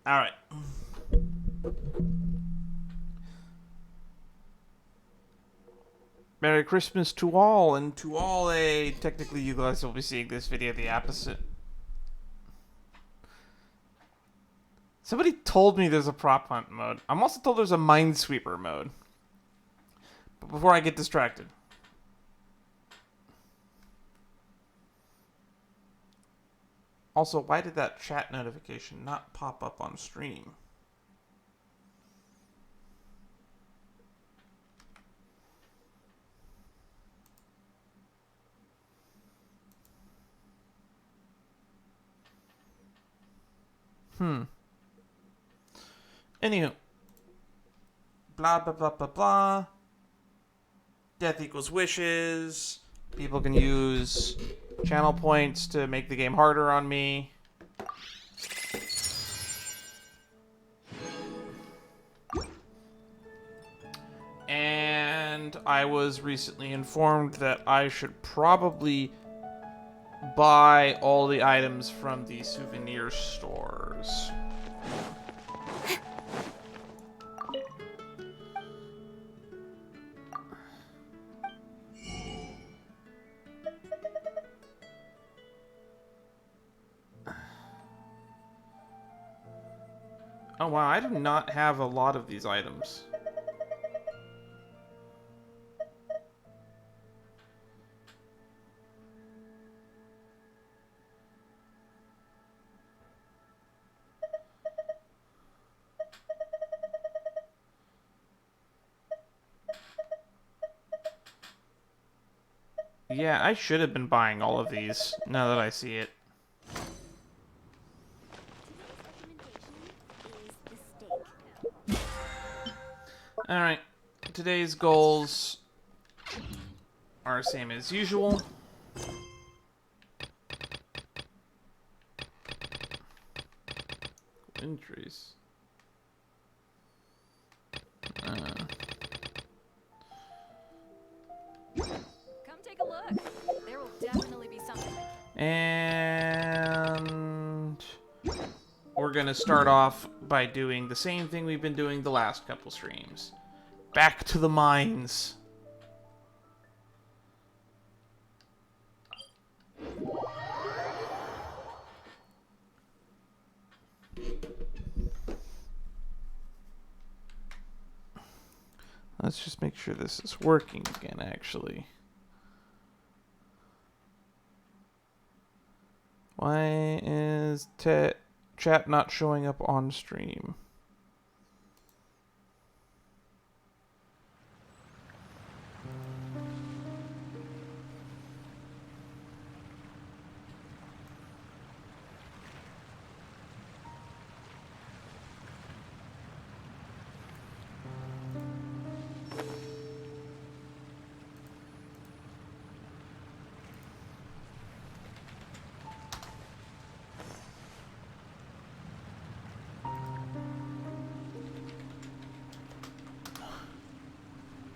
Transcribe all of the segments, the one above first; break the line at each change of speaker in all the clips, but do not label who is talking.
Alright. Merry Christmas to all, and to all technically you guys will be seeing this video the opposite. Somebody told me there's a prop hunt mode. I'm also told there's a minesweeper mode. But before I get distracted. Also, why did that chat notification not pop up on stream? Anywho. Blah, blah, blah, blah, blah. Death equals wishes. People can use channel points to make the game harder on me. And I was recently informed that I should probably buy all the items from the souvenir stores. Oh wow, I do not have a lot of these items. Yeah, I should have been buying all of these, now that I see it. Alright, today's goals are the same as usual. Entries.
Come take a look. There will definitely be something.
And we're gonna start off by doing the same thing we've been doing the last couple streams. Back to the mines. Let's just make sure this is working again, actually. Why is chat not showing up on stream?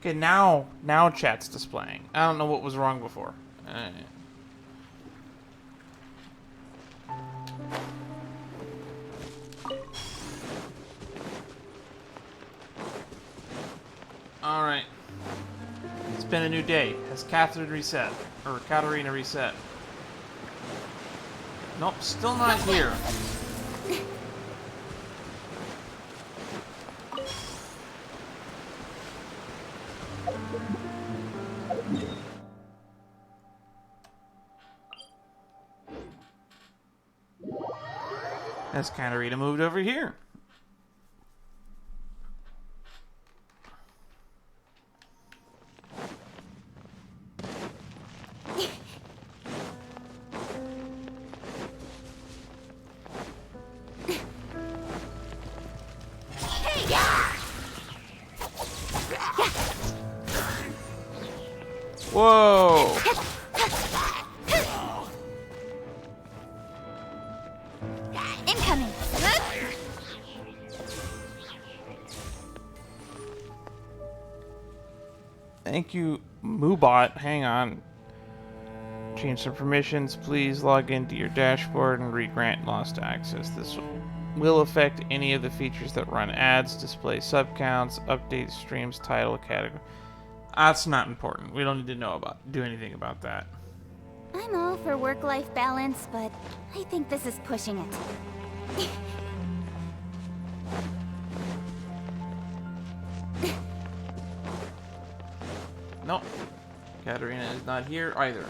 Okay, now chat's displaying. I don't know what was wrong before. Alright. It's been a new day. Has Catherine reset? Or Katarina reset? Nope, still not here. Has Katarina moved over here? Whoa!
Incoming.
Thank you, Moobot. Hang on. Change some permissions. Please log into your dashboard and re-grant lost access. This will will affect any of the features that run ads, display sub counts, update streams, title, category. That's not important. We don't need to do anything about that.
I'm all for work-life balance, but I think this is pushing it.
No, Katarina is not here either.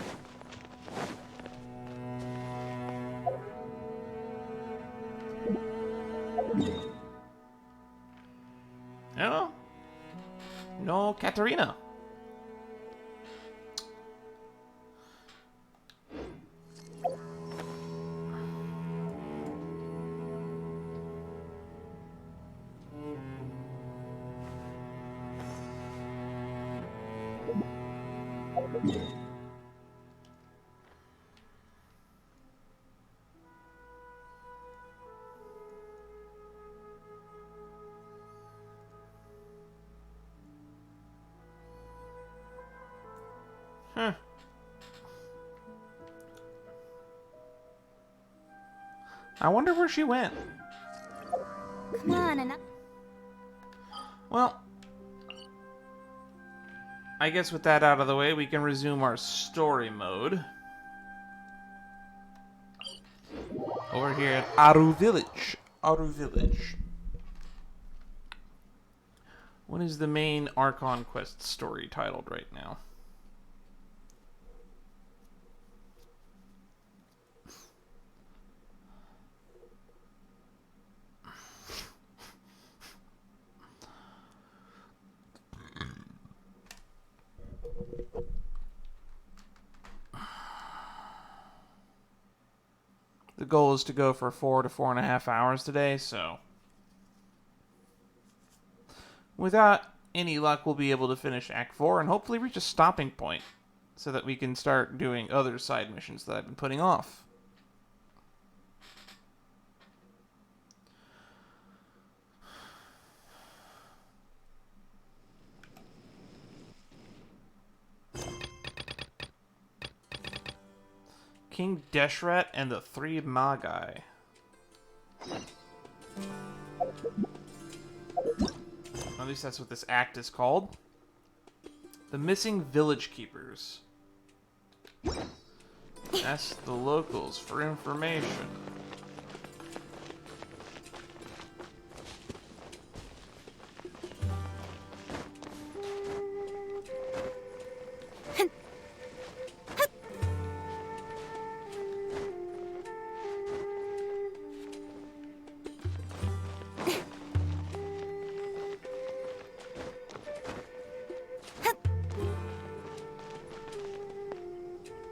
No, no, Katarina. Huh. I wonder where she went.
Come on, enough.
Well, I guess with that out of the way, we can resume our story mode. Over here at Aru Village. Aru Village. What is the main Archon quest story titled right now? The goal is to go for 4 to 4.5 hours today, so without any luck, we'll be able to finish Act 4 and hopefully reach a stopping point so that we can start doing other side missions that I've been putting off. King Deshret and the 3 Magi. At least that's what this act is called. The Missing Village Keepers. Ask the locals for information.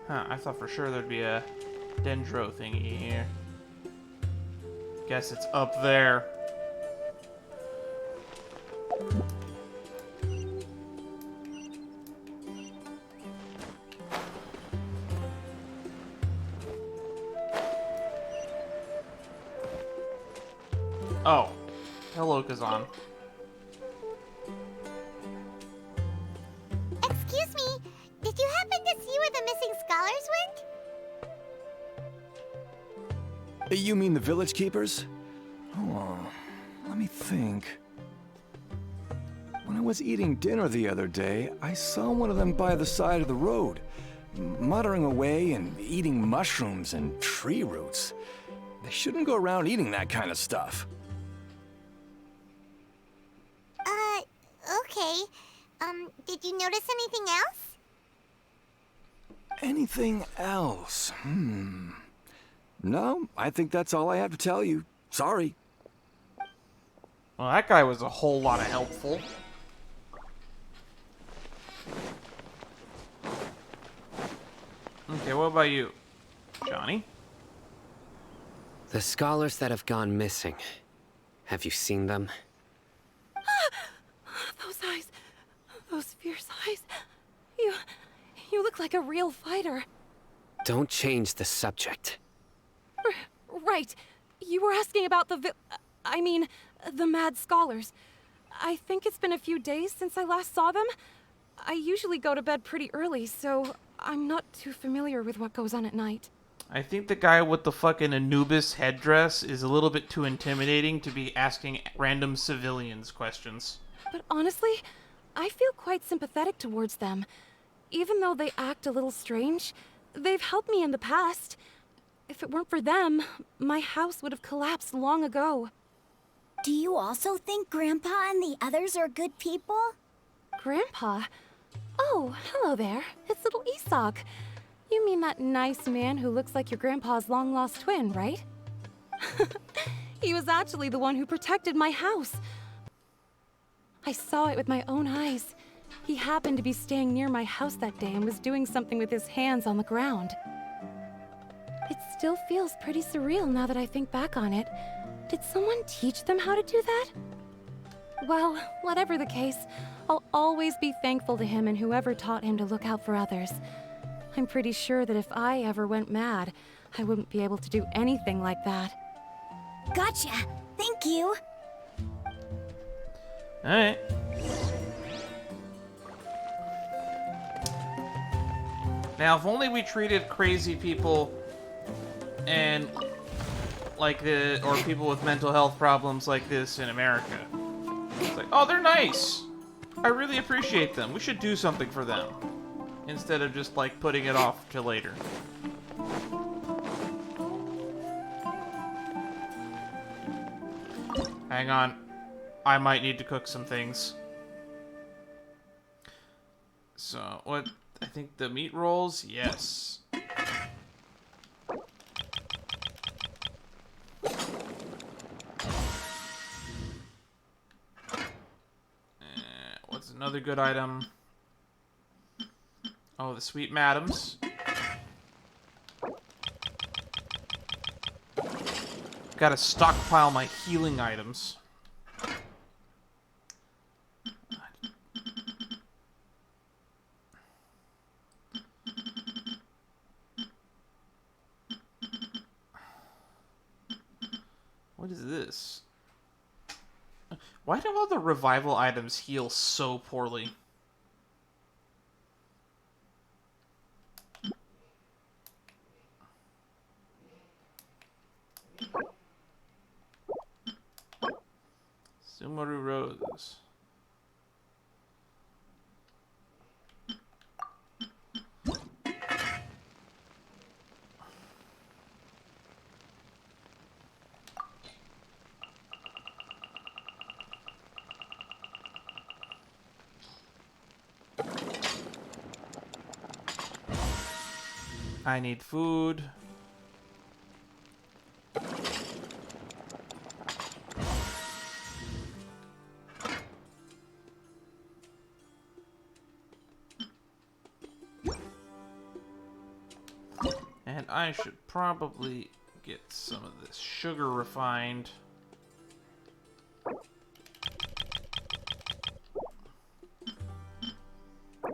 Huh, I thought for sure there'd be a dendro thingy here. Guess it's up there. Oh. Hello, Kazan.
Excuse me, did you happen to see where the missing scholars went?
You mean the village keepers? Oh, let me think. When I was eating dinner the other day, I saw one of them by the side of the road, muttering away and eating mushrooms and tree roots. They shouldn't go around eating that kind of stuff.
Okay. Did you notice anything else?
Anything else? No, I think that's all I have to tell you. Sorry.
Well, that guy was a whole lot of helpful. Okay, what about you, Johnny?
The scholars that have gone missing. Have you seen them?
Those eyes. Those fierce eyes. You look like a real fighter.
Don't change the subject.
Right. You were asking about the mad scholars. I think it's been a few days since I last saw them. I usually go to bed pretty early, so I'm not too familiar with what goes on at night.
I think the guy with the fucking Anubis headdress is a little bit too intimidating to be asking random civilians questions.
But honestly, I feel quite sympathetic towards them. Even though they act a little strange, they've helped me in the past. If it weren't for them, my house would have collapsed long ago.
Do you also think Grandpa and the others are good people?
Grandpa? Oh, hello there. It's little Isak. You mean that nice man who looks like your grandpa's long-lost twin, right? He was actually the one who protected my house. I saw it with my own eyes. He happened to be staying near my house that day and was doing something with his hands on the ground. It still feels pretty surreal now that I think back on it. Did someone teach them how to do that? Well, whatever the case, I'll always be thankful to him and whoever taught him to look out for others. I'm pretty sure that if I ever went mad, I wouldn't be able to do anything like that.
Gotcha. Thank you.
Alright. Now, if only we treated crazy people and or people with mental health problems like this in America. It's like, oh, they're nice. I really appreciate them. We should do something for them. Instead of just, like, putting it off till later. Hang on. I might need to cook some things. So, what? I think the meat rolls? Yes. What's another good item? Oh, the sweet madams. Gotta stockpile my healing items. What is this? Why do all the revival items heal so poorly? Sumeru Rose. I need food. And I should probably get some of this sugar refined.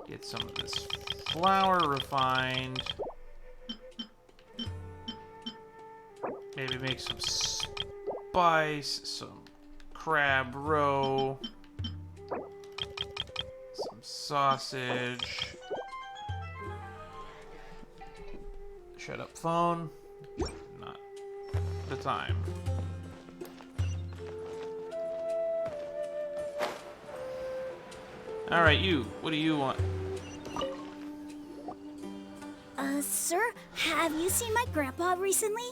Get some of this flour refined. Maybe make some spice, some crab roe, some sausage. Shut up, phone. Not the time. Alright, you. What do you want?
Sir, have you seen my grandpa recently?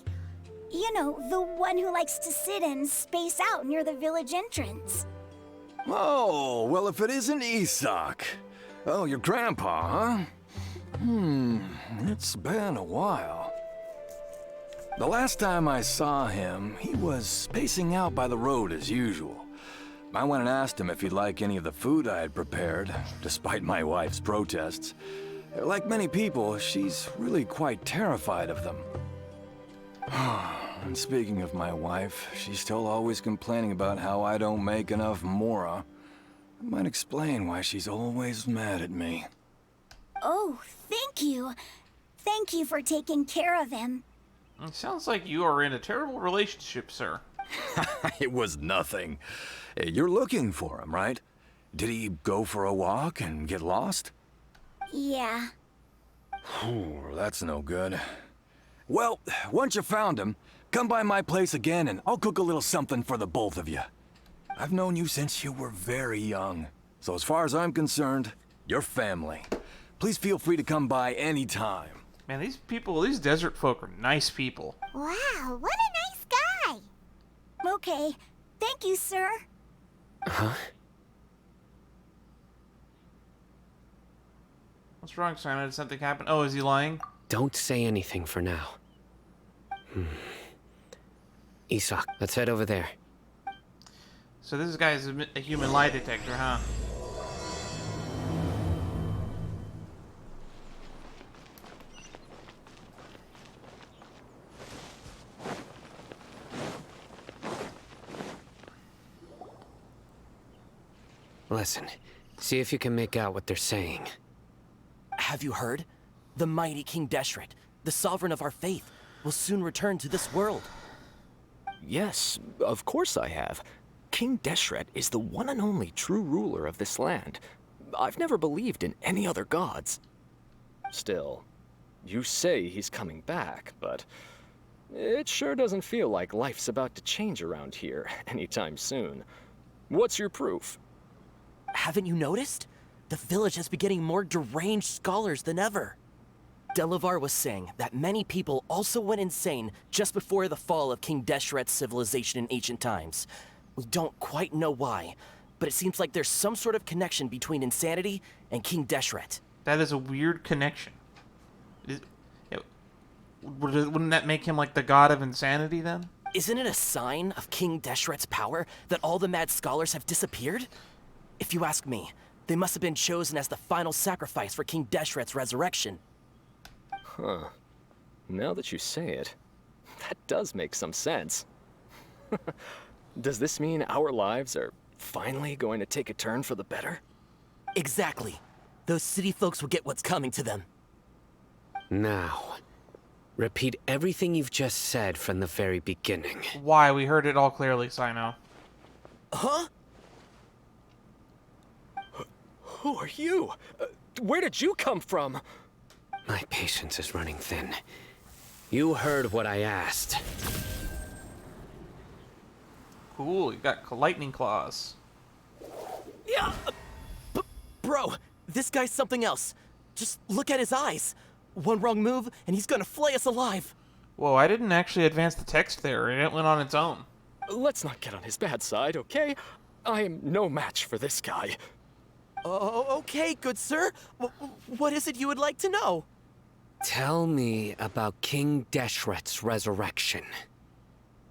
You know, the one who likes to sit and space out near the village entrance.
Oh, well, if it isn't Isak. Oh, your grandpa, huh? It's been a while. The last time I saw him, he was spacing out by the road as usual. I went and asked him if he'd like any of the food I had prepared, despite my wife's protests. Like many people, she's really quite terrified of them. And speaking of my wife, she's still always complaining about how I don't make enough mora. That might explain why she's always mad at me.
Oh, thank you. Thank you for taking care of him.
It sounds like you are in a terrible relationship, sir.
It was nothing. You're looking for him, right? Did he go for a walk and get lost?
Yeah.
Whew, that's no good. Well, once you found him, come by my place again and I'll cook a little something for the both of you. I've known you since you were very young. So as far as I'm concerned, you're family. Please feel free to come by anytime.
Man, these people, these desert folk are nice people.
Wow, what a nice guy. Okay, thank you, sir.
Huh?
What's wrong, Simon? Did something happen? Oh, is he lying?
Don't say anything for now. Isak, let's head over there.
So this guy is a human lie detector, huh?
Listen, see if you can make out what they're saying.
Have you heard? The mighty King Deshret, the sovereign of our faith, will soon return to this world.
Yes, of course I have. King Deshret is the one and only true ruler of this land. I've never believed in any other gods. Still, you say he's coming back, but it sure doesn't feel like life's about to change around here anytime soon. What's your proof?
Haven't you noticed? The village has been getting more deranged scholars than ever. Delavar was saying that many people also went insane just before the fall of King Deshret's civilization in ancient times. We don't quite know why, but it seems like there's some sort of connection between insanity and King Deshret.
That is a weird connection. Wouldn't that make him like the god of insanity then?
Isn't it a sign of King Deshret's power that all the mad scholars have disappeared? If you ask me, they must have been chosen as the final sacrifice for King Deshret's resurrection.
Huh. Now that you say it, that does make some sense. Does this mean our lives are finally going to take a turn for the better?
Exactly. Those city folks will get what's coming to them.
Now, repeat everything you've just said from the very beginning.
Why? We heard it all clearly, Sino.
Huh?
Who are you? Where did you come from?
My patience is running thin. You heard what I asked.
Cool, you got lightning claws.
Yeah! Bro, this guy's something else. Just look at his eyes. One wrong move, and he's gonna flay us alive.
Whoa, I didn't actually advance the text there. It went on its own.
Let's not get on his bad side, okay? I am no match for this guy.
Oh, okay, good sir. What is it you would like to know?
Tell me about King Deshret's resurrection.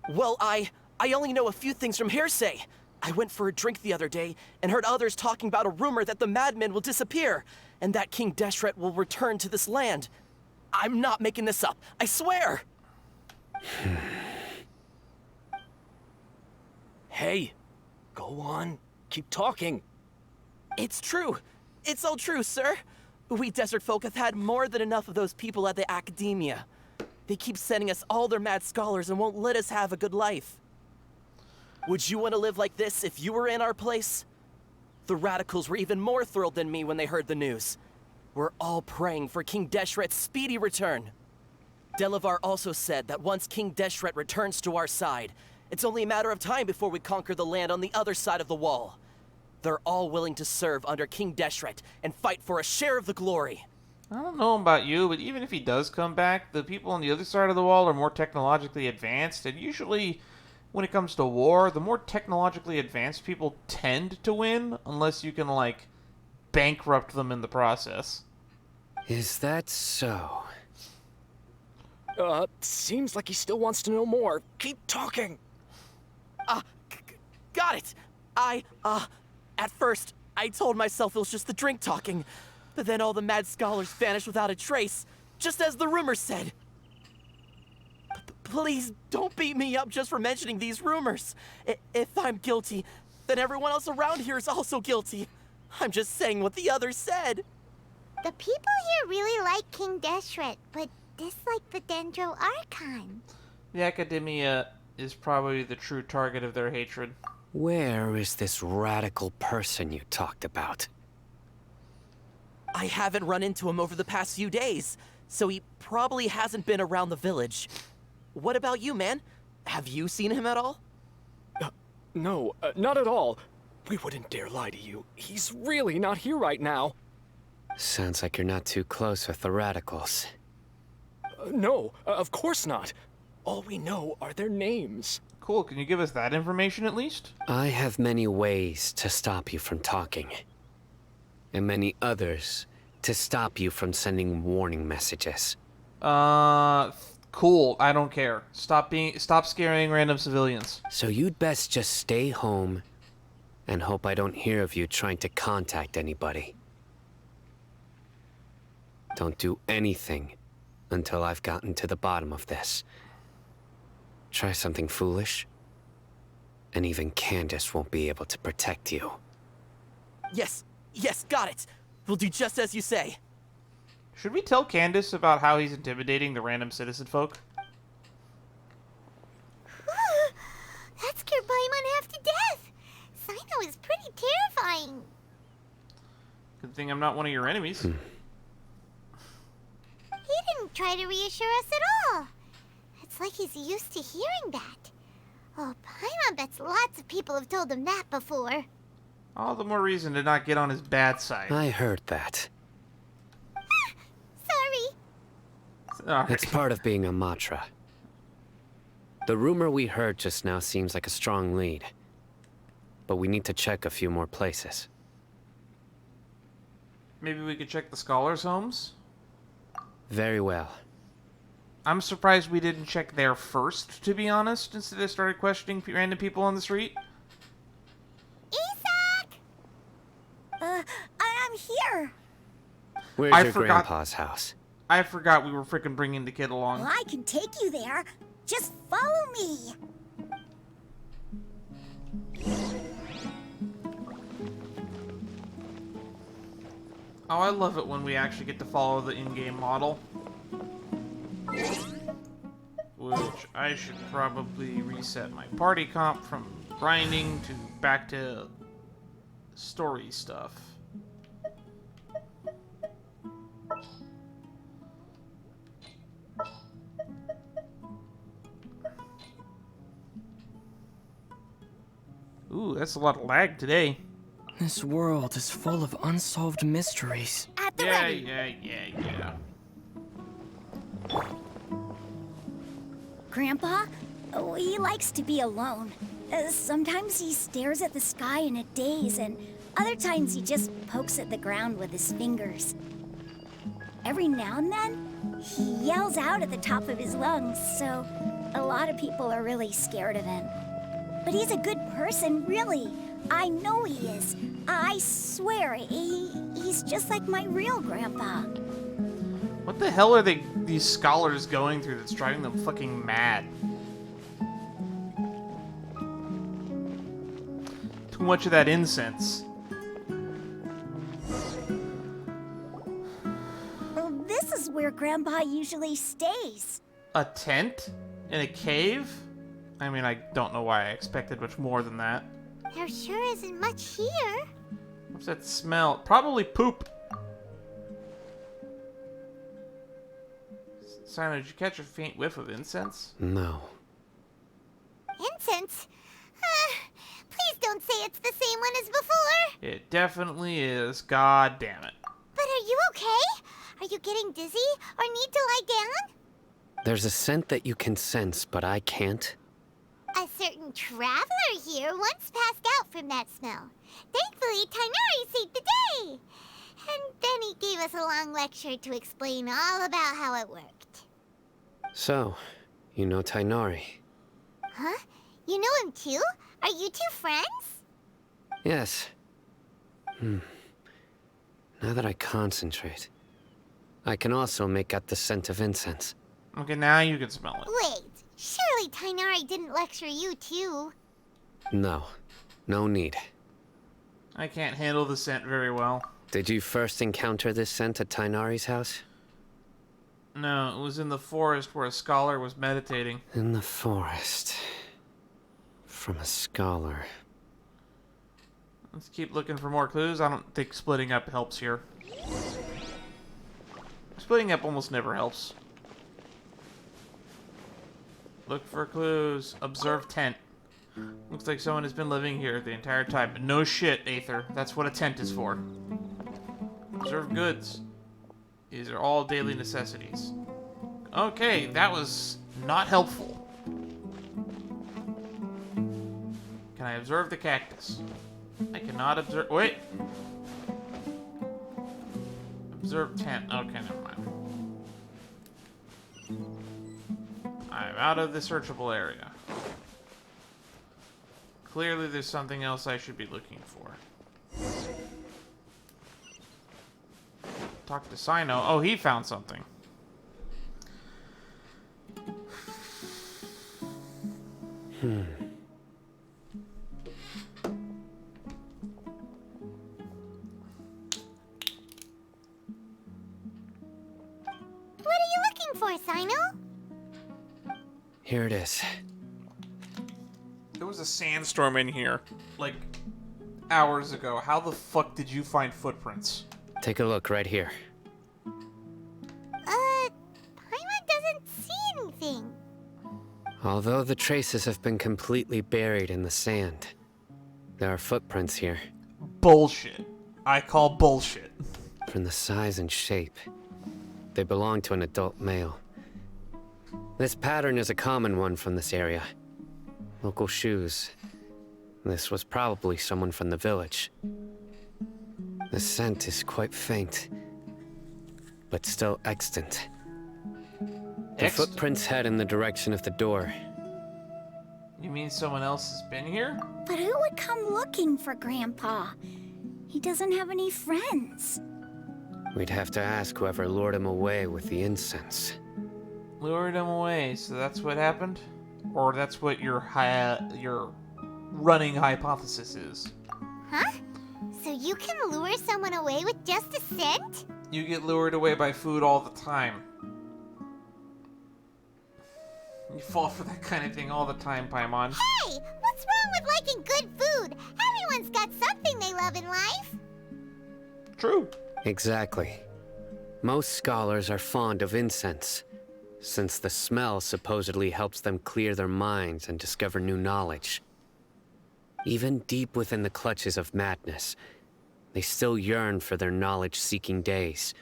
Well, I only know a few things from hearsay. I went for a drink the other day and heard others talking about a rumor that the madmen will disappear and that King Deshret will return to this land. I'm not making this up, I swear!
Hey, go on, keep talking.
It's true. It's all true, sir. We desert folk have had more than enough of those people at the academia. They keep sending us all their mad scholars and won't let us have a good life. Would you want to live like this if you were in our place? The radicals were even more thrilled than me when they heard the news. We're all praying for King Deshret's speedy return. Delavar also said that once King Deshret returns to our side, it's only a matter of time before we conquer the land on the other side of the wall. They're all willing to serve under King Deshret and fight for a share of the glory.
I don't know about you, but even if he does come back, the people on the other side of the wall are more technologically advanced, and usually, when it comes to war, the more technologically advanced people tend to win, unless you can, like, bankrupt them in the process.
Is that so?
Seems like he still wants to know more. Keep talking.
Got it! At first, I told myself it was just the drink talking, but then all the mad scholars vanished without a trace, just as the rumors said. Please don't beat me up just for mentioning these rumors. If I'm guilty, then everyone else around here is also guilty. I'm just saying what the others said.
The people here really like King Deshret, but dislike the Dendro Archon.
The Academia is probably the true target of their hatred.
Where is this radical person you talked about?
I haven't run into him over the past few days. so he probably hasn't been around the village. What about you, man? Have you seen him at all?
No, not at all. We wouldn't dare lie to you. He's really not here right now.
Sounds like you're not too close with the radicals.
No, of course not. All we know are their names.
Cool, can you give us that information at least?
I have many ways to stop you from talking. And many others to stop you from sending warning messages.
Cool, I don't care. Stop scaring random civilians.
So you'd best just stay home and hope I don't hear of you trying to contact anybody. Don't do anything until I've gotten to the bottom of this. Try something foolish, and even Candace won't be able to protect you.
Yes, got it. We'll do just as you say.
Should we tell Candace about how he's intimidating the random citizen folk?
That scared Paimon half to death. Sino is pretty terrifying.
Good thing I'm not one of your enemies.
He didn't try to reassure us at all. It's like he's used to hearing that. Oh, Paimon bets lots of people have told him that before.
All the more reason to not get on his bad side.
I heard that.
Sorry.
Alright.
It's part of being a Matra. The rumor we heard just now seems like a strong lead. But we need to check a few more places.
Maybe we could check the scholars' homes?
Very well.
I'm surprised we didn't check there first, to be honest, instead of started questioning random people on the street.
Isaac! I'm here.
Where's
I
your
forgot-
grandpa's house?
I forgot we were freaking bringing the kid along.
Well, I can take you there. Just follow me.
Oh, I love it when we actually get to follow the in-game model. Which I should probably reset my party comp from grinding to back to story stuff. Ooh, that's a lot of lag today.
This world is full of unsolved mysteries.
At the
Yeah,
ready.
yeah.
Grandpa? Oh, he likes to be alone. Sometimes he stares at the sky in a daze, and other times he just pokes at the ground with his fingers. Every now and then, he yells out at the top of his lungs, so a lot of people are really scared of him. But he's a good person, really. I know he is. I swear, he's just like my real grandpa.
What the hell are these scholars going through that's driving them fucking mad? Too much of that incense.
Well, this is where Grandpa usually stays.
A tent? In a cave? I mean, I don't know why I expected much more than that.
There sure isn't much here.
What's that smell? Probably poop. Simon, did you catch a faint whiff of incense?
No.
Incense? Please don't say it's the same one as before.
It definitely is. God damn it.
But are you okay? Are you getting dizzy or need to lie down?
There's a scent that you can sense, but I can't.
A certain traveler here once passed out from that smell. Thankfully, Tainari saved the day. And then he gave us a long lecture to explain all about how it worked.
So, you know Tainari?
Huh? You know him too? Are you two friends?
Yes. Now that I concentrate, I can also make out the scent of incense.
Okay, now you can smell it.
Wait, surely Tainari didn't lecture you too.
No. No need.
I can't handle the scent very well.
Did you first encounter this scent at Tainari's house?
No, it was in the forest where a scholar was meditating.
In the forest. From a scholar.
Let's keep looking for more clues. I don't think splitting up helps here. Splitting up almost never helps. Look for clues. Observe tent. Looks like someone has been living here the entire time. No shit, Aether. That's what a tent is for. Observe goods. These are all daily necessities. Okay, that was not helpful. Can I observe the cactus? I cannot observe... Wait! Observe tent. Okay, never mind. I'm out of the searchable area. Clearly there's something else I should be looking for. Talk to Sino. Oh, he found something.
What are you looking for, Sino?
Here it is.
There was a sandstorm in here, like, hours ago. How the fuck did you find footprints?
Take a look right here.
Paimon doesn't see anything.
Although the traces have been completely buried in the sand, there are footprints here.
Bullshit. I call bullshit.
From the size and shape, they belong to an adult male. This pattern is a common one from this area. Local shoes. This was probably someone from the village. The scent is quite faint, but still extant. The footprints head in the direction of the door.
You mean someone else has been here?
But who would come looking for Grandpa? He doesn't have any friends.
We'd have to ask whoever lured him away with the incense.
Lured him away, so that's what happened? Or that's what your running hypothesis is?
Huh? So you can lure someone away with just a scent?
You get lured away by food all the time. You fall for that kind of thing all the time, Paimon.
Hey! What's wrong with liking good food? Everyone's got something they love in life.
True.
Exactly. Most scholars are fond of incense, since the smell supposedly helps them clear their minds and discover new knowledge. Even deep within the clutches of madness, they still yearn for their knowledge-seeking days,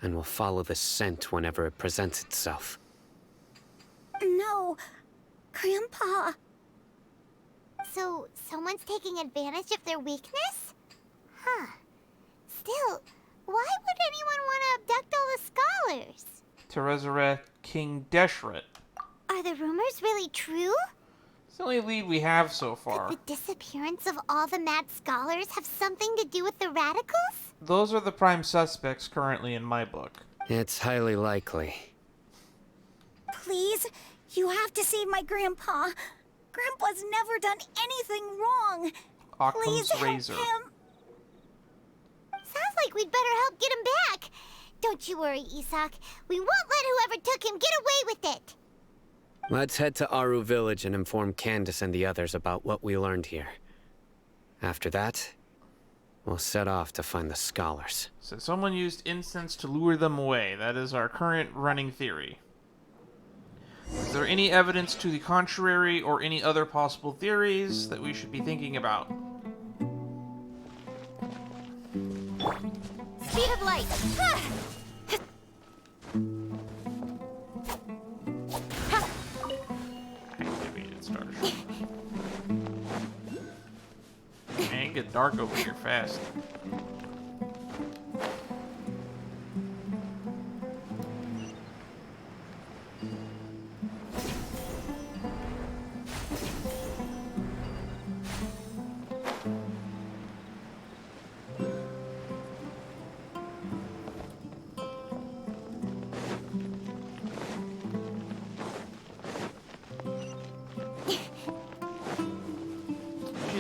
and will follow the scent whenever it presents itself.
No, Grandpa.
So, someone's taking advantage of their weakness? Huh. Still, why would anyone want to abduct all the scholars?
To resurrect King Deshret.
Are the rumors really true?
It's the only lead we have so far.
Could the disappearance of all the mad scholars have something to do with the radicals?
Those are the prime suspects currently in my book.
It's highly likely.
Please, you have to save my Grandpa. Grandpa's never done anything wrong. Please
Occam's
help
razor.
him.
Sounds like we'd better help get him back. Don't you worry, Isak. We won't let whoever took him get away with it.
Let's head to Aru Village and inform Candace and the others about what we learned here. After that, we'll set off to find the scholars.
So someone used incense to lure them away. That is our current running theory. Is there any evidence to the contrary or any other possible theories that we should be thinking about?
Speed of light.
Activated starship. Man, it get dark over here fast.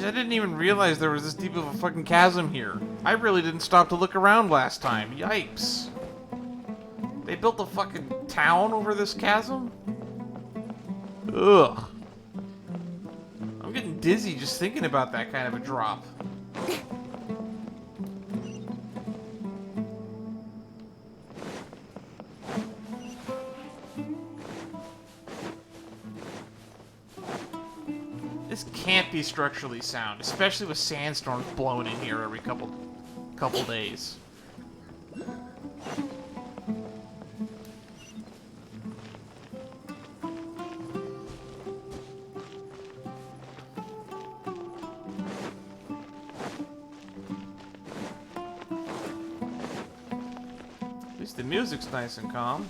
I didn't even realize there was this deep of a fucking chasm here. I really didn't stop to look around last time. Yikes. They built a fucking town over this chasm? Ugh. I'm getting dizzy just thinking about that kind of a drop. can't be structurally sound, especially with sandstorms blowing in here every couple days. At least the music's nice and calm.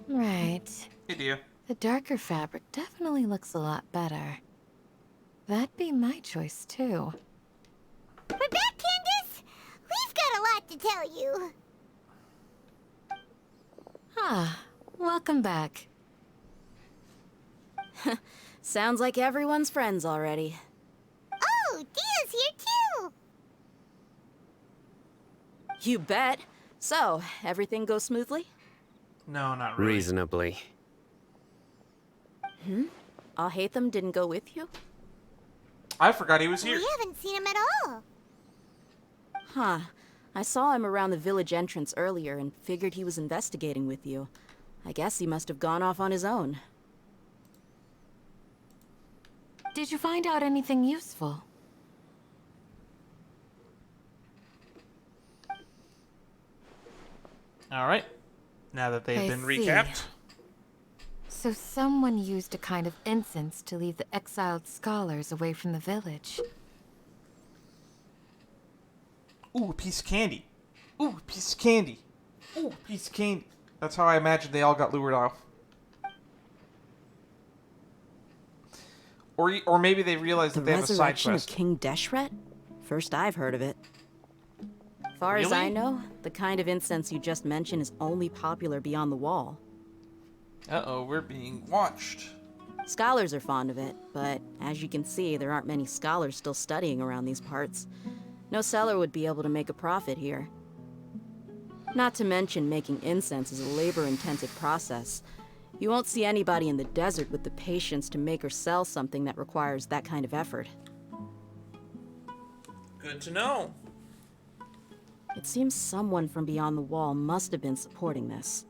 Right.
Hey, dear.
The darker fabric definitely looks a lot better. That'd be my choice, too.
We're back, Candace! We've got a lot to tell you.
Ah, welcome back.
Sounds like everyone's friends already.
Oh, Dia's here too!
You bet. So, everything goes smoothly?
No, not really.
Reasonably.
Alhaitham didn't go with you?
I forgot he was here.
We haven't seen him at all.
Huh. I saw him around the village entrance earlier and figured he was investigating with you. I guess he must have gone off on his own.
Did you find out anything useful?
Alright. Now that they've
I
been
see.
recapped.
So someone used a kind of incense to lead the exiled scholars away from the village.
Ooh, a piece of candy. Ooh, a piece of candy. Ooh, a piece of candy. That's how I imagine they all got lured off. Or maybe they realized
The
that they have a side
resurrection of
quest.
King Deshret? First I've heard of it. Far as I
Really?
know, the kind of incense you just mentioned is only popular beyond the wall.
Uh-oh, we're being watched.
Scholars are fond of it, but as you can see, there aren't many scholars still studying around these parts. No seller would be able to make a profit here. Not to mention making incense is a labor-intensive process. You won't see anybody in the desert with the patience to make or sell something that requires that kind of effort.
Good to know.
It seems someone from beyond the wall must have been supporting this.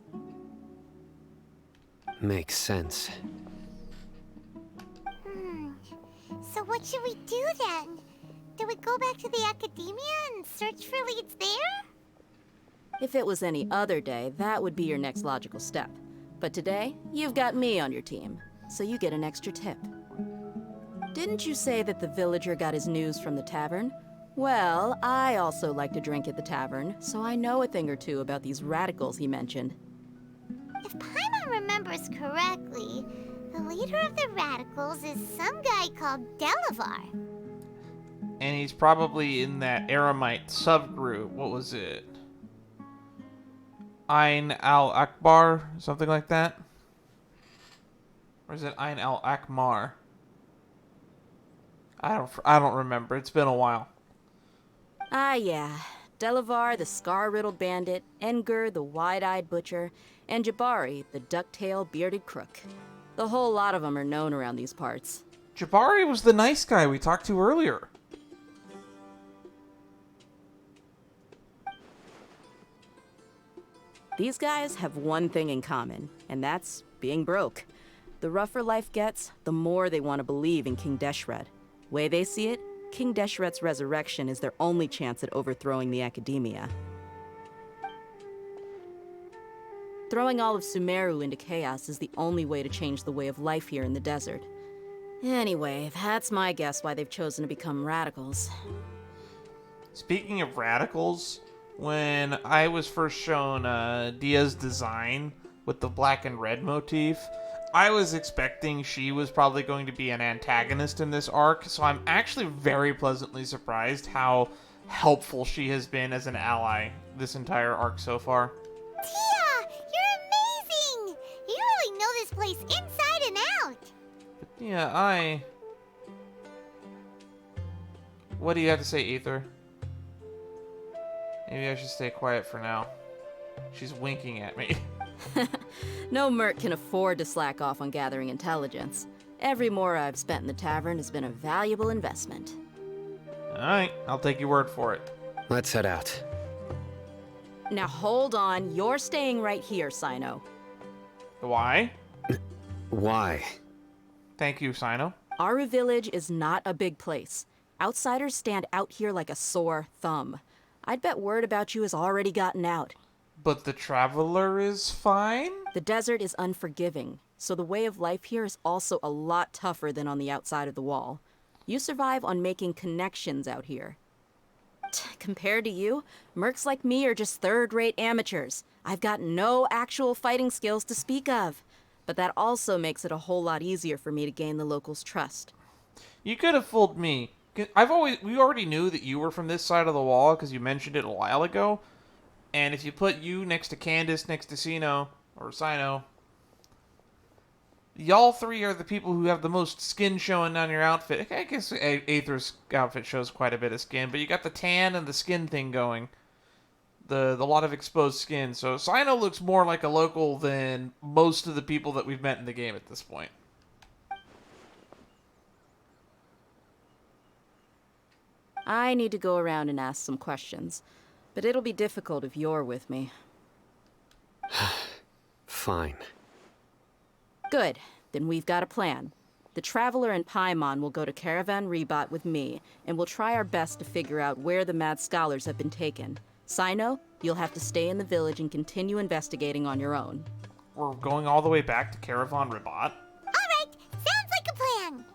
Makes sense.
So what should we do then? Do we go back to the academia and search for leads there?
If it was any other day, that would be your next logical step. But today, you've got me on your team, so you get an extra tip. Didn't you say that the villager got his news from the tavern? Well, I also like to drink at the tavern, so I know a thing or two about these radicals he mentioned.
If Paimon remembers correctly, the leader of the radicals is some guy called Eleazar.
And he's probably in that Aramite subgroup. What was it? Ain al-Akbar? Something like that? Or is it Ain al-Akmar? I don't remember. It's been a while.
Ah, yeah. Delavar, the scar-riddled bandit, Engur, the wide-eyed butcher, and Jabari, the duck-tailed bearded crook. The whole lot of them are known around these parts.
Jabari was the nice guy we talked to earlier.
These guys have one thing in common, and that's being broke. The rougher life gets, the more they want to believe in King Deshret. Way they see it, King Deshret's resurrection is their only chance at overthrowing the academia. Throwing all of Sumeru into chaos is the only way to change the way of life here in the desert. Anyway, that's my guess why they've chosen to become radicals.
Speaking of radicals, when I was first shown Dia's design with the black and red motif, I was expecting she was probably going to be an antagonist in this arc, so I'm actually very pleasantly surprised how helpful she has been as an ally this entire arc so far.
Tia, you're amazing! You really know this place inside and out.
But yeah, What do you have to say, Aether? Maybe I should stay quiet for now. She's winking at me.
No merc can afford to slack off on gathering intelligence. Every more I've spent in the tavern has been a valuable investment.
Alright, I'll take your word for it.
Let's head out.
Now hold on, you're staying right here, Sino.
Why?
Why?
Thank you, Sino.
Aru Village is not a big place. Outsiders stand out here like a sore thumb. I'd bet word about you has already gotten out.
But the Traveler is fine?
The desert is unforgiving, so the way of life here is also a lot tougher than on the outside of the wall. You survive on making connections out here. Compared to you, mercs like me are just third-rate amateurs. I've got no actual fighting skills to speak of. But that also makes it a whole lot easier for me to gain the locals' trust.
You could have fooled me. We already knew that you were from this side of the wall because you mentioned it a while ago. And if you put you next to Candace, next to Sino, or Sino, y'all three are the people who have the most skin showing on your outfit. I guess Aether's outfit shows quite a bit of skin, but you got the tan and the skin thing going. The lot of exposed skin. So Sino looks more like a local than most of the people that we've met in the game at this point.
I need to go around and ask some questions, but it'll be difficult if you're with me.
Fine.
Good. Then we've got a plan. The Traveler and Paimon will go to Caravan Rebot with me, and we'll try our best to figure out where the Mad Scholars have been taken. Sino, you'll have to stay in the village and continue investigating on your own.
We're going all the way back to Caravan Rebot?
Alright, sounds like a plan.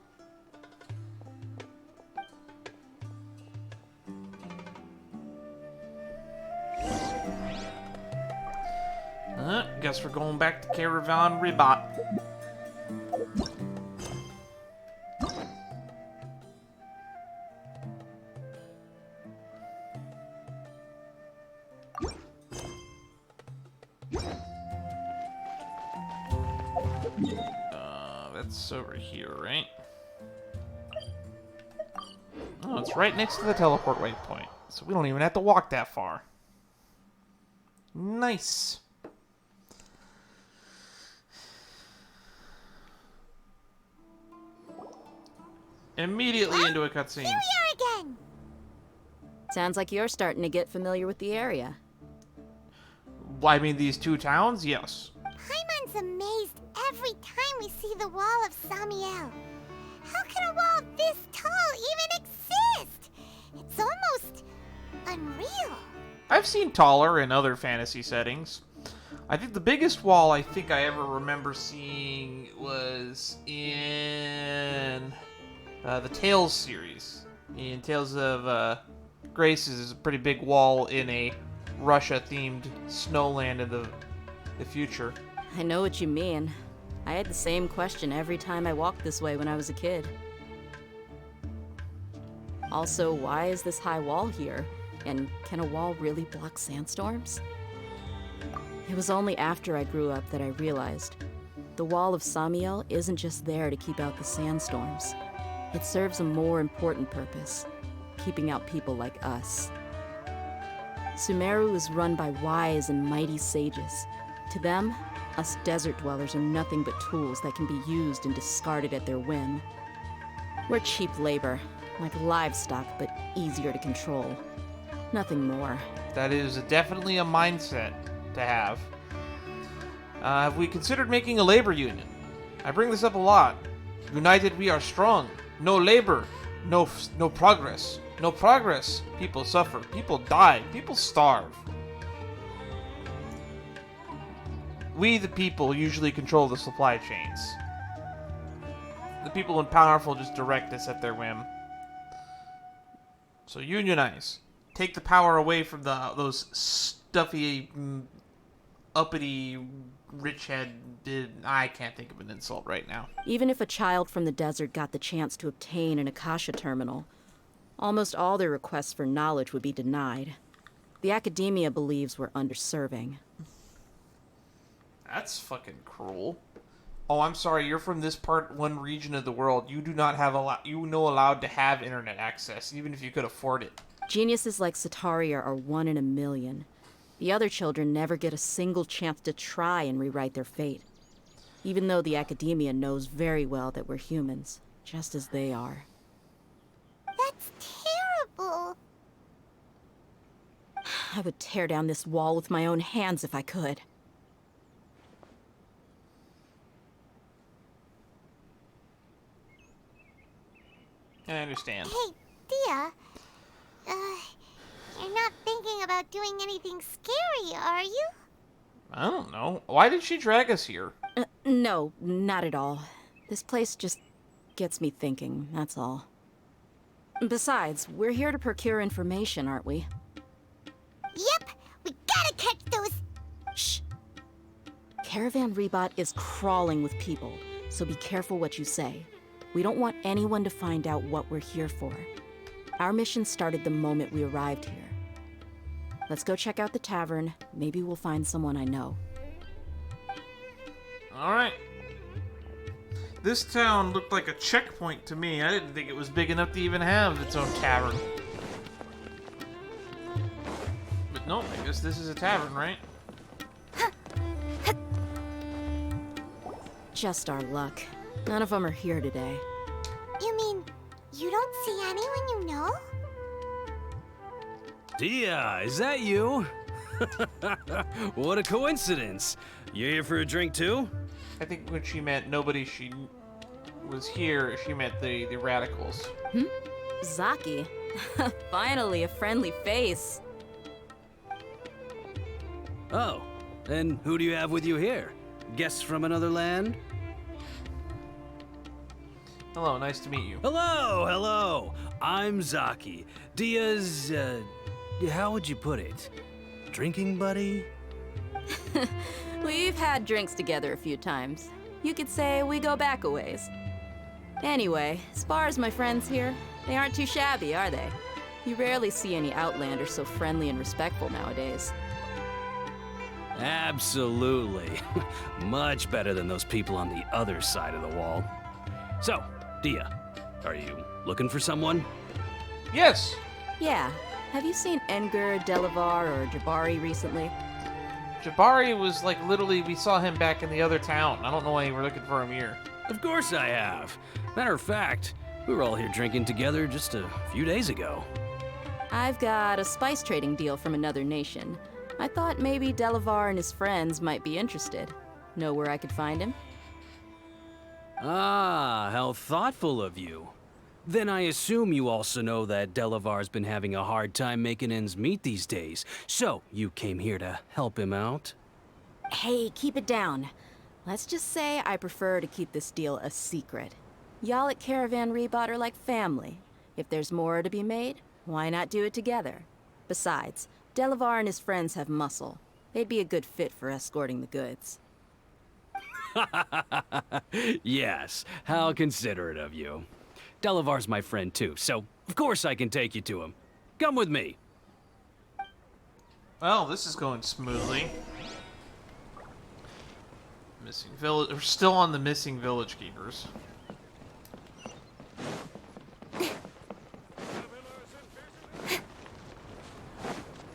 Guess we're going back to Caravan Rebot. That's over here, right? Oh, it's right next to the teleport waypoint, so we don't even have to walk that far. Nice. Immediately into a cutscene.
Here we are again.
Sounds like you're starting to get familiar with the area.
I mean, these two towns? Yes.
Paimon's amazed every time we see the wall of Samiel. How can a wall this tall even exist? It's almost unreal.
I've seen taller in other fantasy settings. I think the biggest wall I ever remember seeing was in the Tales series. In Tales of Graces, there's a pretty big wall in a Russia-themed snowland in the future.
I know what you mean. I had the same question every time I walked this way when I was a kid. Also, why is this high wall here? And can a wall really block sandstorms? It was only after I grew up that I realized the wall of Samiel isn't just there to keep out the sandstorms. It serves a more important purpose, keeping out people like us. Sumeru is run by wise and mighty sages. To them, us desert dwellers are nothing but tools that can be used and discarded at their whim. We're cheap labor, like livestock, but easier to control. Nothing more.
That is definitely a mindset to have. Have we considered making a labor union? I bring this up a lot. United we are strong. No labor, no progress. No progress. People suffer. People die. People starve. We, the people, usually control the supply chains. The people in powerful just direct us at their whim. So unionize. Take the power away from those stuffy, uppity, rich head. I can't think of an insult right now.
Even if a child from the desert got the chance to obtain an Akasha terminal, almost all their requests for knowledge would be denied. The academia believes we're underserving.
That's fucking cruel. Oh, I'm sorry. You're from this one region of the world. You do not have allowed to have internet access, even if you could afford it.
Geniuses like Sataria are 1 in a million. The other children never get a single chance to try and rewrite their fate. Even though the academia knows very well that we're humans, just as they are.
That's terrible.
I would tear down this wall with my own hands if I could.
I understand.
Hey, Dia. You're not thinking about doing anything scary, are you?
I don't know. Why did she drag us here?
No, not at all. This place just gets me thinking, that's all. Besides, we're here to procure information, aren't we?
Yep, we gotta catch those.
Shh. Caravan Rebot is crawling with people, so be careful what you say. We don't want anyone to find out what we're here for. Our mission started the moment we arrived here. Let's go check out the tavern. Maybe we'll find someone I know.
Alright. This town looked like a checkpoint to me. I didn't think it was big enough to even have its own tavern. But no, I guess this is a tavern, right?
Just our luck. None of them are here today.
You mean, you don't see anyone you know?
Dia, is that you? What a coincidence. You here for a drink too?
I think when she meant nobody she was here, she meant the radicals.
Zaki. Finally, a friendly face.
Oh, and who do you have with you here? Guests from another land?
Hello, nice to meet you.
Hello, hello. I'm Zaki. Dia's, how would you put it? Drinking buddy?
We've had drinks together a few times. You could say we go back a ways. Anyway, as far as my friends here, they aren't too shabby, are they? You rarely see any Outlanders so friendly and respectful nowadays.
Absolutely. Much better than those people on the other side of the wall. So, Dia, are you looking for someone?
Yes!
Yeah. Have you seen Edgar, Delavar, or Jabari recently?
Jabari was like literally, we saw him back in the other town. I don't know why you were looking for him here.
Of course I have. Matter of fact, we were all here drinking together just a few days ago.
I've got a spice trading deal from another nation. I thought maybe Delavar and his friends might be interested. Know where I could find him?
Ah, how thoughtful of you. Then I assume you also know that Delavar's been having a hard time making ends meet these days. So, you came here to help him out?
Hey, keep it down. Let's just say I prefer to keep this deal a secret. Y'all at Caravan Rebot are like family. If there's more to be made, why not do it together? Besides, Delavar and his friends have muscle. They'd be a good fit for escorting the goods.
Yes, how considerate of you. Delavar's my friend too, so of course I can take you to him. Come with me.
Well, this is going smoothly. Missing village. We're still on the missing village keepers.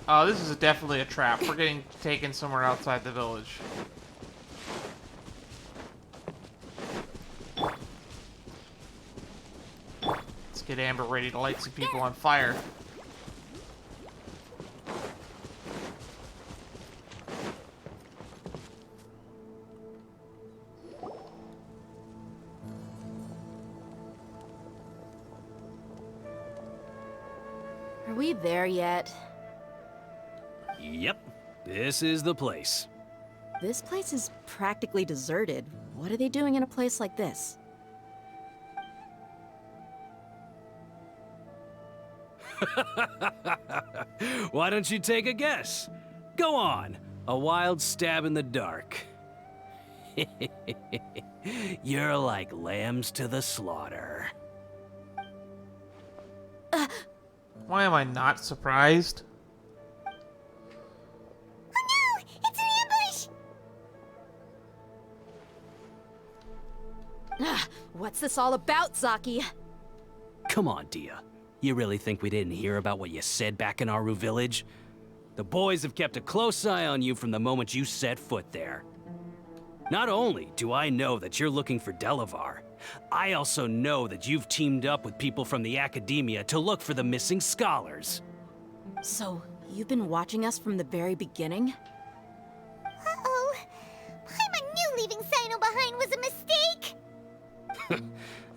Oh, this is definitely a trap. We're getting taken somewhere outside the village. Let's get Amber ready to light some people on fire.
Are we there yet?
Yep, this is the place.
This place is practically deserted. What are they doing in a place like this?
Why don't you take a guess? Go on, a wild stab in the dark. You're like lambs to the slaughter.
Why am I not surprised?
Oh no! It's an ambush!
What's this all about, Zaki?
Come on, Dia. You really think we didn't hear about what you said back in Aru village? The boys have kept a close eye on you from the moment you set foot there. Not only do I know that you're looking for Delavar, I also know that you've teamed up with people from the academia to look for the missing scholars.
So, you've been watching us from the very beginning?
Uh-oh. Paimon knew leaving Sino behind was a mistake!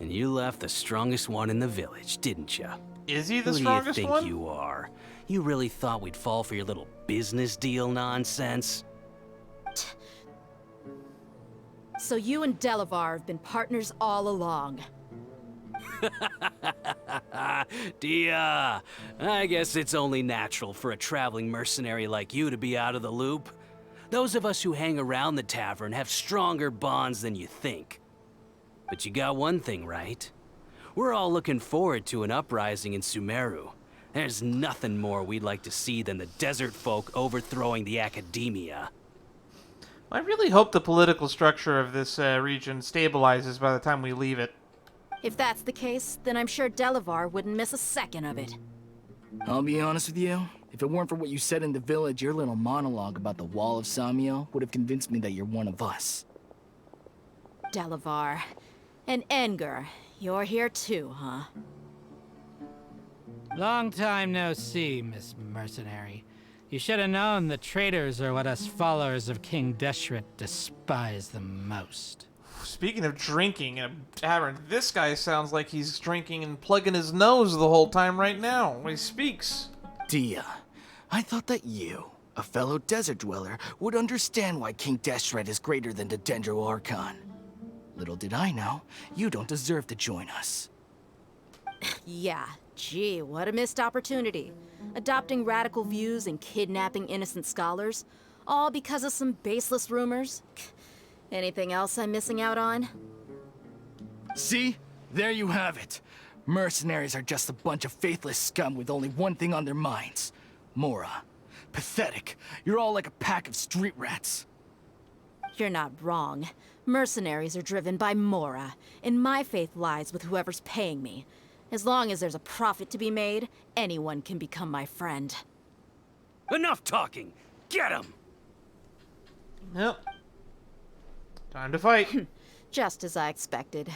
and you left the strongest one in the village, didn't you?
Is he the
Who
strongest
do you think
one?
you are? You really thought we'd fall for your little business deal nonsense?
So you and Delavar have been partners all along.
Dia, I guess it's only natural for a traveling mercenary like you to be out of the loop. Those of us who hang around the tavern have stronger bonds than you think. But you got one thing right. We're all looking forward to an uprising in Sumeru. There's nothing more we'd like to see than the desert folk overthrowing the academia.
I really hope the political structure of this region stabilizes by the time we leave it.
If that's the case, then I'm sure Delavar wouldn't miss a second of it.
I'll be honest with you. If it weren't for what you said in the village, your little monologue about the Wall of Samiel would have convinced me that you're one of us.
Delavar. And Enger, you're here too, huh?
Long time no see, Miss Mercenary. You should have known the traitors are what us followers of King Deshret despise the most.
Speaking of drinking in a tavern, this guy sounds like he's drinking and plugging his nose the whole time right now when he speaks.
Dia, I thought that you, a fellow desert dweller, would understand why King Deshret is greater than the Dendro Archon. Little did I know, you don't deserve to join us.
Yeah, gee, what a missed opportunity. Adopting radical views and kidnapping innocent scholars, all because of some baseless rumors. Anything else I'm missing out on?
See? There you have it. Mercenaries are just a bunch of faithless scum with only one thing on their minds. Mora. Pathetic. You're all like a pack of street rats.
You're not wrong. Mercenaries are driven by Mora, and my faith lies with whoever's paying me. As long as there's a profit to be made, anyone can become my friend.
Enough talking! Get him!
Yep. Time to fight.
Just as I expected.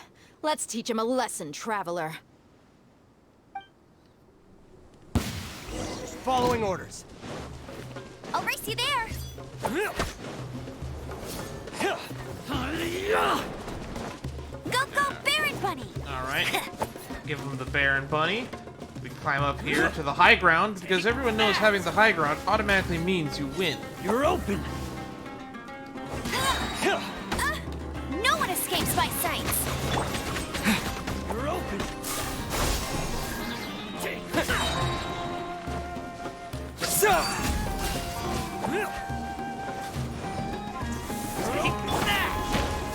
Let's teach him a lesson, traveler.
Following orders.
I'll race you there. Go, go, Baron Bunny!
Alright. Give him the Baron Bunny. We climb up here to the high ground, because everyone knows having the high ground automatically means you win.
You're open!
No one escapes my sights!
You're open!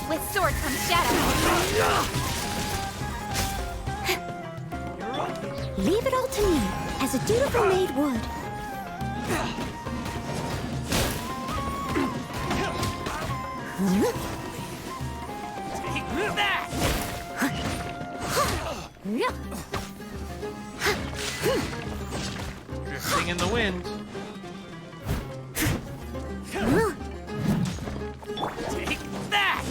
With sword comes shadow. Leave it all to me, as a dutiful maid would.
Drifting in the wind.
Take that!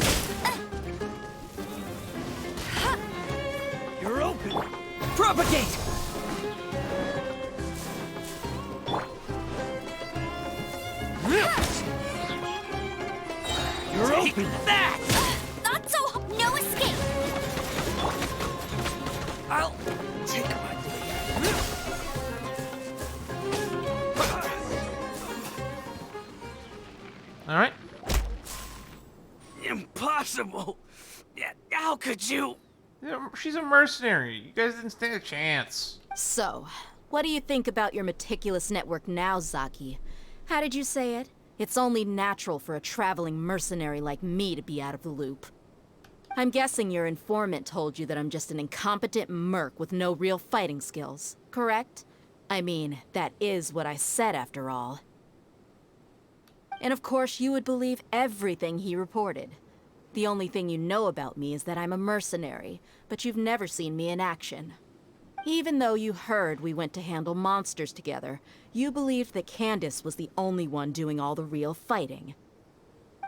You're open!
Propagate!
You're open!
That! Not so. No escape.
I'll take my blade.
All right.
Impossible! Yeah, how could you?
Yeah, she's a mercenary. You guys didn't stand a chance.
So, what do you think about your meticulous network now, Zaki? How did you say it? It's only natural for a traveling mercenary like me to be out of the loop. I'm guessing your informant told you that I'm just an incompetent merc with no real fighting skills, correct? I mean, that is what I said after all. And of course you would believe everything he reported. The only thing you know about me is that I'm a mercenary, but you've never seen me in action. Even though you heard we went to handle monsters together, you believed that Candace was the only one doing all the real fighting.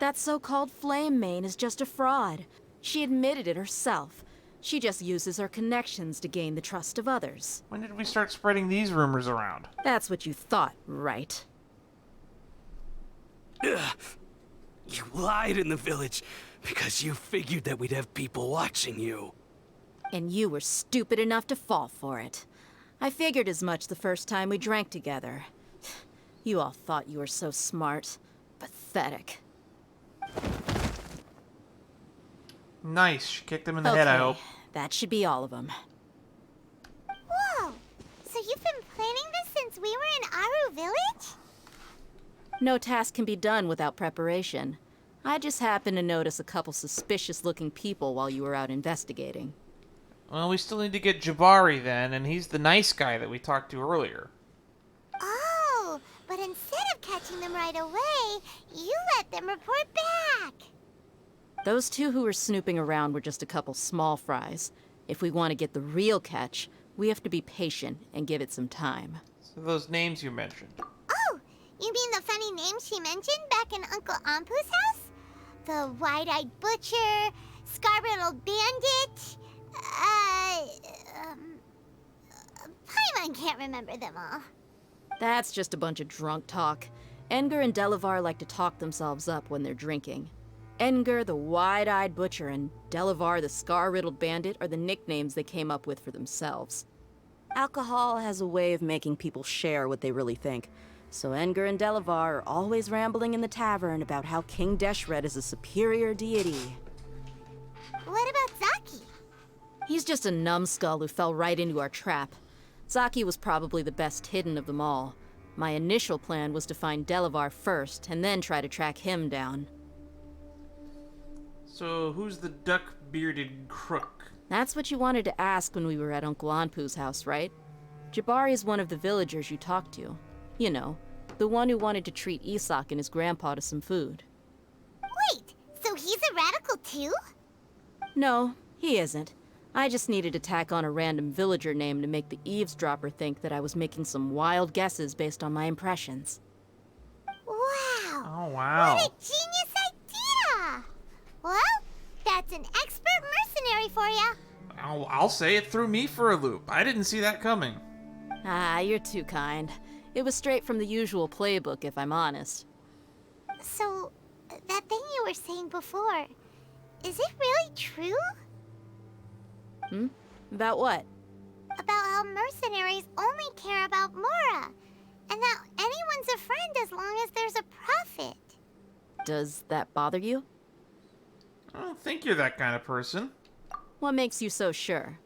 That so-called Flame Mane is just a fraud. She admitted it herself. She just uses her connections to gain the trust of others.
When did we start spreading these rumors around?
That's what you thought, right?
Ugh. You lied in the village because you figured that we'd have people watching you.
And you were stupid enough to fall for it. I figured as much the first time we drank together. You all thought you were so smart. Pathetic.
Nice. She kicked him in the head, I hope.
That should be all of them.
Whoa! So you've been planning this since we were in Aru Village?
No task can be done without preparation. I just happened to notice a couple suspicious-looking people while you were out investigating.
Well, we still need to get Jabari then, and he's the nice guy that we talked to earlier.
Oh, but instead of catching them right away, you let them report back.
Those two who were snooping around were just a couple small fries. If we want to get the real catch, we have to be patient and give it some time.
So those names you mentioned.
Oh, you mean the funny names she mentioned back in Uncle Ampu's house? The wide-eyed butcher, scar-riddled bandit, Paimon can't remember them all.
That's just a bunch of drunk talk. Edgar and Delavar like to talk themselves up when they're drinking. Edgar, the wide-eyed butcher, and Delavar, the scar-riddled bandit, are the nicknames they came up with for themselves. Alcohol has a way of making people share what they really think. So Edgar and Delavar are always rambling in the tavern about how King Deshret is a superior deity.
What about Zaki?
He's just a numbskull who fell right into our trap. Zaki was probably the best hidden of them all. My initial plan was to find Delavar first, and then try to track him down.
So who's the duck-bearded crook?
That's what you wanted to ask when we were at Uncle Anpu's house, right? Jabari is one of the villagers you talked to. You know, the one who wanted to treat Isak and his grandpa to some food.
Wait, so he's a radical too?
No, he isn't. I just needed to tack on a random villager name to make the eavesdropper think that I was making some wild guesses based on my impressions.
Wow!
Oh, wow.
What a genius idea! Well, that's an expert mercenary for ya.
I'll say it threw me for a loop. I didn't see that coming.
Ah, you're too kind. It was straight from the usual playbook, if I'm honest.
So, that thing you were saying before, is it really true?
About what?
About how mercenaries only care about Mora, and that anyone's a friend as long as there's a profit.
Does that bother you?
I don't think you're that kind of person.
What makes you so sure?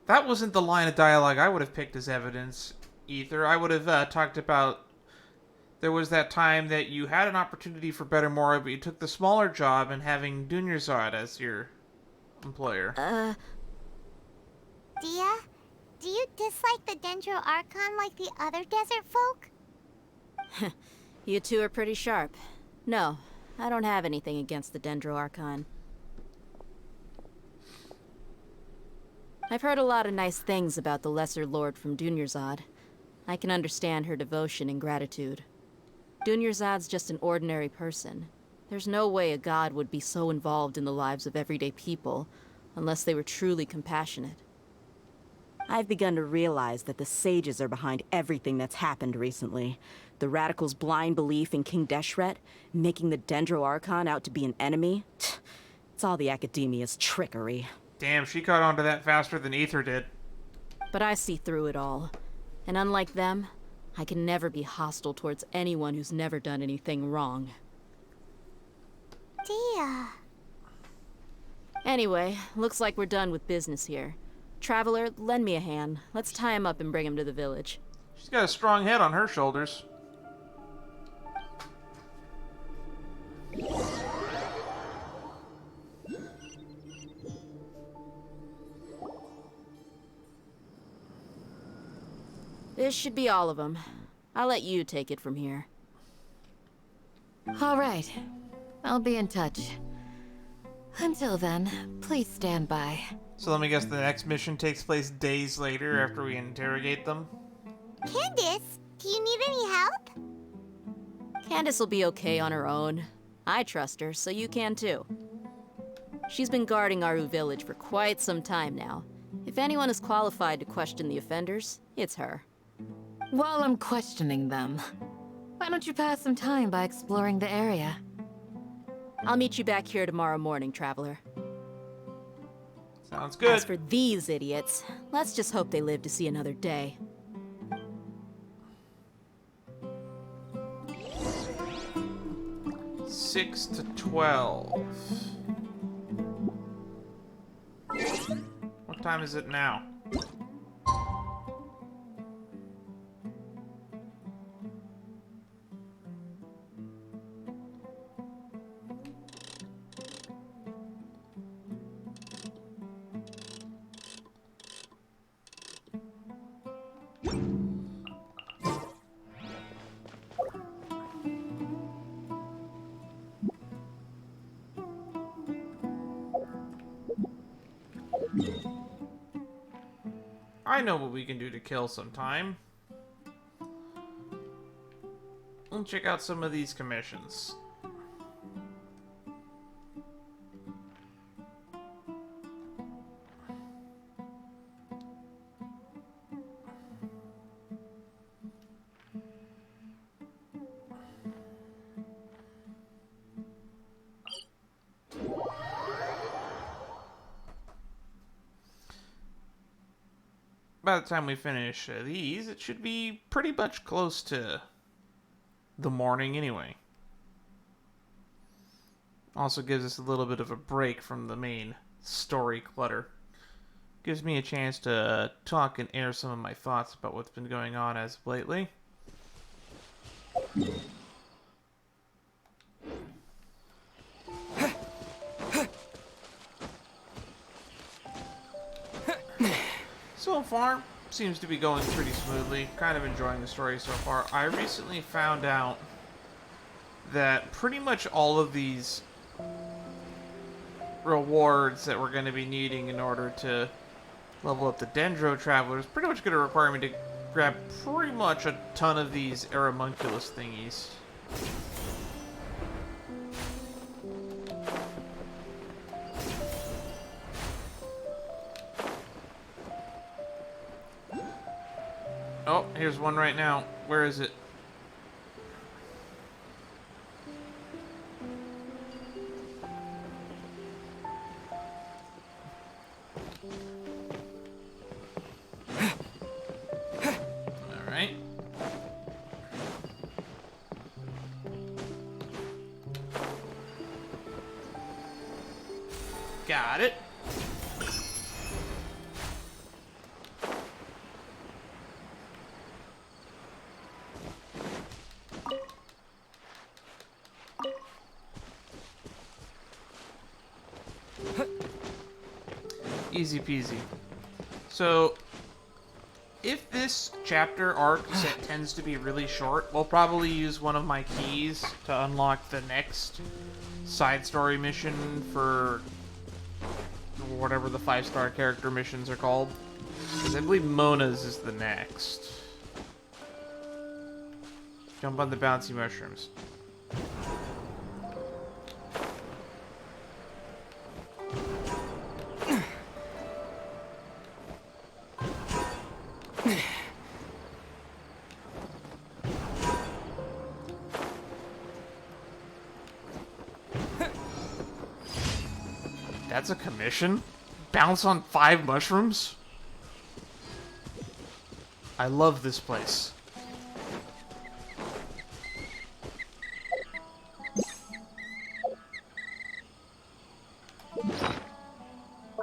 That wasn't the line of dialogue I would have picked as evidence, either. I would have talked about there was that time that you had an opportunity for better Mora, but you took the smaller job in having Dunyarzad as your employer.
Dia, do you dislike the Dendro Archon like the other desert folk?
You two are pretty sharp. No, I don't have anything against the Dendro Archon. I've heard a lot of nice things about the Lesser Lord from Dunyarzad. I can understand her devotion and gratitude. Dunyarzad's just an ordinary person. There's no way a god would be so involved in the lives of everyday people, unless they were truly compassionate.
I've begun to realize that the sages are behind everything that's happened recently. The radicals' blind belief in King Deshret, making the Dendro Archon out to be an enemy. It's all the academia's trickery.
Damn, she caught on to that faster than Ether did.
But I see through it all. And unlike them, I can never be hostile towards anyone who's never done anything wrong.
Dia.
Anyway, looks like we're done with business here. Traveler, lend me a hand. Let's tie him up and bring him to the village.
She's got a strong head on her shoulders.
This should be all of them. I'll let you take it from here.
All right. I'll be in touch. Until then, please stand by.
So let me guess the next mission takes place days later after we interrogate them?
Candace, do you need any help?
Candace will be okay on her own. I trust her, so you can too. She's been guarding Aru Village for quite some time now. If anyone is qualified to question the offenders, it's her.
While I'm questioning them, why don't you pass some time by exploring the area?
I'll meet you back here tomorrow morning, Traveler.
Sounds good.
As for these idiots, let's just hope they live to see another day.
Six to 12. What time is it now? I know what we can do to kill some time. We'll check out some of these commissions. By the time we finish these, it should be pretty much close to the morning anyway. Also gives us a little bit of a break from the main story clutter. Gives me a chance to talk and air some of my thoughts about what's been going on as of lately. So far, seems to be going pretty smoothly. Kind of enjoying the story so far. I recently found out that pretty much all of these rewards that we're going to be needing in order to level up the Dendro Travelers pretty much going to require me to grab pretty much a ton of these Aeromunculus thingies. Oh, here's one right now. Where is it? Alright. Got it. Easy peasy. So, if this chapter arc set tends to be really short, we'll probably use one of my keys to unlock the next side story mission for whatever the 5-star character missions are called. Because I believe Mona's is the next. Jump on the bouncy mushrooms. That's a commission? Bounce on 5 mushrooms? I love this place.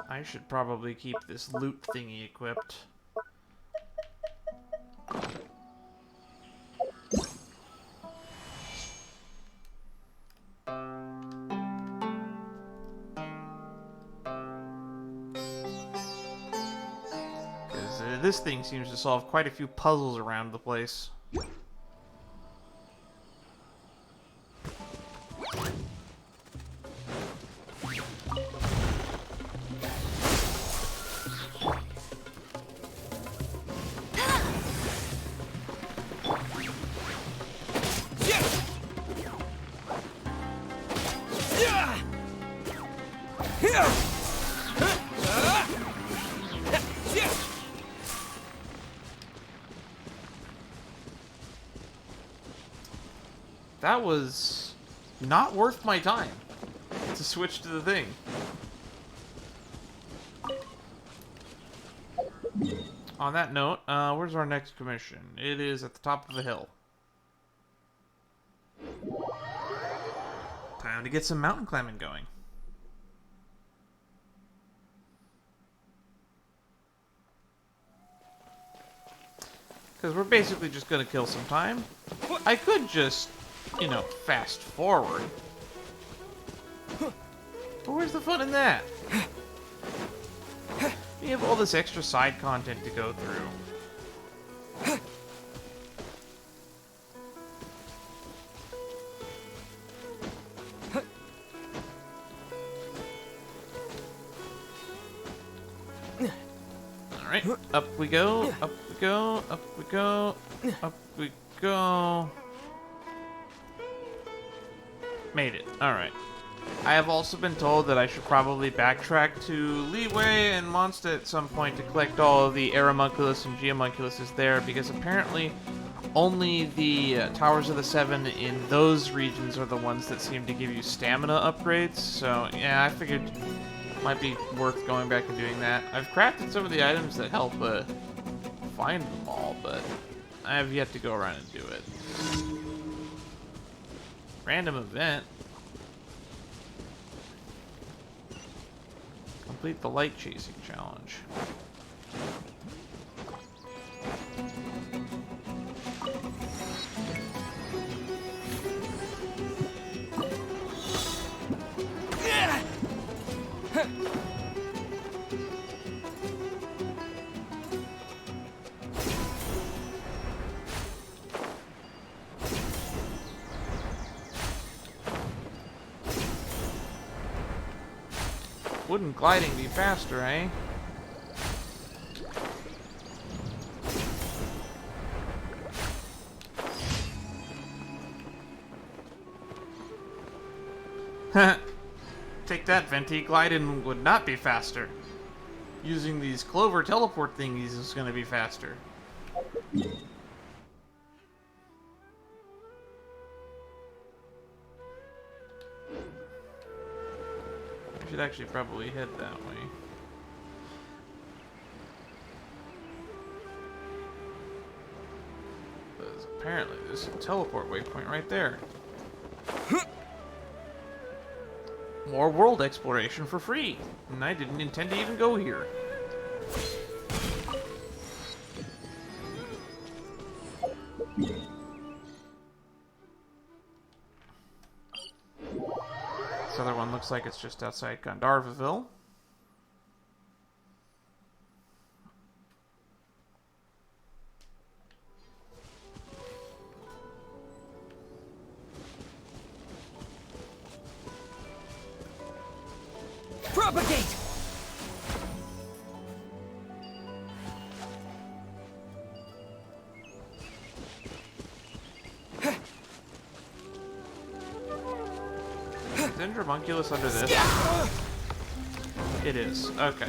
I should probably keep this loot thingy equipped. This thing seems to solve quite a few puzzles around the place. That was not worth my time to switch to the thing. On that note, where's our next commission? It is at the top of the hill. Time to get some mountain climbing going. Because we're basically just going to kill some time. I could just, you know, fast forward. But where's the fun in that? We have all this extra side content to go through. Alright, up we go, up we go, up we go, up we go. Made it, alright. I have also been told that I should probably backtrack to Leeway and Mondstadt at some point to collect all of the Aeromunculus and Geomunculuses there, because apparently only the Towers of the Seven in those regions are the ones that seem to give you stamina upgrades. So yeah, I figured it might be worth going back and doing that. I've crafted some of the items that help find them all, but I have yet to go around and do it. Random event. Complete the light chasing challenge. Wouldn't gliding be faster, eh? Take that, Venti. Gliding would not be faster. Using these clover teleport thingies is going to be faster. Should actually probably head that way. Because apparently there's a teleport waypoint right there. More world exploration for free. And I didn't intend to even go here. This other one looks like it's just outside Gandharvaville.
Propagate!
Is Dendromunculus under this? It is. Okay.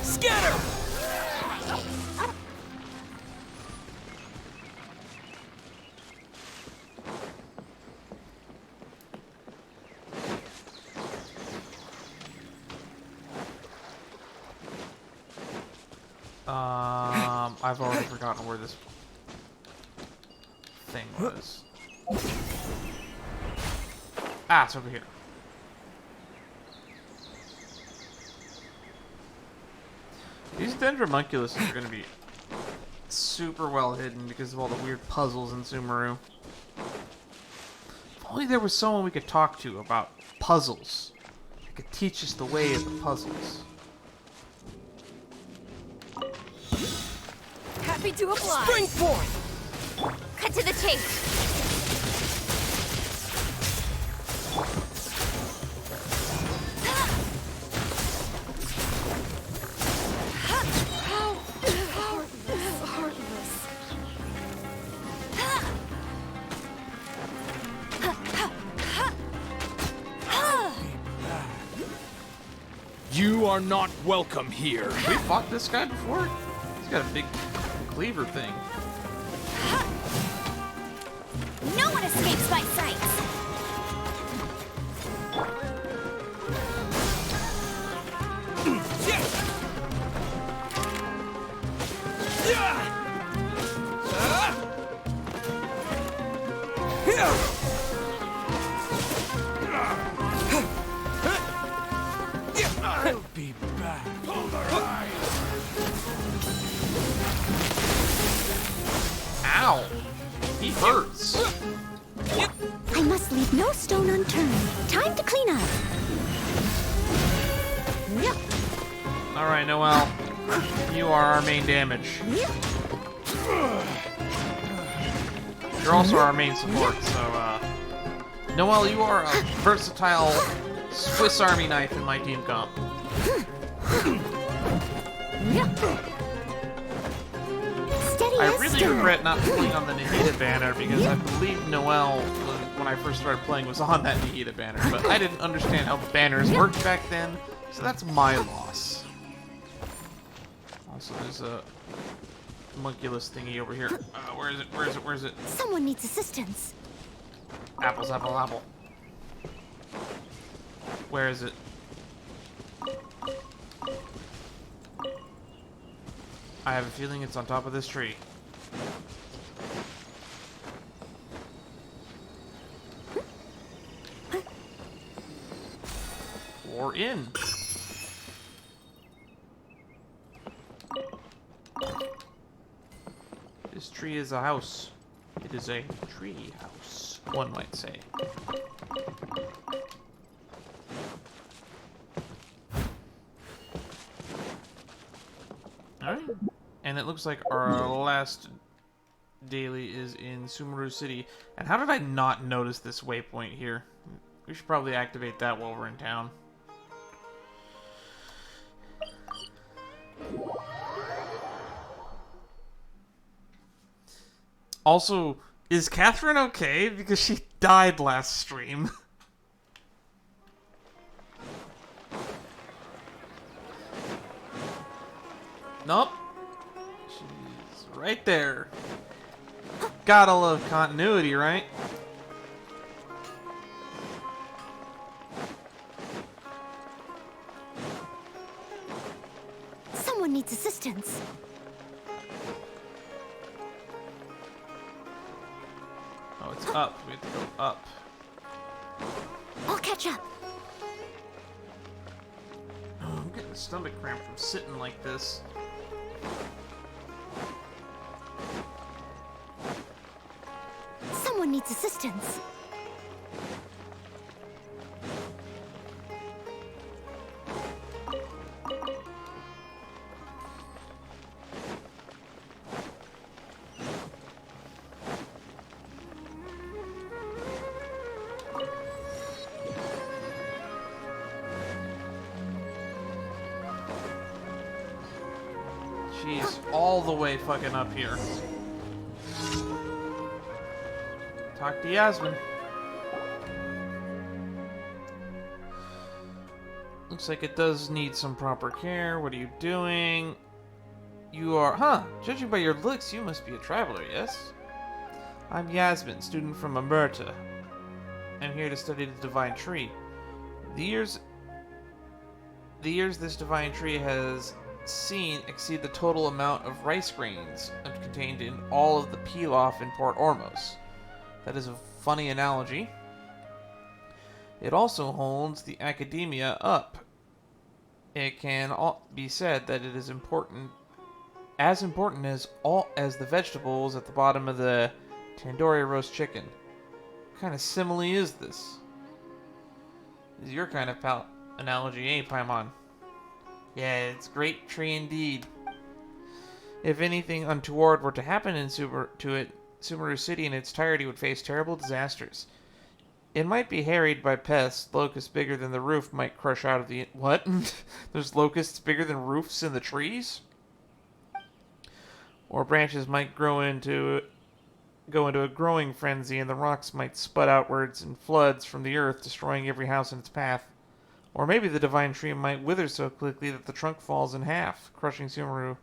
Scatter!
I've already forgotten where this thing was. Ah, it's over here. These Dendromunculuses are going to be super well hidden because of all the weird puzzles in Sumeru. If only there was someone we could talk to about puzzles. They could teach us the way of the puzzles.
Happy to oblige.
Spring forth!
Cut to the chase.
are not welcome here.
We fought this guy before? He's got a big cleaver thing.
No one escapes my sight.
I'll be back.
Ow! He hurts.
I must leave no stone unturned. Time to clean up.
Alright, Noelle. You are our main damage. You're also our main support, so, Noelle, you are a versatile Swiss Army knife in my team comp.
Steady
I
as
really
stone.
regret not playing on the Nahida banner because I believe Noelle, when I first started playing, was on that Nahida banner, but I didn't understand how the banners worked back then, so that's my loss. Also, there's a homunculus thingy over here. Where is it? Where is it? Where is it?
Someone needs assistance.
Apples, apple, apple. Where is it? I have a feeling it's on top of this tree. Or in. This tree is a house. It is a tree house, one might say. Alright. And it looks like our last daily is in Sumeru City. And how did I not notice this waypoint here? We should probably activate that while we're in town. Also, is Catherine okay? Because she died last stream. Nope. She's right there. Gotta love continuity, right?
Someone needs assistance.
Oh, it's up. We have to go up.
I'll catch up.
Oh, I'm getting a stomach cramp from sitting like this.
Someone needs assistance.
She's all the way fucking up here. Talk to Yasmin. Looks like it does need some proper care. What are you doing? You are... Huh. Judging by your looks, you must be a traveler, yes? I'm Yasmin, student from Amerta. I'm here to study the Divine Tree. The years this Divine Tree has seen exceed the total amount of rice grains contained in all of the Pilaf in Port Ormos. That is a funny analogy. It also holds the academia up. It can be said that it is important as the vegetables at the bottom of the tandoori roast chicken. What kind of simile is this? This is your kind of analogy, eh, Paimon? Yeah, it's a great tree indeed. If anything untoward were to happen in Sumeru City in its entirety would face terrible disasters. It might be harried by pests. Locusts bigger than the roof might crush out of the... What? There's locusts bigger than roofs in the trees? Or branches might go into a growing frenzy and the rocks might sput outwards in floods from the earth, destroying every house in its path. Or maybe the divine tree might wither so quickly that the trunk falls in half, crushing Sumeru.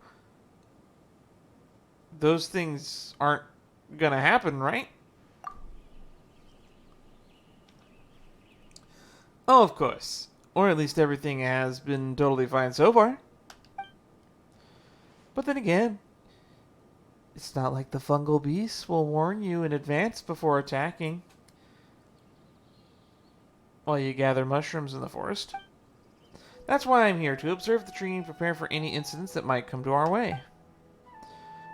Those things aren't gonna happen, right? Oh, of course. Or at least everything has been totally fine so far. But then again, it's not like the fungal beasts will warn you in advance before attacking while you gather mushrooms in the forest. That's why I'm here, to observe the tree and prepare for any incidents that might come to our way.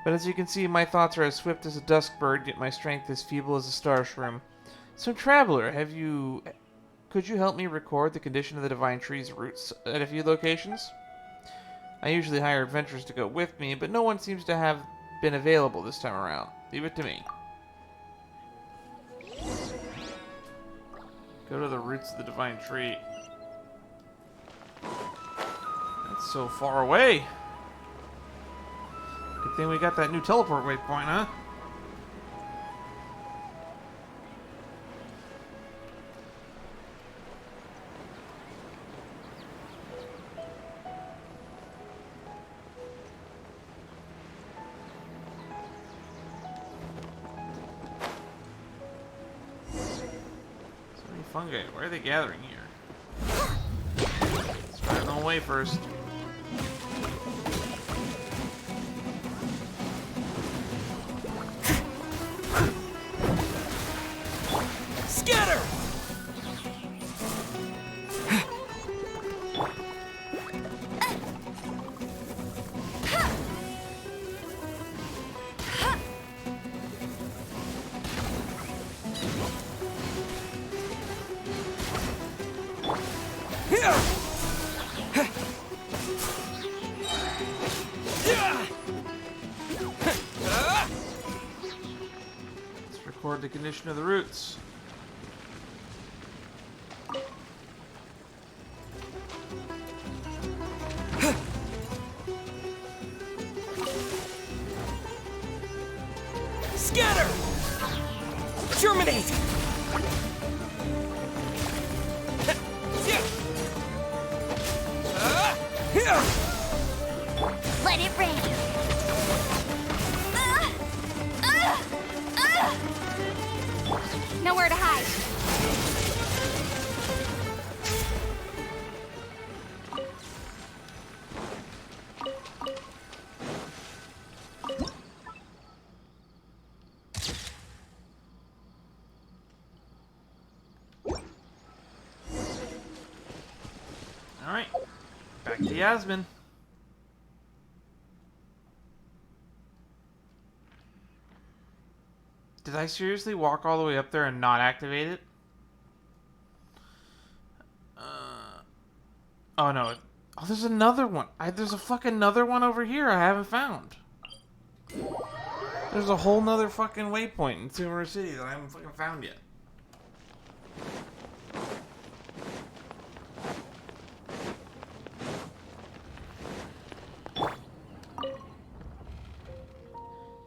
But as you can see, my thoughts are as swift as a dusk bird, yet my strength as feeble as a star shroom. So, Traveler, could you help me record the condition of the divine tree's roots at a few locations? I usually hire adventurers to go with me, but no one seems to have been available this time around. Leave it to me. Go to the roots of the divine tree. That's so far away. Good thing we got that new teleport waypoint, huh? So many fungi. Where are they gathering here? Let's try them away first.
Scatter!
Let's record the condition of the roots.
Scatter! Germinate!
Let it rain. Nowhere to hide.
Alright. Back to Yasmin. Did I seriously walk all the way up there and not activate it? Oh no. Oh, there's another one. There's a fucking another one over here I haven't found. There's a whole nother fucking waypoint in Sumeru City that I haven't fucking found yet.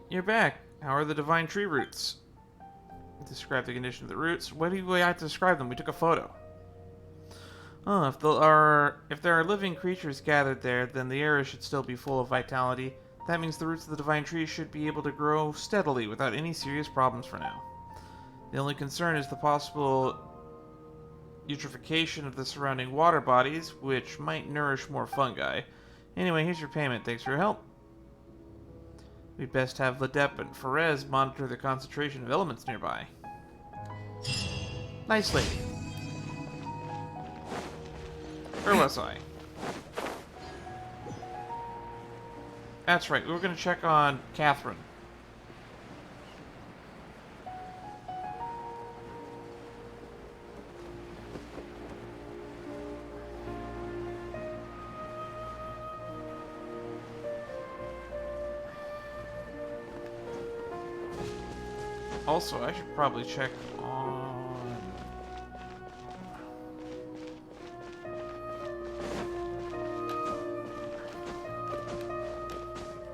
You're back. How are the divine tree roots? Describe the condition of the roots. What do we have to describe them? We took a photo. Oh, if there are living creatures gathered there, then the area should still be full of vitality. That means the roots of the divine tree should be able to grow steadily without any serious problems for now. The only concern is the possible eutrophication of the surrounding water bodies, which might nourish more fungi. Anyway, here's your payment. Thanks for your help. We'd best have Ledep and Ferez monitor the concentration of elements nearby. Nice lady. Where was I? That's right, we were going to check on Catherine. Also, I should probably check on...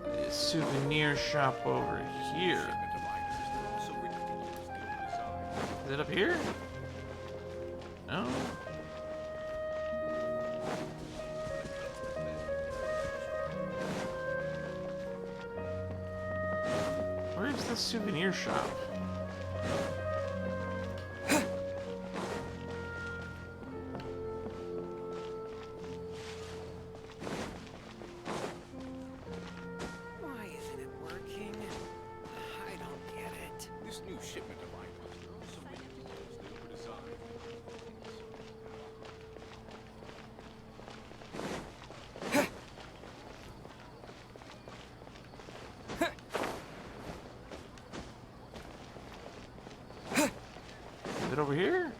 the souvenir shop over here. Is it up here? No. Where's the souvenir shop?
Why isn't it working? I don't get it. This new shipment of items also includes the new design.
Is it over here?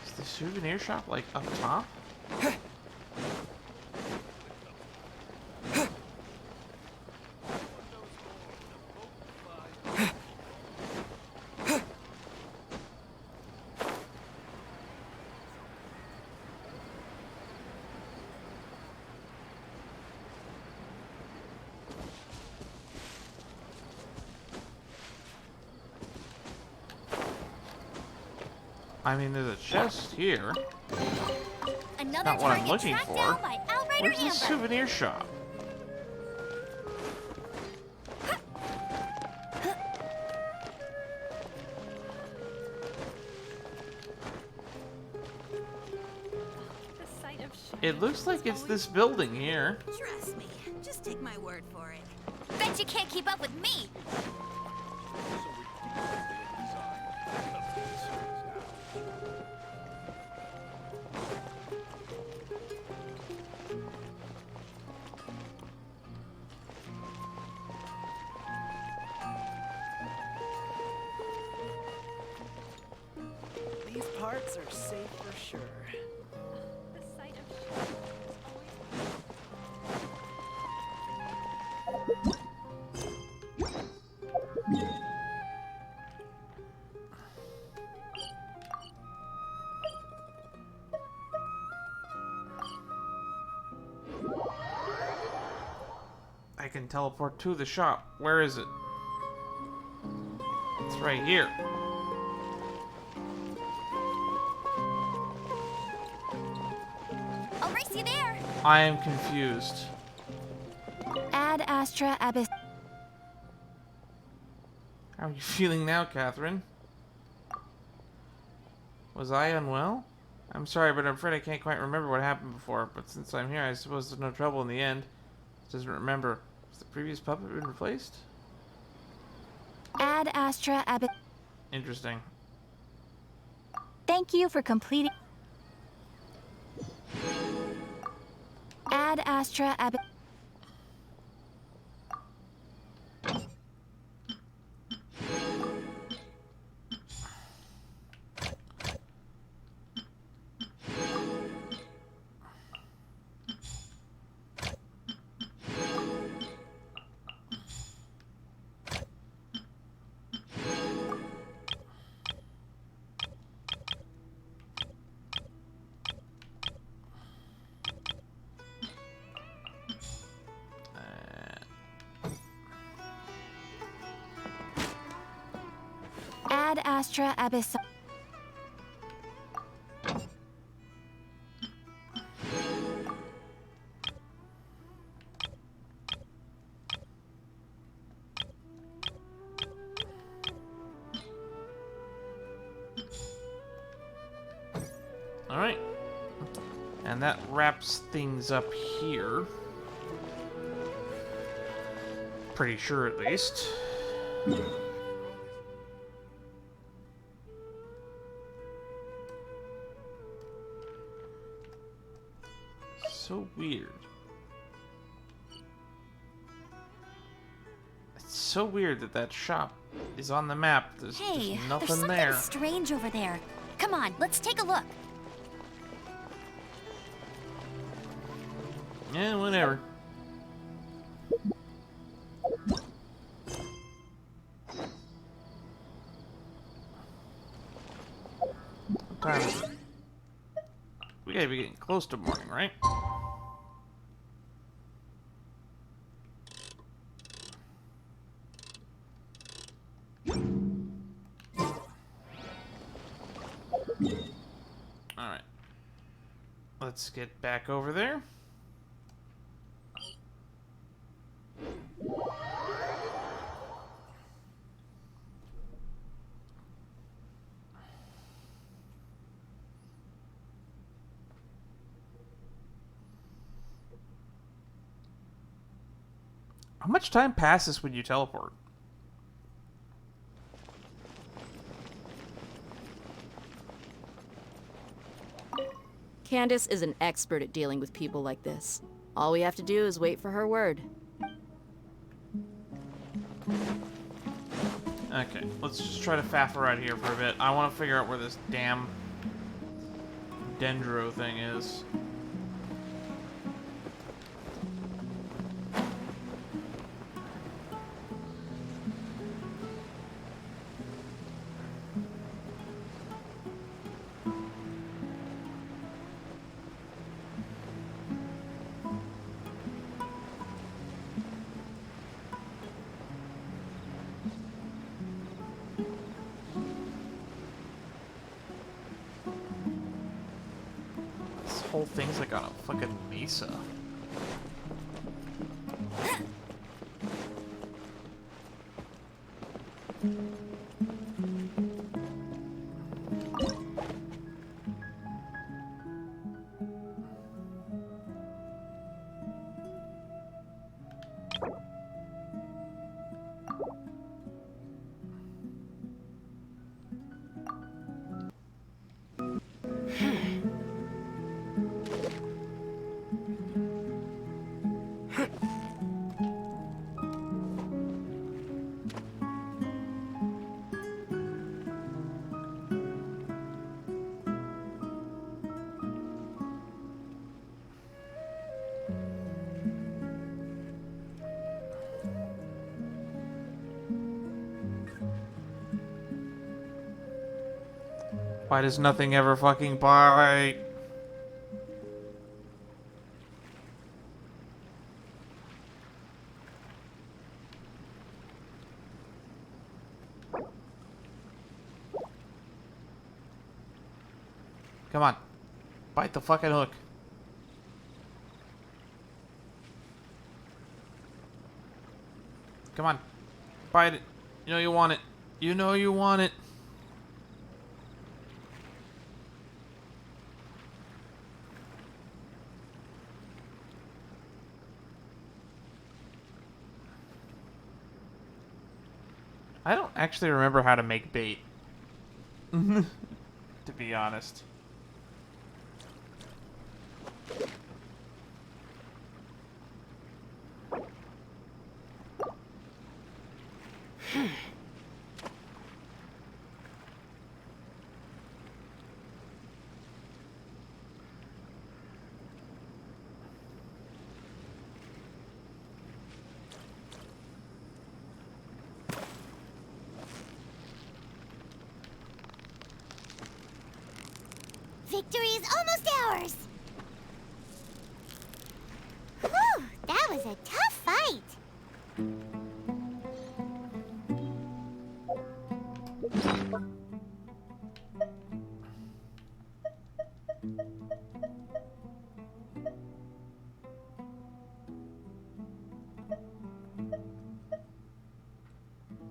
Is the souvenir shop like up top? I mean, there's a chest here.
Another
Not what I'm
target
looking
tracked
for.
down by Outrider
Where's the
Amber.
souvenir shop?
The sight of
It looks like it's this building here.
Trust me. Just take my word for it.
Bet you can't keep up with me.
These parts are safe for sure.
the sight of
I can teleport to the shop. Where is it? It's right here.
I'll race you there.
I am confused.
Ad Astra Abyss.
How are you feeling now, Catherine? Was I unwell? I'm sorry, but I'm afraid I can't quite remember what happened before. But since I'm here, I suppose there's no trouble in the end. Doesn't remember. Has the previous puppet been replaced?
Ad Astra Abyss.
Interesting.
Thank you for completing. Ad Astra Abyss. Ad Astra Abyss.
All right. And that wraps things up here. Pretty sure, at least. So weird. It's so weird that that shop is on the map. There's
Hey,
just
there's
nothing
something
there.
strange over there. Come on, let's take a look.
Yeah, whatever. What time is it? We gotta be getting close to morning, right? Alright. Let's get back over there. How much time passes when you teleport?
Candace is an expert at dealing with people like this. All we have to do is wait for her word.
Okay, let's just try to faff around here for a bit. I want to figure out where this damn dendro thing is. Whole thing's like on a fucking mesa. Why does nothing ever fucking bite? Come on. Bite the fucking hook. Come on. Bite it. You know you want it. You know you want it. I don't actually remember how to make bait. To be honest.
Victory is almost ours! Whew, that was a tough fight!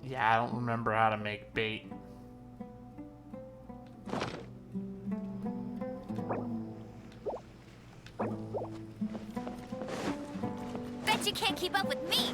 Yeah, I don't remember how to make bait.
Bet you can't keep up with me.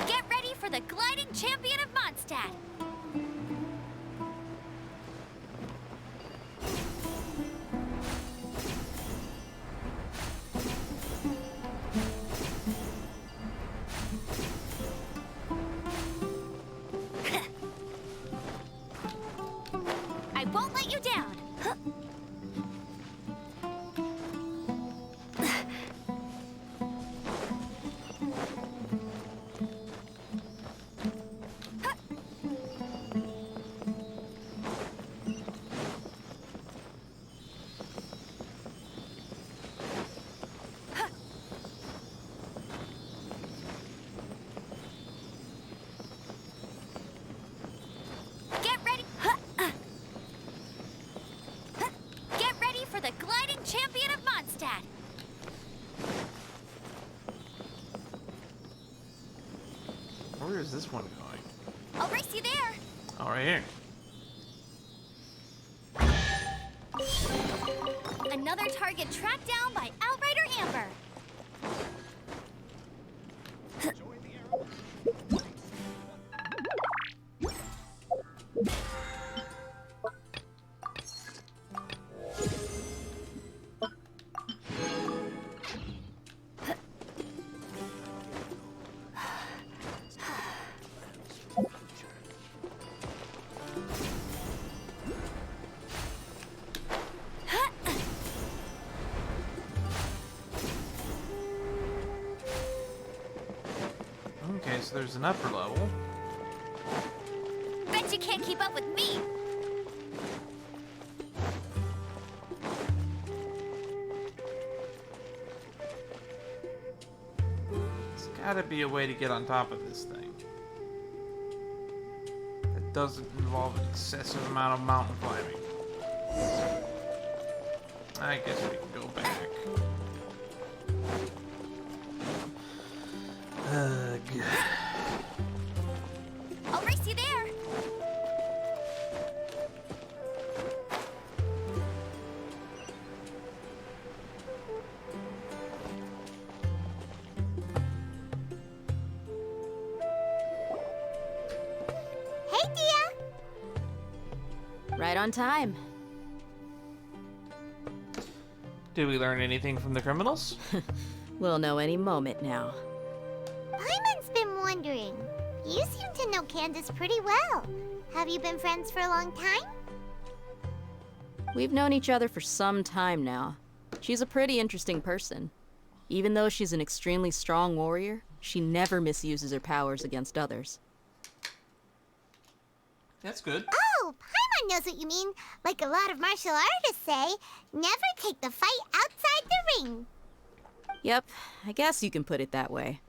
Get ready for the gliding champion of Mondstadt.
is this one going?
I'll race you there.
Oh, right here.
Another target tracked down by Outrider Amber.
Okay, so there's an upper level.
Bet you can't keep up with me.
There's gotta be a way to get on top of this thing. That doesn't involve an excessive amount of mountain climbing. I guess we can go back. Ugh.
I'll race you there.
Hey, Dia!
Right on time.
Did we learn anything from the criminals?
We'll know any moment now.
Paimon's been wondering. You seem to know Candace pretty well. Have you been friends for a long time?
We've known each other for some time now. She's a pretty interesting person. Even though she's an extremely strong warrior, she never misuses her powers against others.
That's good.
Oh, Paimon knows what you mean. Like a lot of martial artists say, never take the fight outside the ring.
Yep, I guess you can put it that way.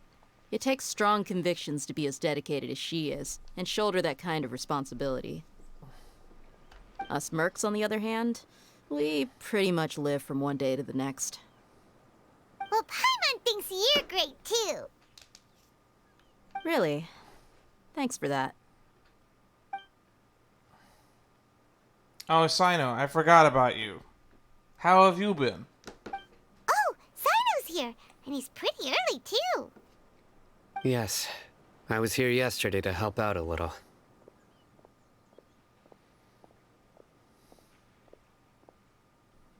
It takes strong convictions to be as dedicated as she is, and shoulder that kind of responsibility. Us mercs, on the other hand, we pretty much live from one day to the next.
Well, Paimon thinks you're great too.
Really? Thanks for that.
Oh, Sino, I forgot about you. How have you been?
Oh, Sino's here, and he's pretty early too.
Yes. I was here yesterday to help out a little.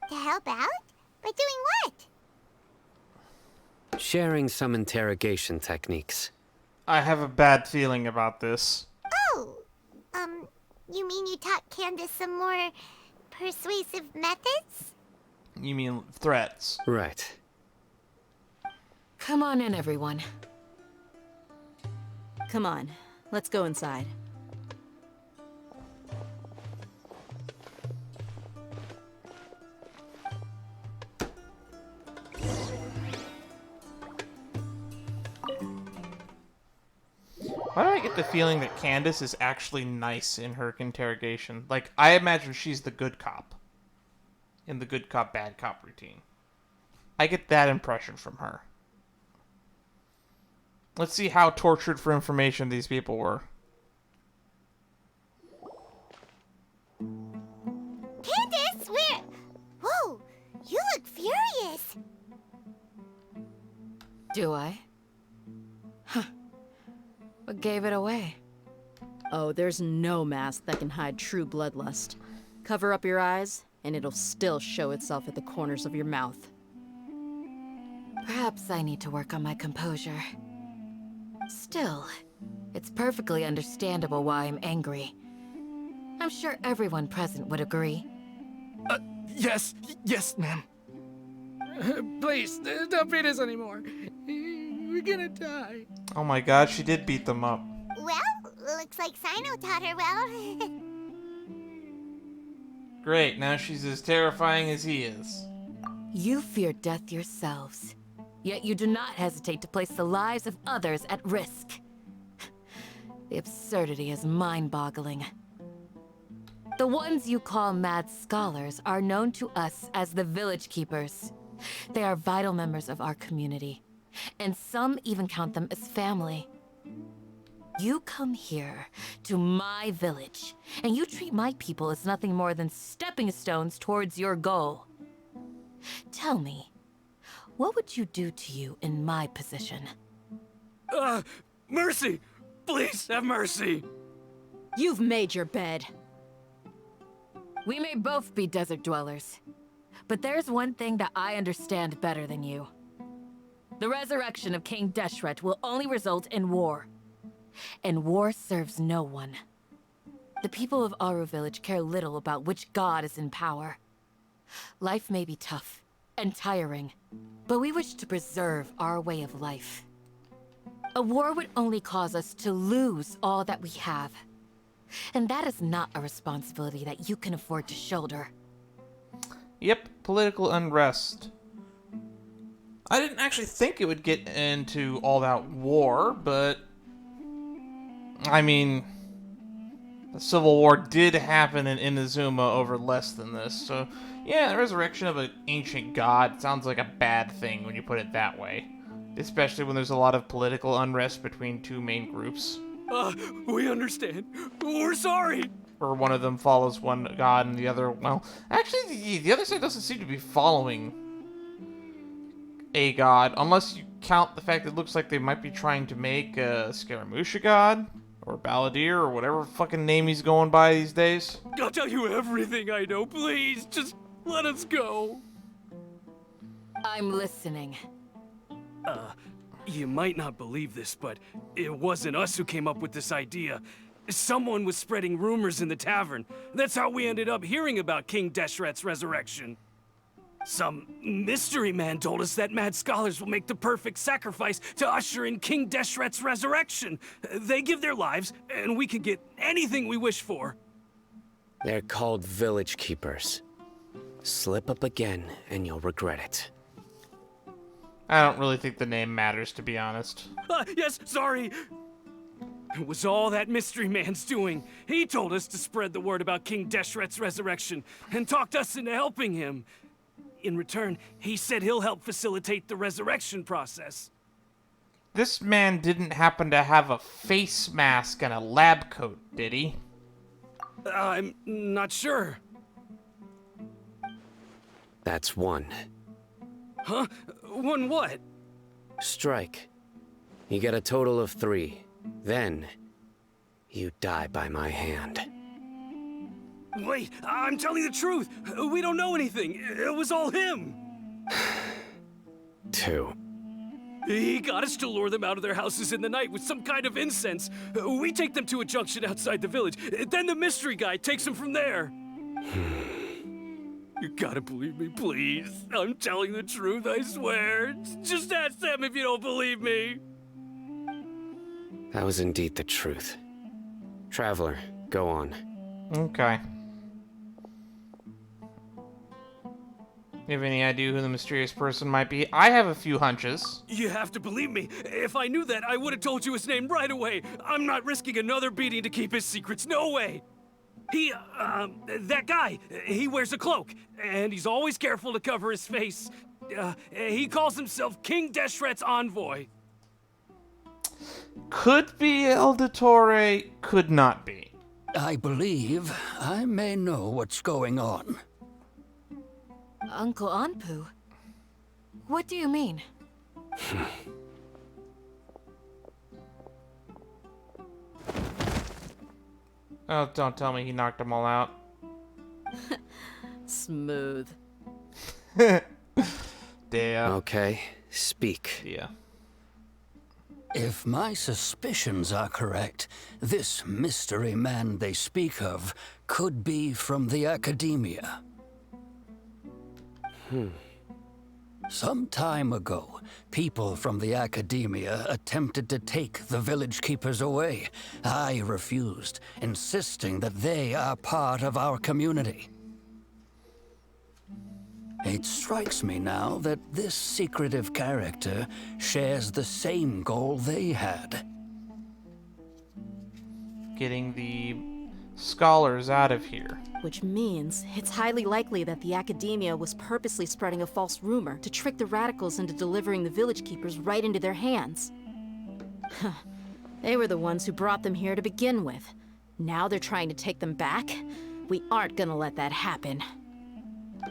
To help out? By doing what?
Sharing some interrogation techniques.
I have a bad feeling about this.
Oh, you mean you taught Candace some more persuasive methods?
You mean threats?
Right.
Come on in, everyone.
Come on, let's go inside.
Why do I get the feeling that Candace is actually nice in her interrogation? Like, I imagine she's the good cop. In the good cop, bad cop routine. I get that impression from her. Let's see how tortured for information these people were.
Candace, where? Whoa, you look furious.
Do I? Huh. What gave it away?
Oh, there's no mask that can hide true bloodlust. Cover up your eyes, and it'll still show itself at the corners of your mouth.
Perhaps I need to work on my composure. Still, it's perfectly understandable why I'm angry. I'm sure everyone present would agree.
Yes, ma'am.
Please, don't beat us anymore. We're gonna die.
Oh my god, she did beat them up.
Well, looks like Sino taught her well.
Great, now she's as terrifying as he is.
You fear death yourselves, yet you do not hesitate to place the lives of others at risk. The absurdity is mind-boggling. The ones you call mad scholars are known to us as the Village Keepers. They are vital members of our community, and some even count them as family. You come here, to my village, and you treat my people as nothing more than stepping stones towards your goal. Tell me, what would you do to you in my position?
Mercy! Please, have mercy!
You've made your bed.
We may both be desert dwellers, but there's one thing that I understand better than you. The resurrection of King Deshret will only result in war. And war serves no one. The people of Aru Village care little about which god is in power. Life may be tough and tiring, but we wish to preserve our way of life. A war would only cause us to lose all that we have. And that is not a responsibility that you can afford to shoulder.
Yep, political unrest. I didn't actually think it would get into all-out war, but I mean, the Civil War did happen in Inazuma over less than this, so yeah, the resurrection of an ancient god sounds like a bad thing when you put it that way. Especially when there's a lot of political unrest between two main groups.
We understand. We're sorry!
Or one of them follows one god and the other, well, actually the other side doesn't seem to be following a god, unless you count the fact that it looks like they might be trying to make a Scaramuccia god, or Balladeer, or whatever fucking name he's going by these days.
I'll tell you everything I know, please. Just let us go.
I'm listening.
You might not believe this, but it wasn't us who came up with this idea. Someone was spreading rumors in the tavern. That's how we ended up hearing about King Deshret's resurrection. Some mystery man told us that mad scholars will make the perfect sacrifice to usher in King Deshret's resurrection. They give their lives, and we can get anything we wish for.
They're called village keepers. Slip up again, and you'll regret it.
I don't really think the name matters, to be honest.
Yes, sorry. It was all that mystery man's doing. He told us to spread the word about King Deshret's resurrection, and talked us into helping him. In return, he said he'll help facilitate the resurrection process.
This man didn't happen to have a face mask and a lab coat, did he?
I'm not sure.
That's one.
Huh? One what?
Strike. You get a total of 3. Then, you die by my hand.
Wait, I'm telling the truth. We don't know anything. It was all him.
2.
He got us to lure them out of their houses in the night with some kind of incense. We take them to a junction outside the village. Then the mystery guy takes them from there. You gotta believe me, please. I'm telling the truth, I swear. Just ask them if you don't believe me.
That was indeed the truth. Traveler, go on.
Okay. You have any idea who the mysterious person might be? I have a few hunches.
You have to believe me. If I knew that, I would have told you his name right away. I'm not risking another beating to keep his secrets. No way. That guy, he wears a cloak, and he's always careful to cover his face. He calls himself King Deshret's envoy.
Could be El Dottore, could not be.
I believe I may know what's going on.
Uncle Anpu? What do you mean?
Oh, don't tell me he knocked them all out.
Smooth.
Damn.
Okay, speak.
Yeah.
If my suspicions are correct, this mystery man they speak of could be from the academia. Some time ago, people from the academia attempted to take the village keepers away. I refused, insisting that they are part of our community. It strikes me now that this secretive character shares the same goal they had.
Getting the scholars out of here.
Which means it's highly likely that the academia was purposely spreading a false rumor to trick the radicals into delivering the village keepers right into their hands. They were the ones who brought them here to begin with. Now they're trying to take them back? We aren't gonna let that happen.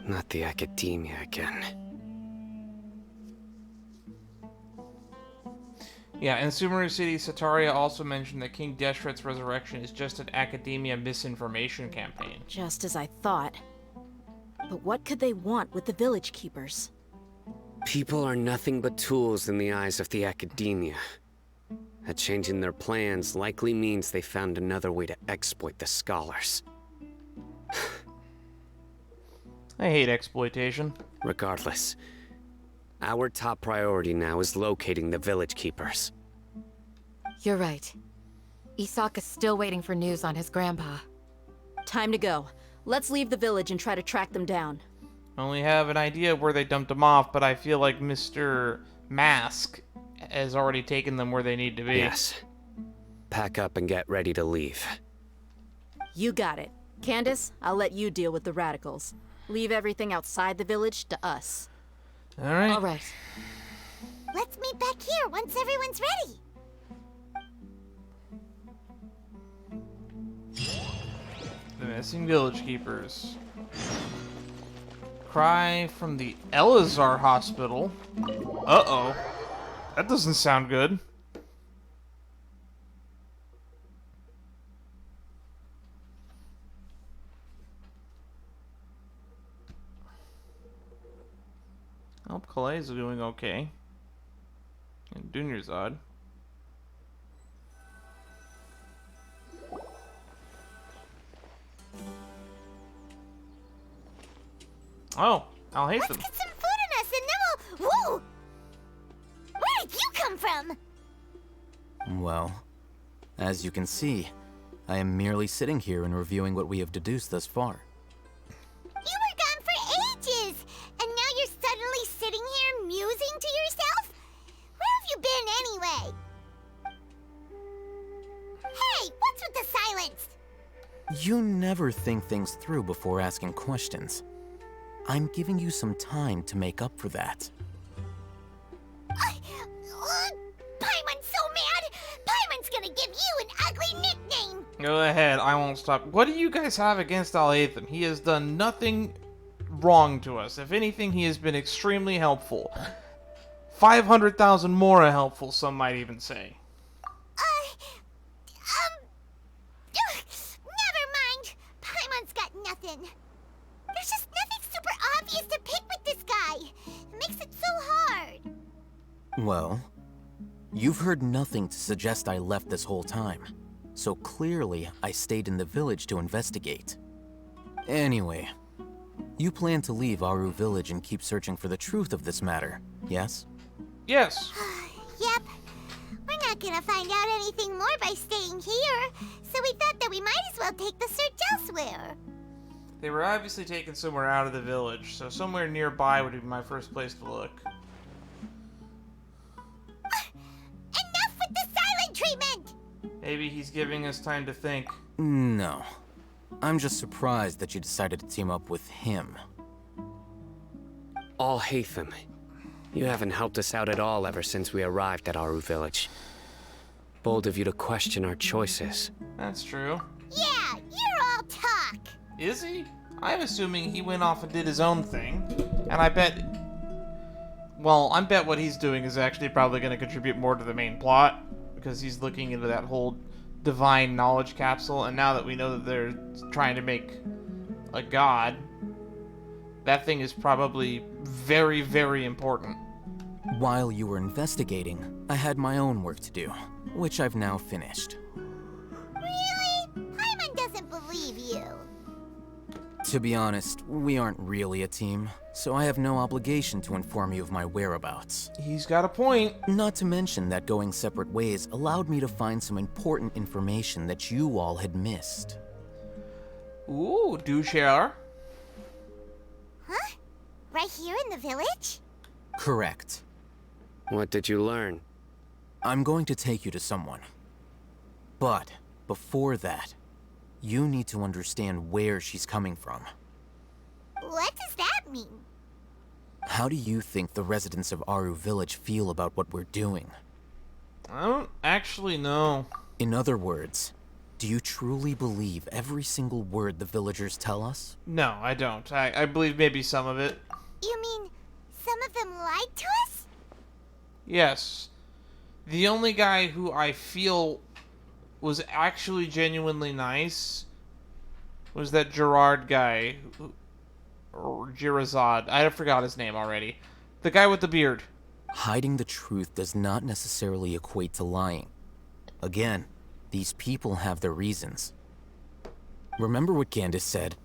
Not the academia again.
Yeah, in Sumeru City, Sataria also mentioned that King Deshret's resurrection is just an academia misinformation campaign.
Just as I thought. But what could they want with the village keepers?
People are nothing but tools in the eyes of the academia. A change in their plans likely means they found another way to exploit the scholars.
I hate exploitation.
Regardless, our top priority now is locating the village keepers.
You're right. Isak is still waiting for news on his grandpa.
Time to go. Let's leave the village and try to track them down.
I only have an idea of where they dumped them off, but I feel like Mr. Mask has already taken them where they need to be.
Yes. Pack up and get ready to leave.
You got it. Candace, I'll let you deal with the radicals. Leave everything outside the village to us.
Alright.
Alright.
Let's meet back here once everyone's ready.
The missing village keepers. Cry from the Eleazar hospital. Uh-oh. That doesn't sound good. I hope Calais is doing okay. And Dunya's odd. Oh, I'll hate them.
Let's get some food in us and then we'll... Whoa! Where did you come from?
Well, as you can see, I am merely sitting here and reviewing what we have deduced thus far.
You were gone for ages, and now you're suddenly sitting here musing to yourself? Where have you been anyway? Hey, what's with the silence?
You never think things through before asking questions. I'm giving you some time to make up for that.
Paimon's so mad! Paimon's gonna give you an ugly nickname!
Go ahead, I won't stop. What do you guys have against Alhaitham? He has done nothing wrong to us. If anything, he has been extremely helpful. 500,000 more helpful, some might even say.
Never mind. Paimon's got nothing. There's just nothing super obvious to pick with this guy. It makes it so hard.
Well, you've heard nothing to suggest I left this whole time. So clearly, I stayed in the village to investigate. Anyway, you plan to leave Aru village and keep searching for the truth of this matter, yes?
Yes.
Yep. We're not gonna find out anything more by staying here, so we thought that we might as well take the search elsewhere.
They were obviously taken somewhere out of the village, so somewhere nearby would be my first place to look.
Enough with the silent treatment!
Maybe he's giving us time to think.
No. I'm just surprised that you decided to team up with him.
Alhaitham, you haven't helped us out at all ever since we arrived at Aru village. Bold of you to question our choices.
That's true.
Yeah, you're all talk.
Is he? I'm assuming he went off and did his own thing. And I bet... Well, I bet what he's doing is actually probably going to contribute more to the main plot. Because he's looking into that whole divine knowledge capsule. And now that we know that they're trying to make a god, that thing is probably very, very important.
While you were investigating, I had my own work to do, which I've now finished.
Really? Paimon doesn't believe you.
To be honest, we aren't really a team, so I have no obligation to inform you of my whereabouts.
He's got a point.
Not to mention that going separate ways allowed me to find some important information that you all had missed.
Ooh, do share.
Huh? Right here in the village?
Correct.
What did you learn?
I'm going to take you to someone. But, before that, you need to understand where she's coming from.
What does that mean?
How do you think the residents of Aru village feel about what we're doing?
I don't actually know.
In other words, do you truly believe every single word the villagers tell us?
No, I don't. I believe maybe some of it.
You mean some of them lied to us?
Yes. The only guy who I feel was actually genuinely nice was that Gerard guy. Or Girazad. I forgot his name already. The guy with the beard.
Hiding the truth does not necessarily equate to lying. Again, these people have their reasons. Remember what Gandis said?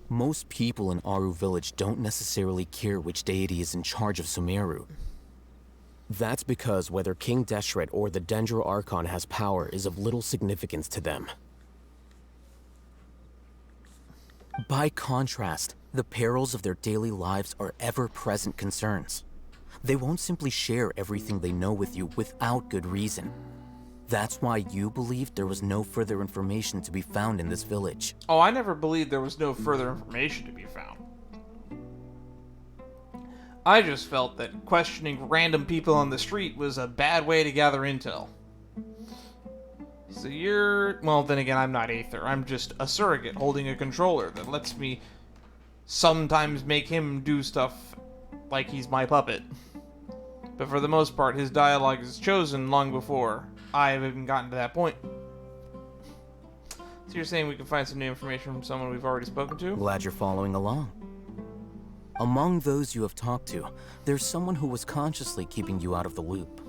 Most people in Aru village don't necessarily care which deity is in charge of Sumeru. That's because whether King Deshret or the Dendro Archon has power is of little significance to them. By contrast, the perils of their daily lives are ever-present concerns. They won't simply share everything they know with you without good reason. That's why you believed there was no further information to be found in this village.
Oh, I never believed there was no further information to be found. I just felt that questioning random people on the street was a bad way to gather intel. So you're... Well, then again, I'm not Aether. I'm just a surrogate holding a controller that lets me sometimes make him do stuff like he's my puppet. But for the most part, his dialogue is chosen long before I have even gotten to that point. So you're saying we can find some new information from someone we've already spoken to?
Glad you're following along. Among those you have talked to, there's someone who was consciously keeping you out of the loop.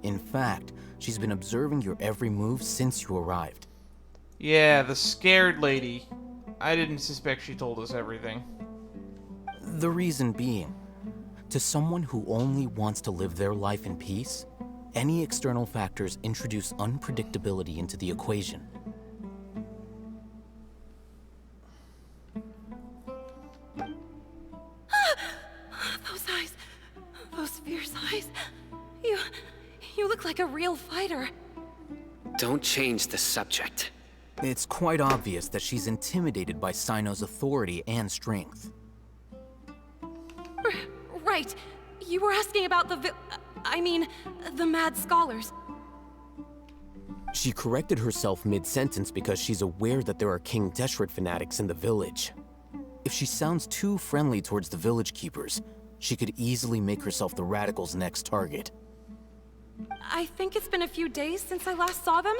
In fact, she's been observing your every move since you arrived.
Yeah, the scared lady. I didn't suspect she told us everything.
The reason being, to someone who only wants to live their life in peace, any external factors introduce unpredictability into the equation.
Those eyes. Those fierce eyes. You look like a real fighter.
Don't change the subject.
It's quite obvious that she's intimidated by Sino's authority and strength.
Right. You were asking about the mad scholars.
She corrected herself mid-sentence because she's aware that there are King Deshret fanatics in the village. If she sounds too friendly towards the village keepers, she could easily make herself the radicals' next target.
I think it's been a few days since I last saw them.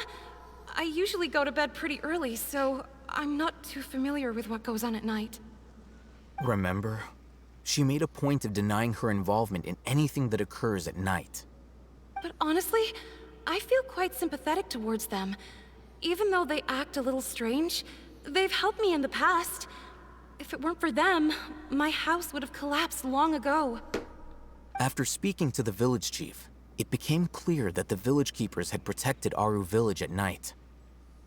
I usually go to bed pretty early, so I'm not too familiar with what goes on at night.
Remember? She made a point of denying her involvement in anything that occurs at night.
But honestly, I feel quite sympathetic towards them. Even though they act a little strange, they've helped me in the past. If it weren't for them, my house would have collapsed long ago.
After speaking to the village chief, it became clear that the village keepers had protected Aru village at night.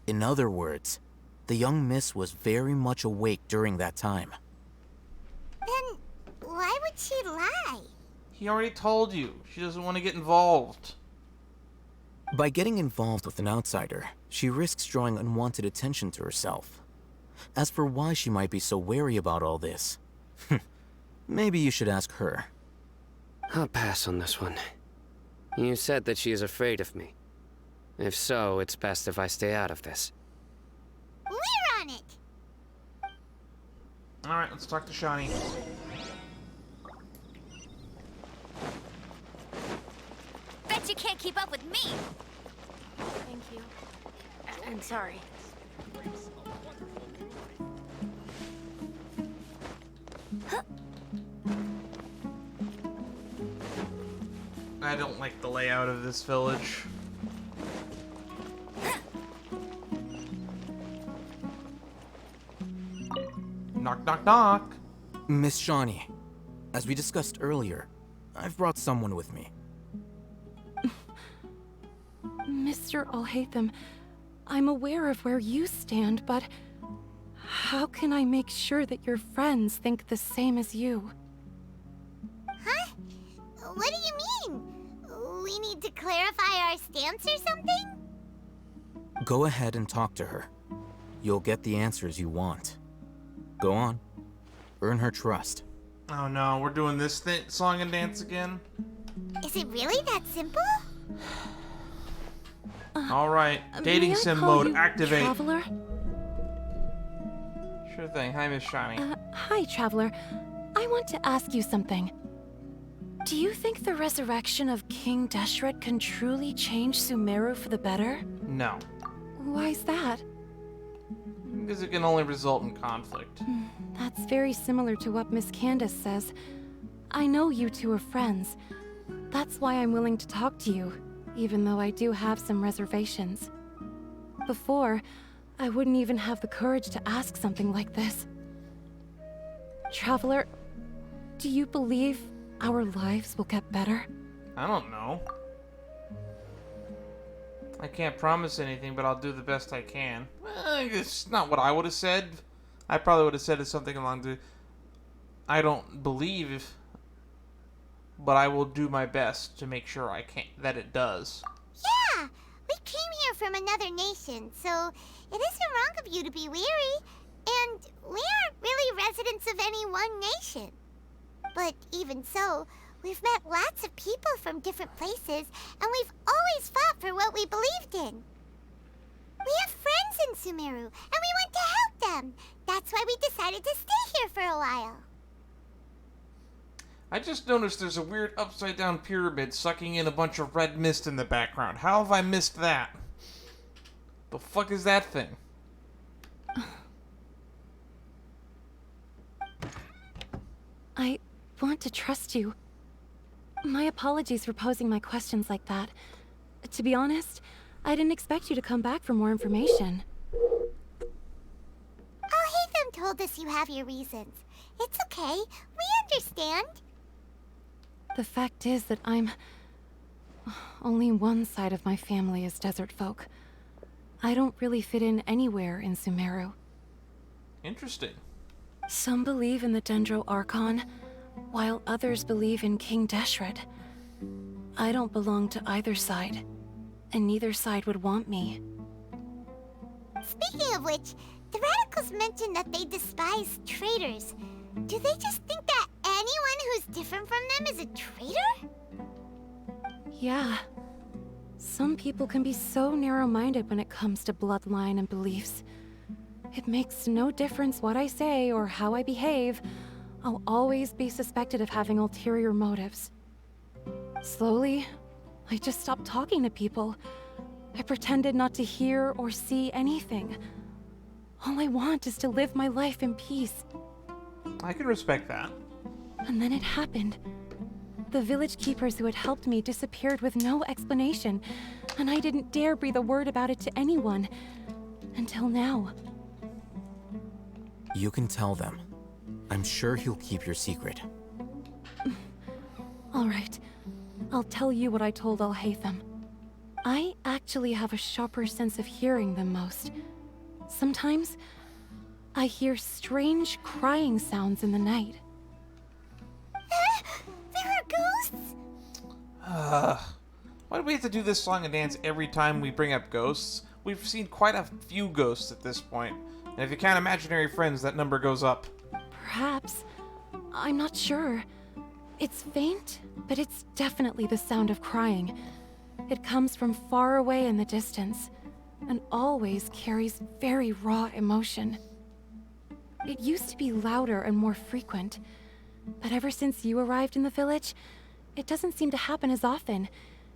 In other words, the young miss was very much awake during that time.
Then why would she lie?
He already told you. She doesn't want to get involved.
By getting involved with an outsider, she risks drawing unwanted attention to herself. As for why she might be so wary about all this, maybe you should ask her.
I'll pass on this one. You said that she is afraid of me. If so, it's best if I stay out of this.
We're on it!
Alright, let's talk to Shani.
Bet you can't keep up with me!
Thank you. I'm sorry.
I don't like the layout of this village. Knock, knock, knock.
Miss Shani, as we discussed earlier, I've brought someone with me.
Mr. Alhaitham, I'm aware of where you stand, but how can I make sure that your friends think the same as you?
Huh? What do you mean? We need to clarify our stance or something?
Go ahead and talk to her. You'll get the answers you want. Go on. Earn her trust.
Oh no, we're doing this song and dance again?
Is it really that simple?
All right,
may
dating
I
sim
call
mode
you
activate.
Traveler?
Sure thing. Hi, Miss Shani.
Hi, Traveler. I want to ask you something. Do you think the resurrection of King Deshret can truly change Sumeru for the better?
No,
Why's that?
because it can only result in conflict.
That's very similar to what Miss Candace says. I know you two are friends. That's why I'm willing to talk to you, even though I do have some reservations. Before, I wouldn't even have the courage to ask something like this. Traveler, do you believe our lives will get better?
I don't know. I can't promise anything, but I'll do the best I can. It's not what I would have said. I probably would have said something along the... I don't believe, but I will do my best to make sure that it does.
Yeah, we came here from another nation, so it isn't wrong of you to be weary. And we aren't really residents of any one nation. But even so, we've met lots of people from different places, and we've always fought for what we believed in. We have friends in Sumeru, and we want to help them. That's why we decided to stay here for a while.
I just noticed there's a weird upside-down pyramid sucking in a bunch of red mist in the background. How have I missed that? The fuck is that thing?
I want to trust you. My apologies for posing my questions like that. To be honest, I didn't expect you to come back for more information.
Alhaitham told us you have your reasons. It's okay. We understand.
The fact is that only one side of my family is desert folk. I don't really fit in anywhere in Sumeru.
Interesting.
Some believe in the Dendro Archon, while others believe in King Deshret. I don't belong to either side, and neither side would want me.
Speaking of which, the radicals mentioned that they despise traitors. Do they just think that anyone who's different from them is a traitor?
Yeah. Some people can be so narrow-minded when it comes to bloodline and beliefs. It makes no difference what I say or how I behave. I'll always be suspected of having ulterior motives. Slowly, I just stopped talking to people. I pretended not to hear or see anything. All I want is to live my life in peace.
I can respect that.
And then it happened. The village keepers who had helped me disappeared with no explanation, and I didn't dare breathe a word about it to anyone. Until now.
You can tell them. I'm sure he'll keep your secret.
All right. I'll tell you what I told Alhaitham. I actually have a sharper sense of hearing than most. Sometimes, I hear strange crying sounds in the night.
There are ghosts?
Why do we have to do this song and dance every time we bring up ghosts? We've seen quite a few ghosts at this point. And if you count imaginary friends, that number goes up.
Perhaps. I'm not sure. It's faint, but it's definitely the sound of crying. It comes from far away in the distance, and always carries very raw emotion. It used to be louder and more frequent, but ever since you arrived in the village, it doesn't seem to happen as often,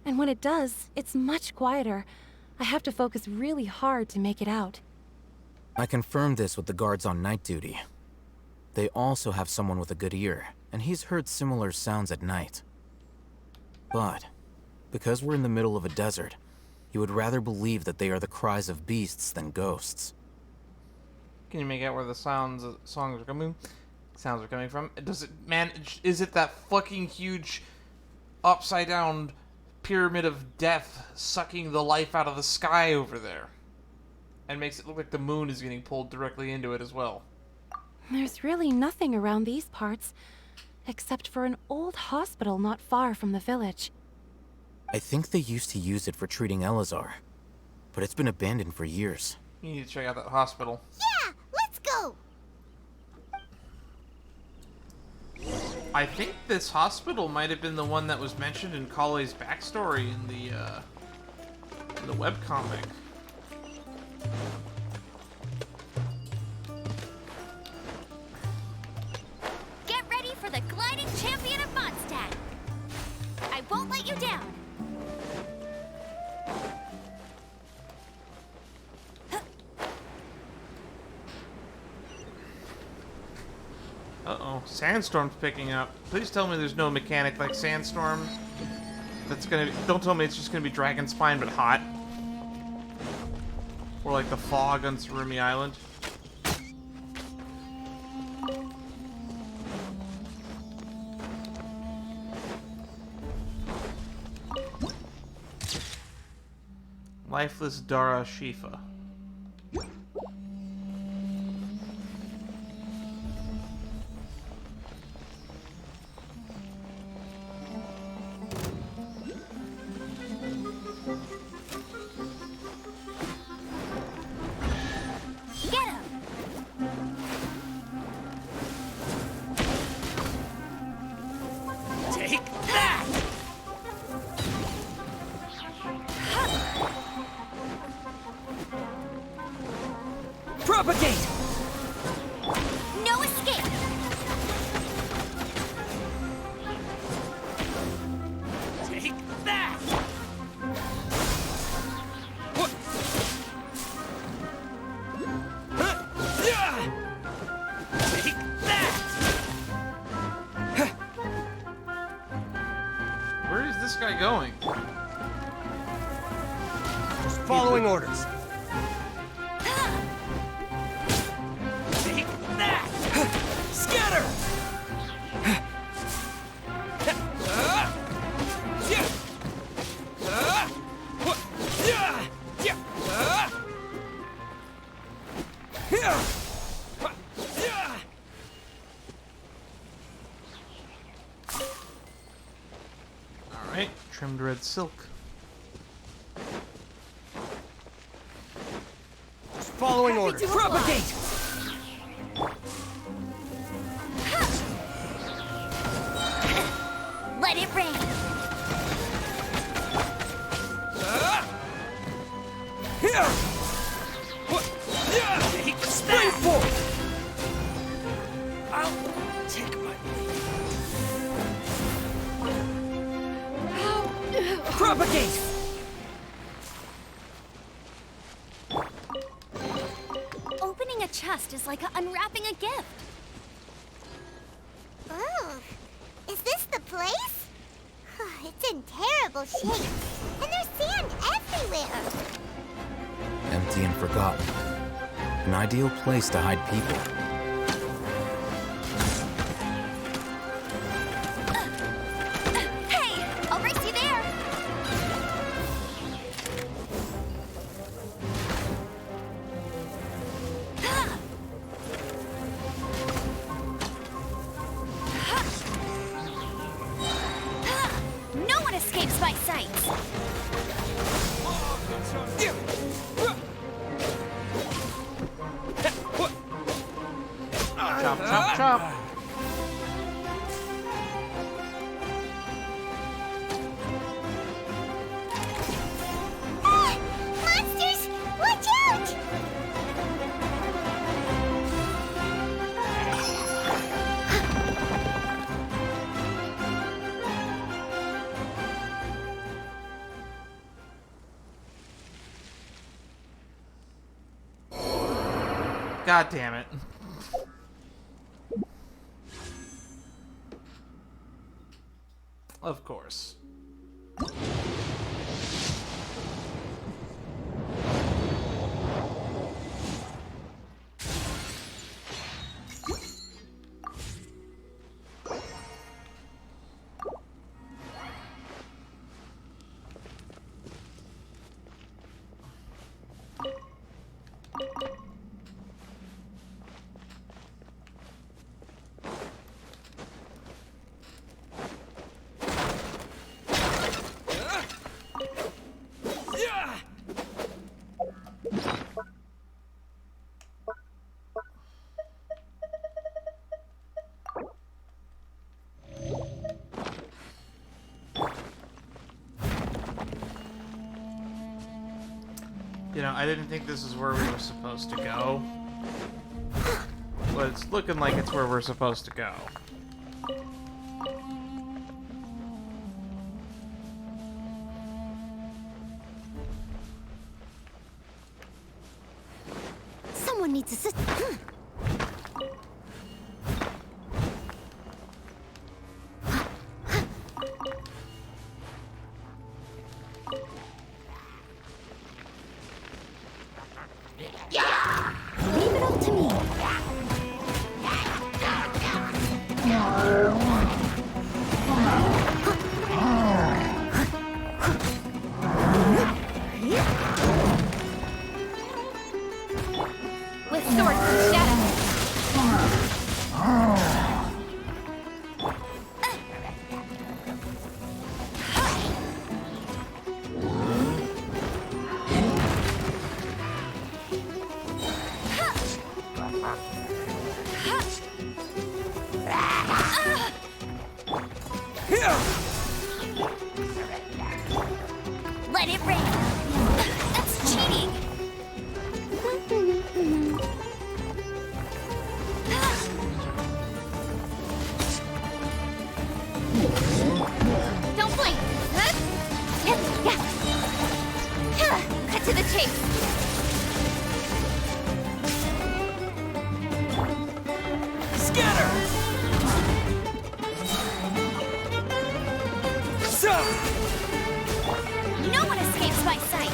and when it does, it's much quieter. I have to focus really hard to make it out.
I confirmed this with the guards on night duty. They also have someone with a good ear, and he's heard similar sounds at night. But, because we're in the middle of a desert, he would rather believe that they are the cries of beasts than ghosts.
Can you make out where the songs are coming? Sounds are coming from? Does it manage? Is it that fucking huge, upside down pyramid of death sucking the life out of the sky over there, and makes it look like the moon is getting pulled directly into it as well?
There's really nothing around these parts, except for an old hospital not far from the village.
I think they used to use it for treating Eleazar, but it's been abandoned for years.
You need to check out that hospital.
Yeah, let's go!
I think this hospital might have been the one that was mentioned in Kale's backstory in the The webcomic.
Get ready for the gliding champion of Mondstadt. I won't let you down.
Uh-oh, Sandstorm's picking up. Please tell me there's no mechanic like Sandstorm. That's gonna be, don't tell me it's just gonna be Dragon Spine but hot. Or like the fog on Surumi Island. Lifeless Dara Shifa.
Propagate!
No escape!
Take that! What? Take that!
Where is this guy going?
Just following orders. Scatter!
Alright, trimmed red silk.
Just following orders. Propagate!
Let it rain.
Spring forward! I'll take my lead. Propagate!
Opening a chest is like unwrapping a gift.
Oh, is this the place? It's in terrible shape, and there's sand everywhere.
Empty and forgotten. An ideal place to hide people.
Hey, I'll race you there. No one escapes my sights.
Chop, chop, chop.
Monsters! Watch out!
God damn it. Of course. You know, I didn't think this is where we were supposed to go. But it's looking like it's where we're supposed to go.
Someone needs to sit.
Leave it up to me.
With swords and shadows.
Let it rain. That's cheating.
Don't blink. Cut to the chase.
No one escapes my sight.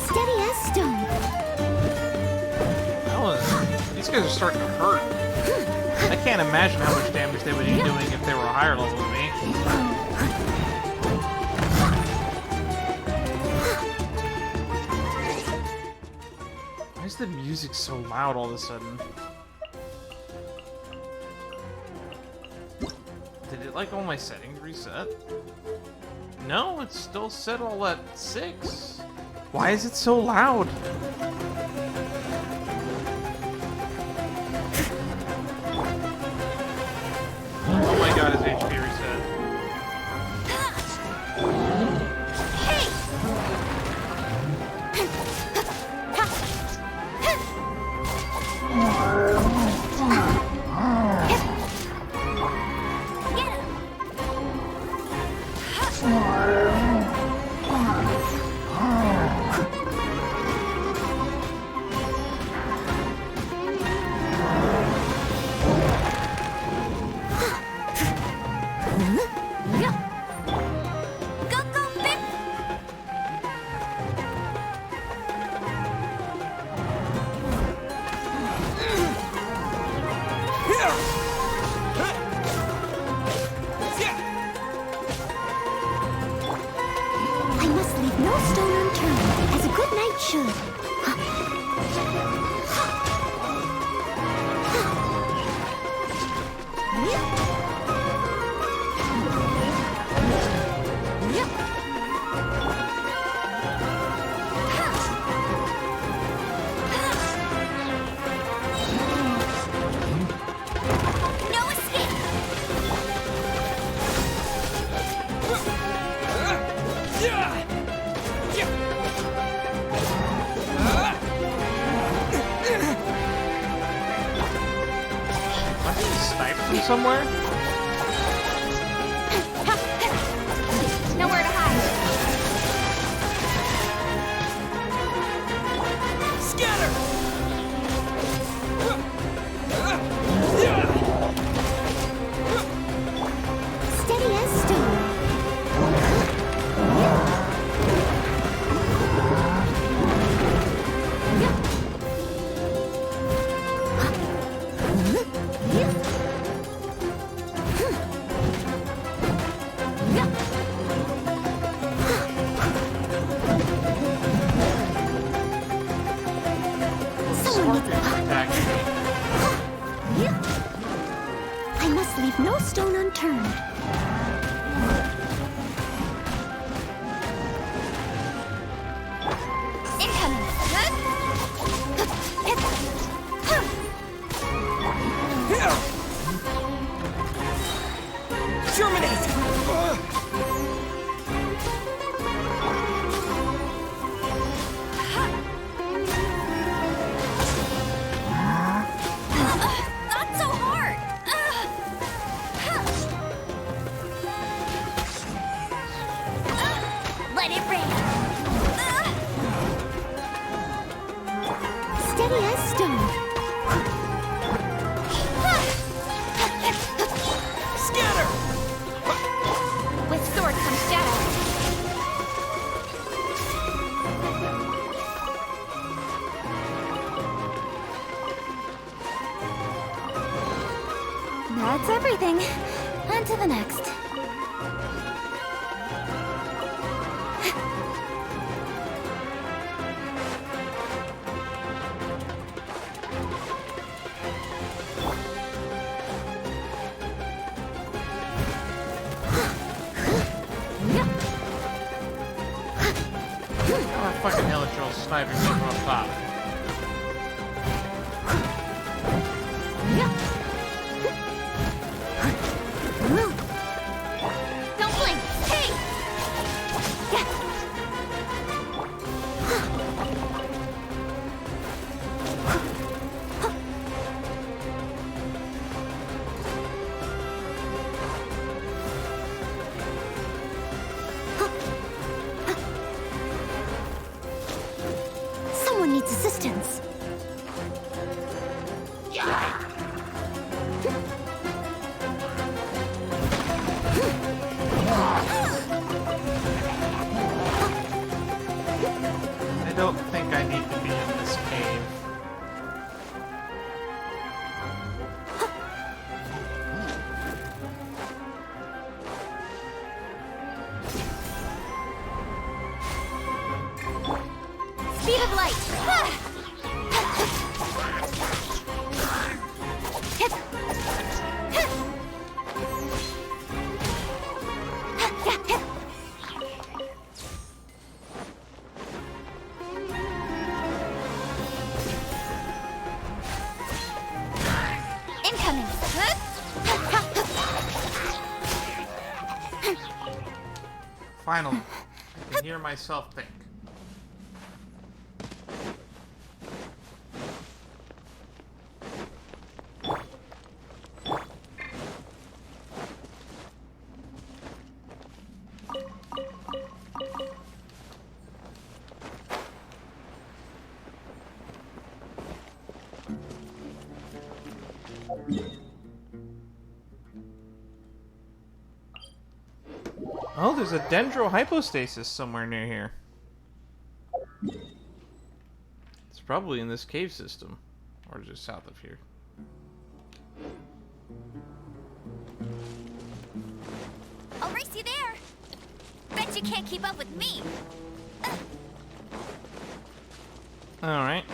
Steady as stone.
These guys are starting to hurt. I can't imagine how much damage they would be doing if they were a higher level than me. Why is the music so loud all of a sudden? Did it like all my settings reset? No, it's still set all at 6. Why is it so loud? Oh my god, his HP reset.
I must leave no stone unturned, as a good knight should.
No escape.
Am I being sniped from somewhere?
Nowhere to hide.
Steady as stone. Someone needs I must leave no stone unturned.
Let it rain.
Steady as stone.
Scatter!
With sword comes shadow.
That's everything. On to the next.
Our fucking Eleazar sniping me from up top.
Don't blink. Hey!
Someone needs assistance.
I don't think I need to be in this cave.
Speed of light. Incoming.
Finally, I can hear myself think. Oh, there's a dendrohypostasis somewhere near here. It's probably in this cave system, or just south of here.
I'll race you there. Bet you can't keep up with me.
All right.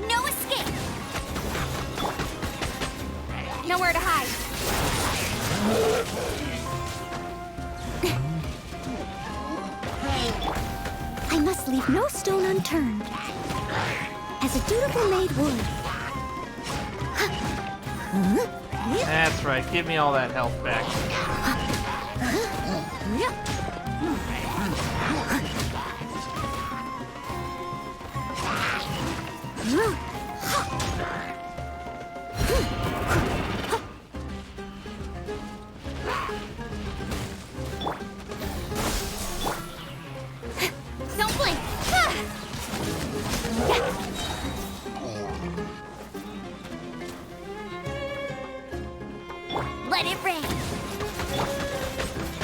No escape. Nowhere to hide.
I must leave no stone unturned, as a dutiful maid would.
That's right. Give me all that health back.
Don't blink. Let it rain.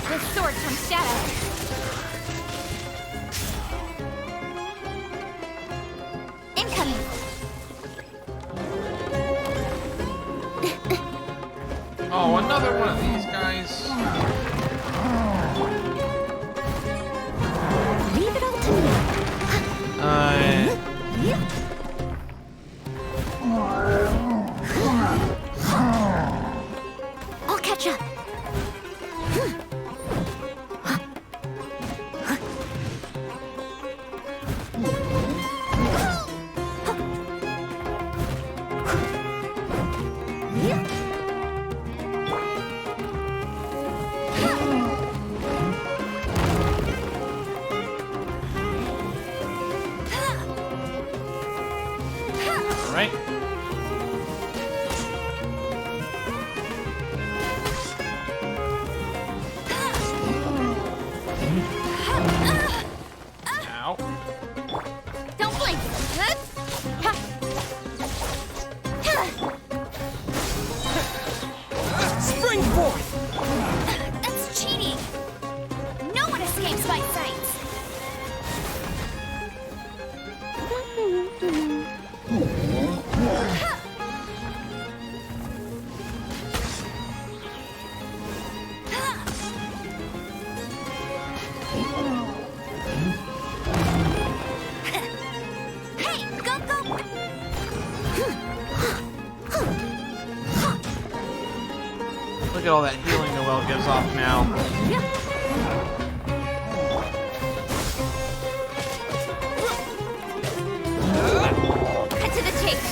With sword comes shadow. Incoming.
Oh, another one of these guys.
Leave it all to me. I'll catch up.
right? Ow.
Don't blink.
Spring forth!
That's cheating. No one escapes my sights. Hey, go, go.
Look at all that healing Noelle gives off now.
Cut to the chase.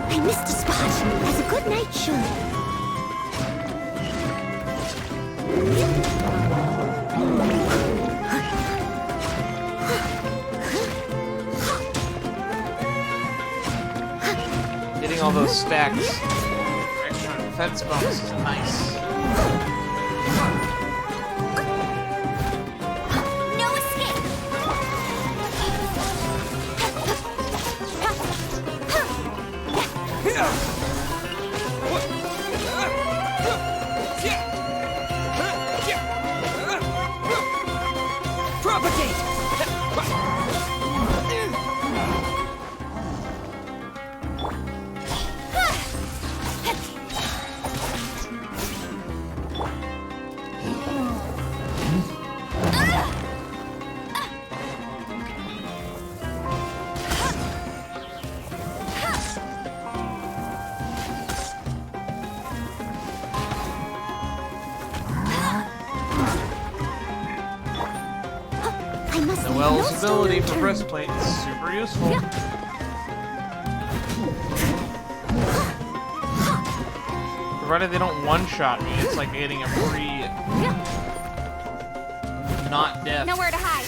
I missed a spot. As a good night should.
Getting all those stacks. Extra defense bonus is nice.
No escape.
Noelle's ability for breastplate is super useful. Provided they don't one-shot me, it's like getting a free... not death.
Nowhere to hide.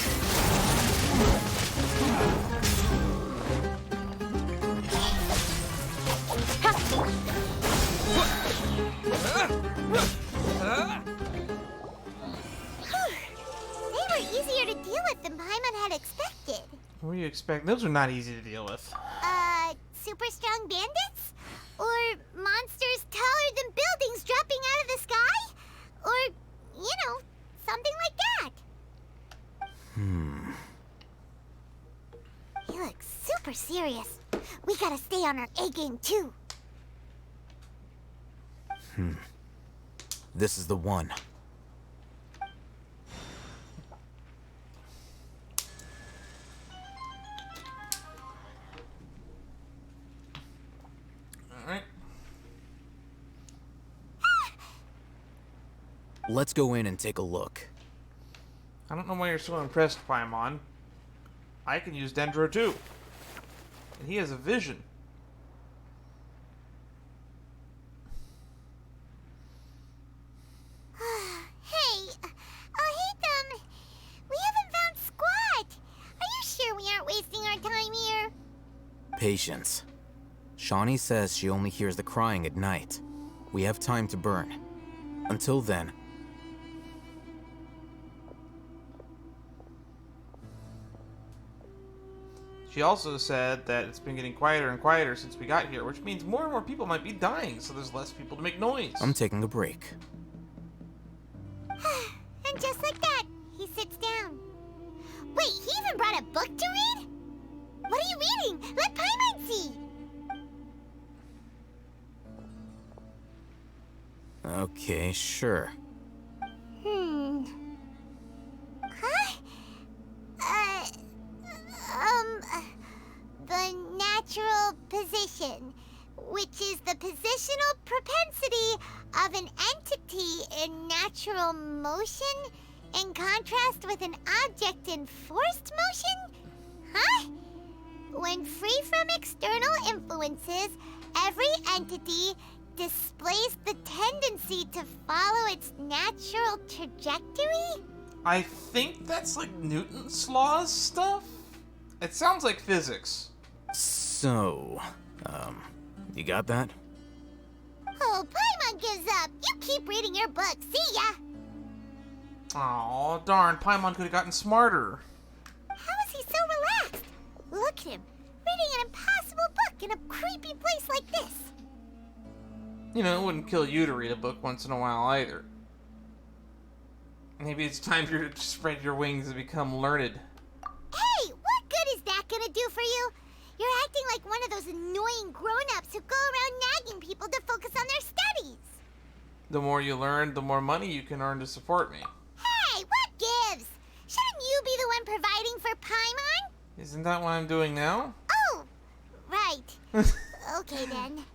They were easier to deal with than Paimon had expected.
What do you expect? Those are not easy to deal with.
Super strong bandits? Or monsters taller than buildings dropping out of the sky? Or, you know, something like that. He looks super serious. We gotta stay on our A game too.
This is the one.
Alright.
Let's go in and take a look.
I don't know why you're so impressed, Paimon. I can use Dendro too. And he has a vision.
Hey, we haven't found squat. Are you sure we aren't wasting our time here?
Patience. Shawnee says she only hears the crying at night. We have time to burn. Until then...
She also said that it's been getting quieter and quieter since we got here, which means more and more people might be dying, so there's less people to make noise.
I'm taking a break.
And just like that, he sits down. Wait, he even brought a book to read? What are you reading? Let Paimon see.
Okay, sure.
The natural position, which is the positional propensity of an entity in natural motion in contrast with an object in forced motion? Huh? When free from external influences, every entity displays the tendency to follow its natural trajectory?
I think that's like Newton's laws stuff? It sounds like physics.
So, you got that?
Oh, Paimon gives up. You keep reading your book. See ya.
Aw, darn, Paimon could have gotten smarter.
How is he so relaxed? Look at him, reading an impossible book in a creepy place like this.
You know, it wouldn't kill you to read a book once in a while either. Maybe it's time for you to spread your wings and become learned.
Hey, what good is that gonna do for you? You're acting like one of those annoying grown-ups who go around nagging people to focus on their studies.
The more you learn, the more money you can earn to support me.
Hey, what gives? Shouldn't you be the one providing for Paimon?
Isn't that what I'm doing now?
Oh, right. Okay then.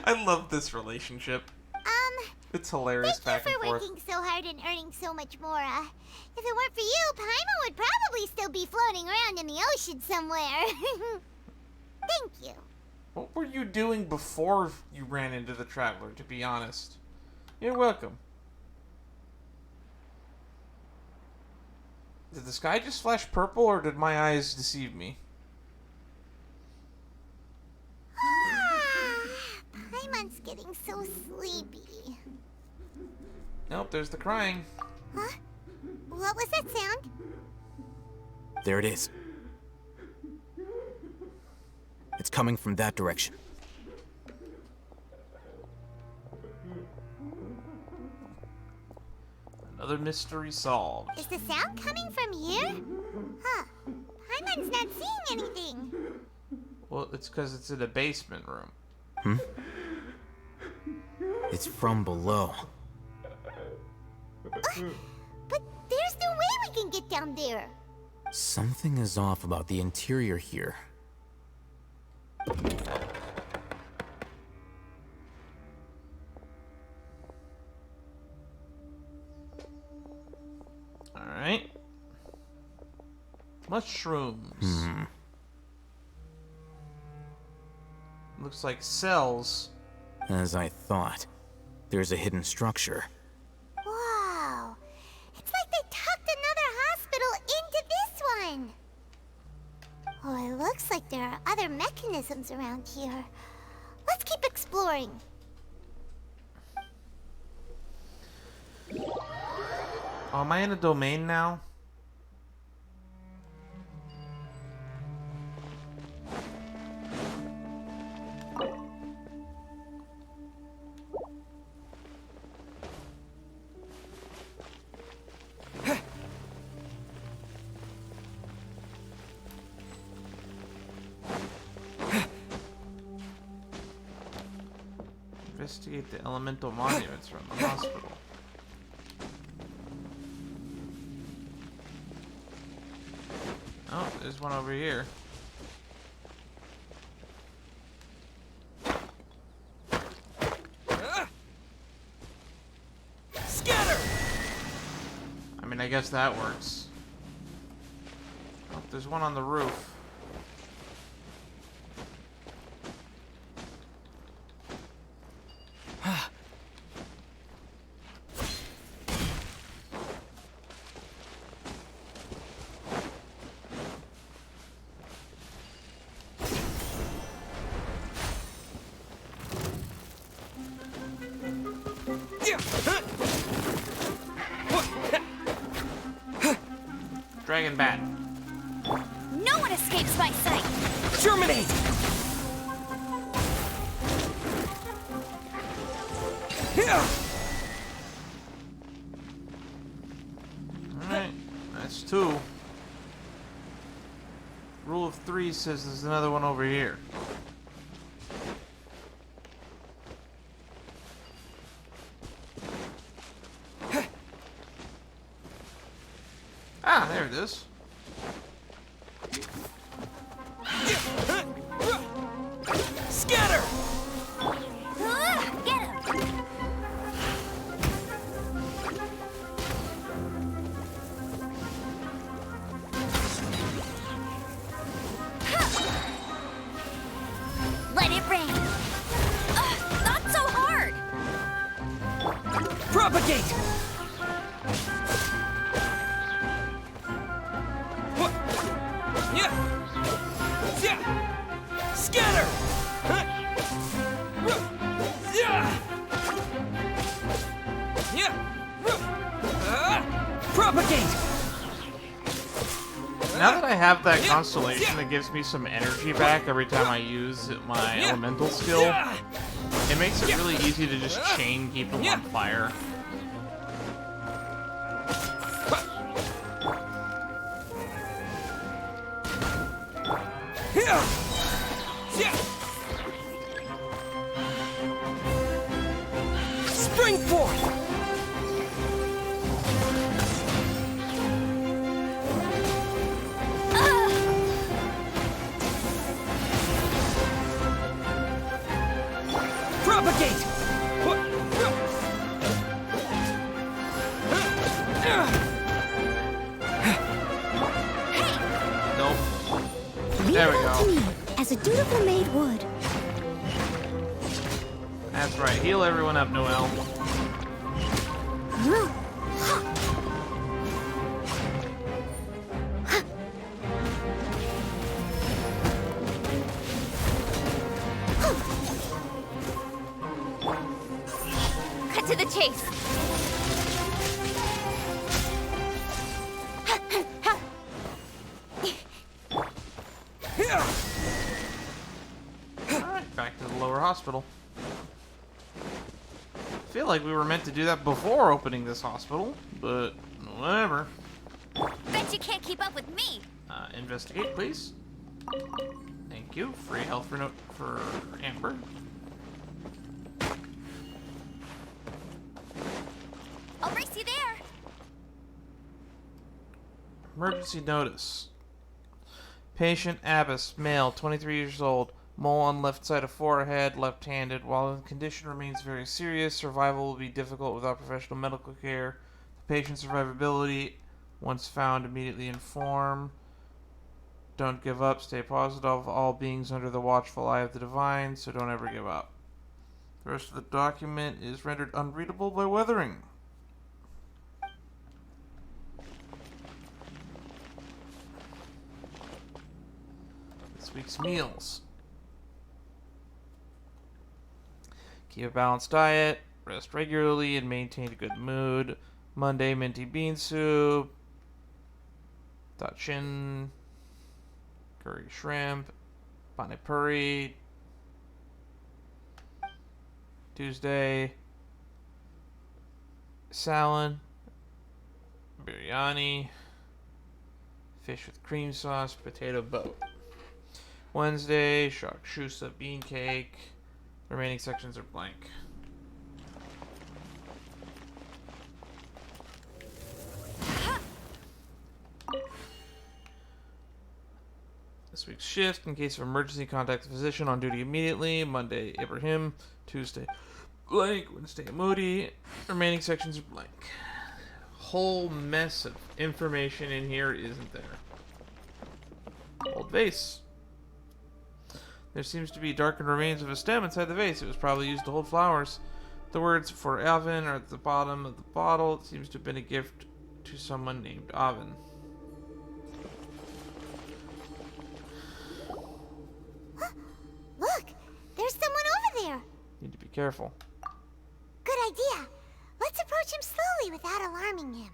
I love this relationship. It's hilarious back and
Thank you
forth.
for working so hard and earning so much more. If it weren't for you, Paimon would probably still be floating around in the ocean somewhere. Thank you.
What were you doing before you ran into the Traveler, to be honest? You're welcome. Did the sky just flash purple, or did my eyes deceive me?
Paimon's getting so sleepy.
Nope, there's the crying.
Huh? What was that sound?
There it is. It's coming from that direction.
Another mystery solved.
Is the sound coming from here? Huh. Paimon's not seeing anything.
Well, it's because it's in a basement room.
Hmm? It's from below.
But there's no way we can get down there.
Something is off about the interior here.
Alright. Mushrooms.
Hmm.
Looks like cells.
As I thought. There's a hidden structure.
Wow. It's like they tucked another hospital into this one. Oh, it looks like there are other mechanisms around here. Let's keep exploring.
Oh, am I in a domain now? Investigate the elemental monuments from the hospital. Oh, there's one over here.
Scatter!
I mean, I guess that works. Oh, there's one on the roof. Dragon bat.
No one escapes my sight!
Germinate!
Alright, that's two. Rule of 3 says there's another one over here. Ah, there it is.
Scatter!
Get him! Let it rain! Not so hard!
Propagate!
Propagate!
Now that I have that constellation that gives me some energy back every time I use my elemental skill, it makes it really easy to just chain keep them on fire.
Spring forth!
Propagate!
Nope.
Leave
There we
it all to
go.
me, as a dutiful maid would.
That's right. Heal everyone up, Noelle.
Cut to the chase.
Alright, back to the lower hospital. I feel like we were meant to do that before opening this hospital, but whatever.
Bet you can't keep up with me.
Investigate, please. Thank you. Free health for Amber.
I'll race you there.
Emergency notice. Patient Abbas, male, 23 years old, mole on left side of forehead, left-handed. While the condition remains very serious, survival will be difficult without professional medical care. The patient's survivability, once found, immediately inform. Don't give up, stay positive. All beings under the watchful eye of the divine, so don't ever give up. The rest of the document is rendered unreadable by weathering. This week's meals. Keep a balanced diet, rest regularly, and maintain a good mood. Monday, minty bean soup. Dachin. Curry shrimp. Pani puri. Tuesday. Salad. Biryani. Fish with cream sauce. Potato boat. Wednesday, shakshusa bean cake. The remaining sections are blank. This week's shift, in case of emergency, contact the physician on duty immediately. Monday, Ibrahim. Tuesday, blank. Wednesday, Moody. Remaining sections are blank. Whole mess of information in here isn't there. Old vase. There seems to be darkened remains of a stem inside the vase. It was probably used to hold flowers. The words for Alvin are at the bottom of the bottle. It seems to have been a gift to someone named Alvin.
Look, there's someone over there.
Need to be careful.
Good idea. Let's approach him slowly without alarming him.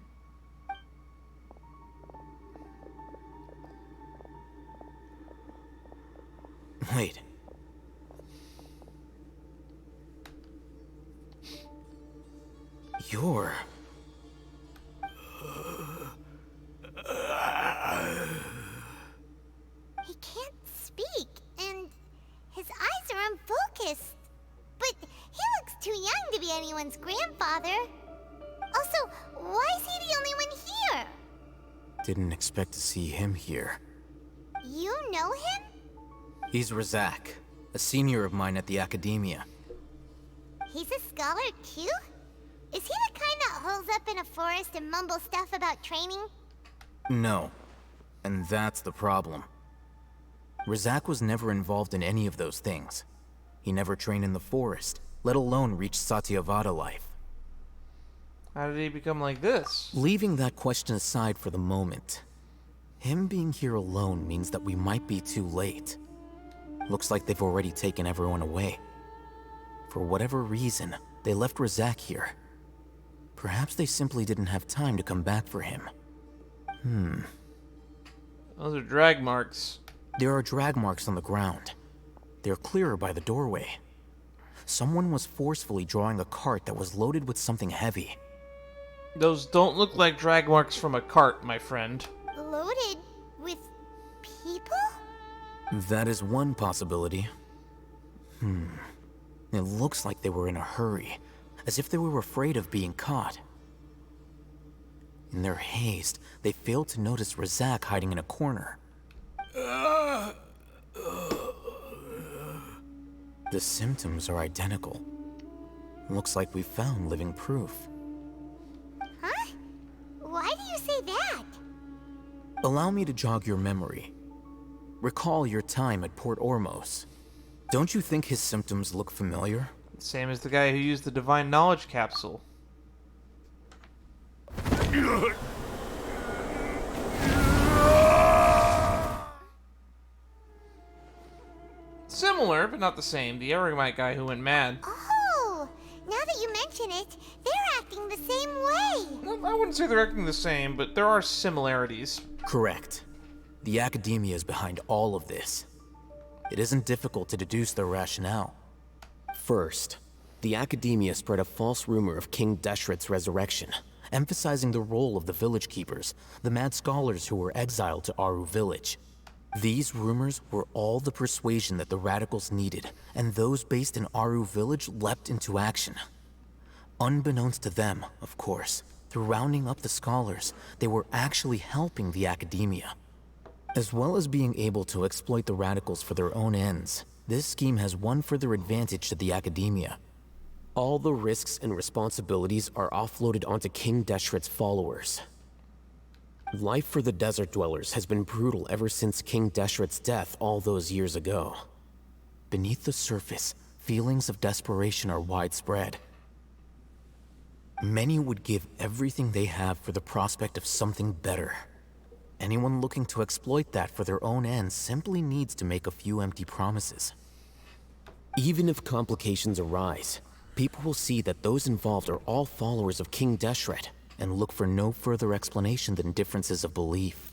Wait. You're...
He can't speak, and his eyes are unfocused. But he looks too young to be anyone's grandfather. Also, why is he the only one here?
Didn't expect to see him here.
You know him?
He's Razak, a senior of mine at the Academia.
He's a scholar too? Is he the kind that holes up in a forest and mumbles stuff about training?
No. And that's the problem. Razak was never involved in any of those things. He never trained in the forest, let alone reach Satyavada life.
How did he become like this?
Leaving that question aside for the moment, him being here alone means that we might be too late. Looks like they've already taken everyone away. For whatever reason, they left Razak here. Perhaps they simply didn't have time to come back for him.
Those are drag marks.
There are drag marks on the ground. They're clearer by the doorway. Someone was forcefully drawing a cart that was loaded with something heavy.
Those don't look like drag marks from a cart, my friend.
Loaded with people?
That is one possibility. It looks like they were in a hurry, as if they were afraid of being caught. In their haste, they failed to notice Razak hiding in a corner. The symptoms are identical. Looks like we found living proof.
Huh? Why do you say that?
Allow me to jog your memory. Recall your time at Port Ormos. Don't you think his symptoms look familiar?
Same as the guy who used the Divine Knowledge Capsule. Similar, but not the same. The Eremite guy who went mad.
Oh, now that you mention it, they're acting the same way.
I wouldn't say they're acting the same, but there are similarities.
Correct. The academia is behind all of this. It isn't difficult to deduce their rationale. First, the academia spread a false rumor of King Deshret's resurrection, emphasizing the role of the village keepers, the mad scholars who were exiled to Aru village. These rumors were all the persuasion that the radicals needed, and those based in Aru village leapt into action. Unbeknownst to them, of course, through rounding up the scholars, they were actually helping the academia. As well as being able to exploit the radicals for their own ends, this scheme has one further advantage to the academia. All the risks and responsibilities are offloaded onto King Deshret's followers. Life for the desert dwellers has been brutal ever since King Deshret's death all those years ago. Beneath the surface, feelings of desperation are widespread. Many would give everything they have for the prospect of something better. Anyone looking to exploit that for their own ends simply needs to make a few empty promises. Even if complications arise, people will see that those involved are all followers of King Deshret, and look for no further explanation than differences of belief.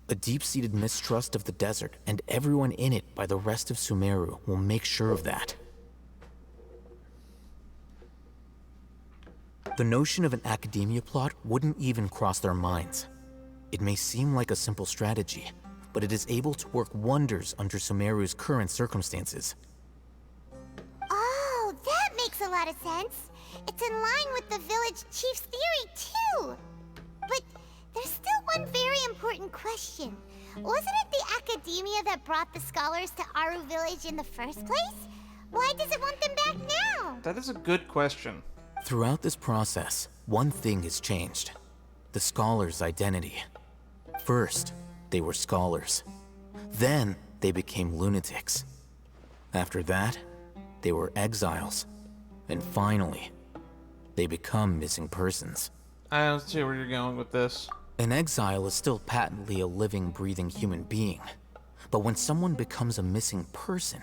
A deep-seated mistrust of the desert and everyone in it by the rest of Sumeru will make sure of that. The notion of an academia plot wouldn't even cross their minds. It may seem like a simple strategy, but it is able to work wonders under Sumeru's current circumstances.
Oh, that makes a lot of sense. It's in line with the village chief's theory, too. But there's still one very important question. Wasn't it the academia that brought the scholars to Aru village in the first place? Why does it want them back now?
That is a good question.
Throughout this process, one thing has changed. The scholars' identity. First, they were scholars. Then, they became lunatics. After that, they were exiles. And finally, they become missing persons.
I don't see where you're going with this.
An exile is still patently a living, breathing human being. But when someone becomes a missing person,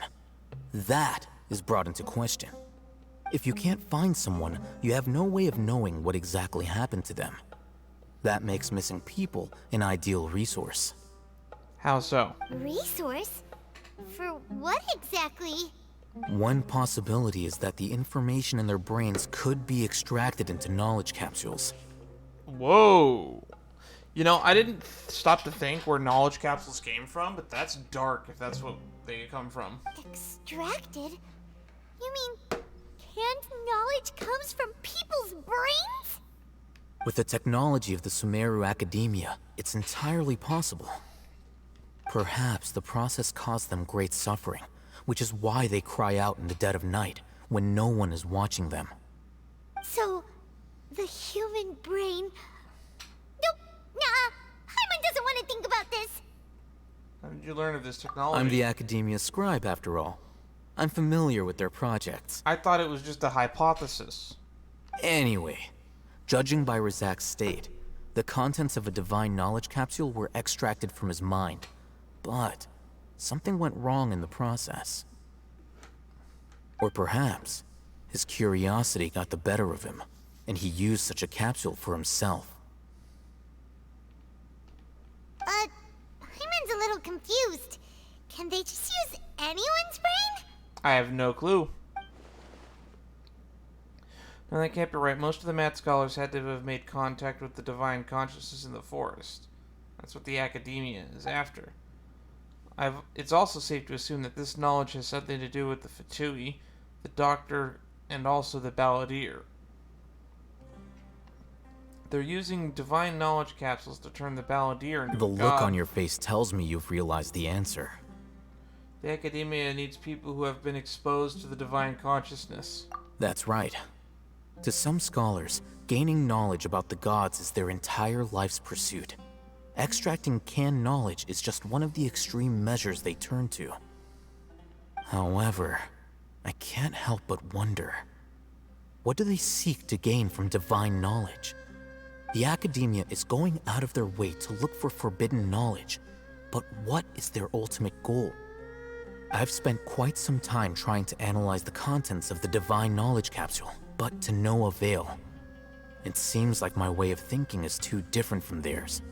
that is brought into question. If you can't find someone, you have no way of knowing what exactly happened to them. That makes missing people an ideal resource.
How so?
Resource? For what exactly?
One possibility is that the information in their brains could be extracted into knowledge capsules.
Whoa. You know, I didn't stop to think where knowledge capsules came from, but that's dark if that's what they come from.
Extracted? You mean canned knowledge comes from people's brains?
With the technology of the Sumeru Academia, it's entirely possible. Perhaps the process caused them great suffering, which is why they cry out in the dead of night, when no one is watching them.
So, the human brain... Nope, nah, Hyman doesn't want to think about this.
How did you learn of this technology?
I'm the Academia scribe, after all. I'm familiar with their projects.
I thought it was just a hypothesis.
Anyway, judging by Razak's state, the contents of a divine knowledge capsule were extracted from his mind. But something went wrong in the process. Or perhaps his curiosity got the better of him. and he used such a capsule for himself.
Hyman's a little confused. Can they just use anyone's brain?
I have no clue. No, that can't be right. Most of the mad scholars had to have made contact with the divine consciousness in the forest. That's what the academia is after. It's also safe to assume that this knowledge has something to do with the Fatui, the Doctor, and also the Balladeer. They're using divine knowledge capsules to turn the Balladeer into
The
a
look
god.
on your face tells me you've realized the answer.
The academia needs people who have been exposed to the divine consciousness.
That's right. To some scholars, gaining knowledge about the gods is their entire life's pursuit. Extracting canned knowledge is just one of the extreme measures they turn to. However, I can't help but wonder, what do they seek to gain from divine knowledge? The academia is going out of their way to look for forbidden knowledge, but what is their ultimate goal? I've spent quite some time trying to analyze the contents of the divine knowledge capsule, but to no avail. It seems like my way of thinking is too different from theirs.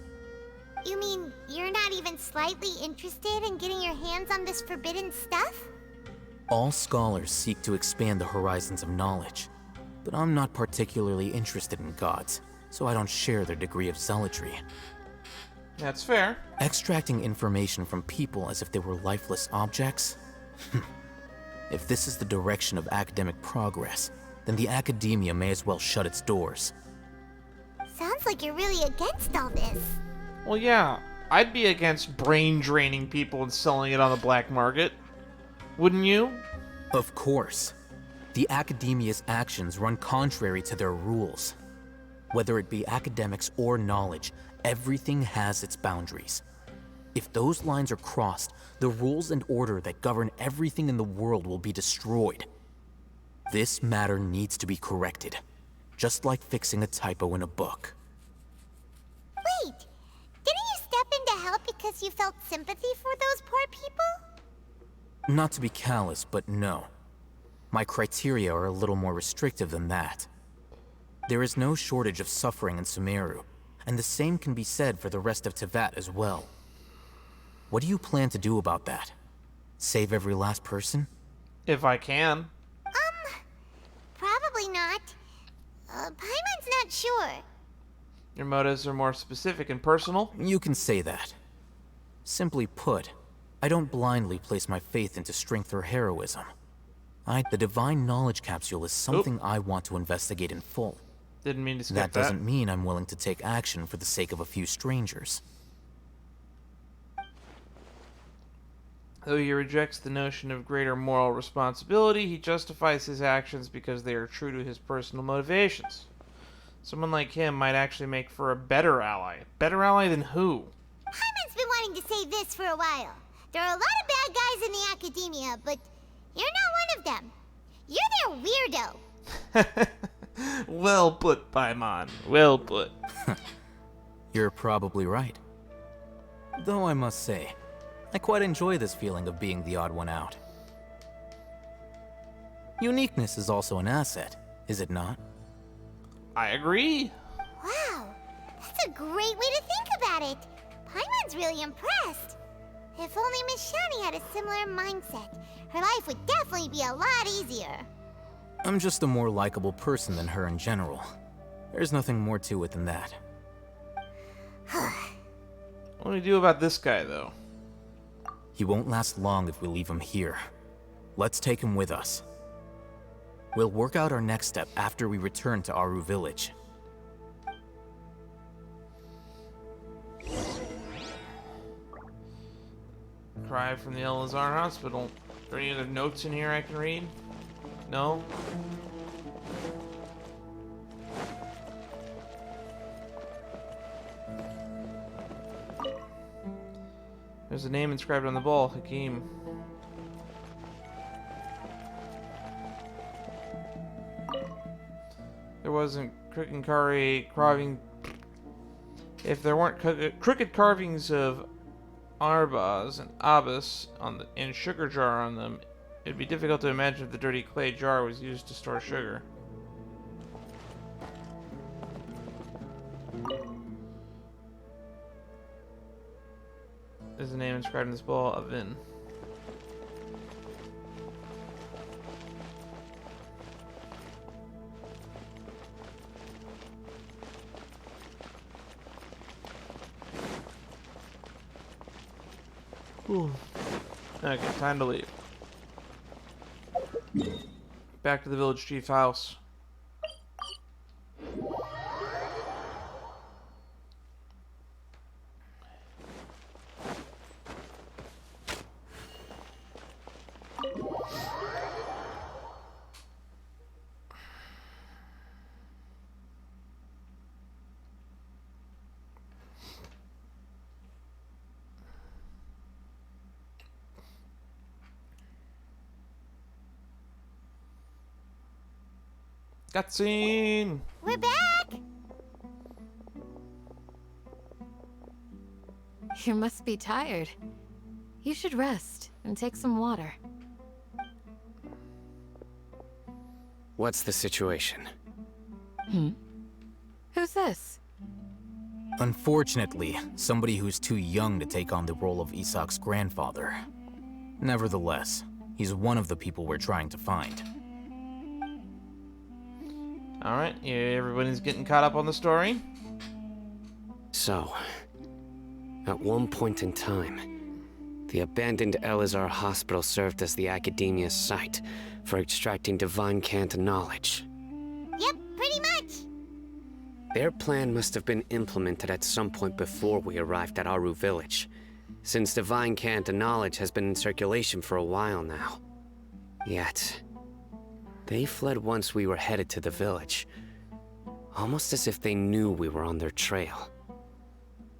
You mean you're not even slightly interested in getting your hands on this forbidden stuff?
All scholars seek to expand the horizons of knowledge, but I'm not particularly interested in gods, so I don't share their degree of zealotry.
That's fair.
Extracting information from people as if they were lifeless objects? If this is the direction of academic progress, then the academia may as well shut its doors.
Sounds like you're really against all this.
Well, yeah, I'd be against brain draining people and selling it on the black market. Wouldn't you?
Of course. The academia's actions run contrary to their rules. Whether it be academics or knowledge, everything has its boundaries. If those lines are crossed, the rules and order that govern everything in the world will be destroyed. This matter needs to be corrected, just like fixing a typo in a book.
Wait, didn't you step in to help because you felt sympathy for those poor people?
Not to be callous, but no. My criteria are a little more restrictive than that. There is no shortage of suffering in Sumeru, and the same can be said for the rest of Teyvat as well. What do you plan to do about that? Save every last person?
If I can.
Probably not. Paimon's not sure.
Your motives are more specific and personal?
You can say that. Simply put, I don't blindly place my faith into strength or heroism. The divine knowledge capsule is something I want to investigate in full.
Didn't mean to skip
that. Doesn't mean I'm willing to take action for the sake of a few strangers.
Though he rejects the notion of greater moral responsibility, he justifies his actions because they are true to his personal motivations. Someone like him might actually make for a better ally. Better ally than who?
Paimon's been wanting to say this for a while. There are a lot of bad guys in the academia, but you're not one of them. You're their weirdo.
Well put, Paimon. Well put.
You're probably right. Though I must say, I quite enjoy this feeling of being the odd one out. Uniqueness is also an asset, is it not?
I agree.
Wow, that's a great way to think about it. Paimon's really impressed. If only Miss Shani had a similar mindset, her life would definitely be a lot easier.
I'm just a more likable person than her in general. There's nothing more to it than that.
What do we do about this guy, though?
He won't last long if we leave him here. Let's take him with us. We'll work out our next step after we return to Aru village.
Cry from the Eleazar hospital. Are there any other notes in here I can read? No? There's a name inscribed on the ball, Hakim. There wasn't crooked carving. If there weren't crooked carvings of Arbaz and Abbas and sugar jar on them, it'd be difficult to imagine if the dirty clay jar was used to store sugar. Is the name inscribed in this ball of Vin? Okay, time to leave. Back to the village chief's house. Cutscene!
We're back!
You must be tired. You should rest and take some water.
What's the situation?
Who's this?
Unfortunately, somebody who's too young to take on the role of Isak's grandfather. Nevertheless, he's one of the people we're trying to find.
Alright, yeah, everybody's getting caught up on the story.
So, at one point in time, the abandoned Eleazar hospital served as the Academia's site for extracting divine cant knowledge.
Yep, pretty much.
Their plan must have been implemented at some point before we arrived at Aru village, since divine cant knowledge has been in circulation for a while now. Yet, they fled once we were headed to the village, almost as if they knew we were on their trail.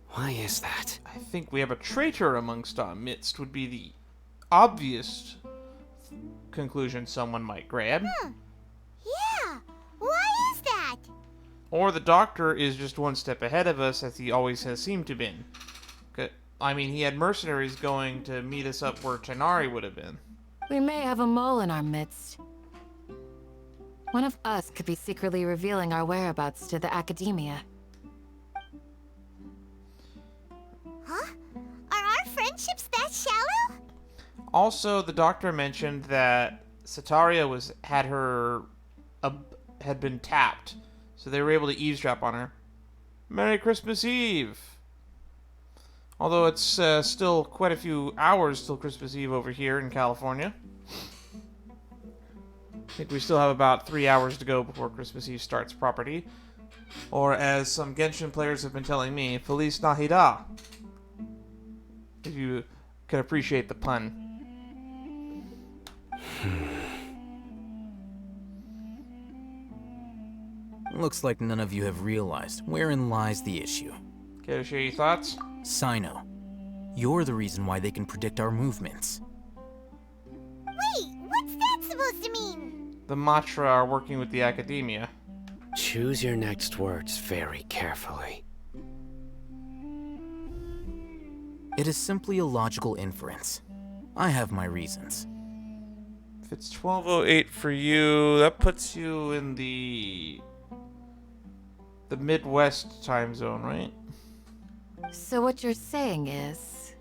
Why is that?
I think we have a traitor amongst our midst would be the obvious conclusion someone might grab.
Yeah, why is that?
Or the doctor is just one step ahead of us, as he always has seemed to been. I mean, he had mercenaries going to meet us up where Tighnari would have been.
We may have a mole in our midst. One of us could be secretly revealing our whereabouts to the Academia.
Huh? Are our friendships that shallow?
Also, the doctor mentioned that Sataria had been tapped, so they were able to eavesdrop on her. Merry Christmas Eve! Although it's still quite a few hours till Christmas Eve over here in California. I think we still have about 3 hours to go before Christmas Eve starts properly. Or as some Genshin players have been telling me, Feliz Navidad. If you can appreciate the pun.
Looks like none of you have realized wherein lies the issue.
Care to share your thoughts?
Sino, you're the reason why they can predict our movements.
Wait, what's that supposed to mean?
The Matra are working with the Academia.
Choose your next words very carefully.
It is simply a logical inference. I have my reasons.
If it's 12:08 for you, that puts you in the Midwest time zone, right?
So what you're saying is,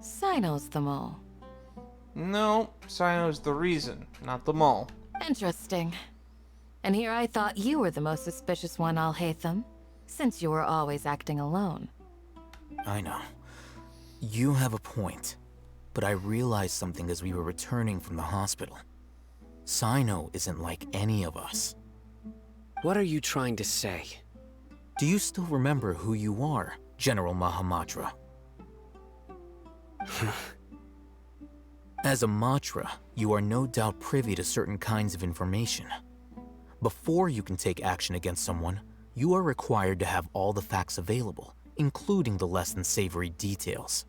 Sino's the mole.
No, Sino's the reason, not the mole.
Interesting. And here I thought you were the most suspicious one, Alhaitham, since you were always acting alone.
I know. You have a point, but I realized something as we were returning from the hospital. Sino isn't like any of us.
What are you trying to say?
Do you still remember who you are, General Mahamatra? As a Matra, you are no doubt privy to certain kinds of information. Before you can take action against someone, you are required to have all the facts available, including the less than savory details.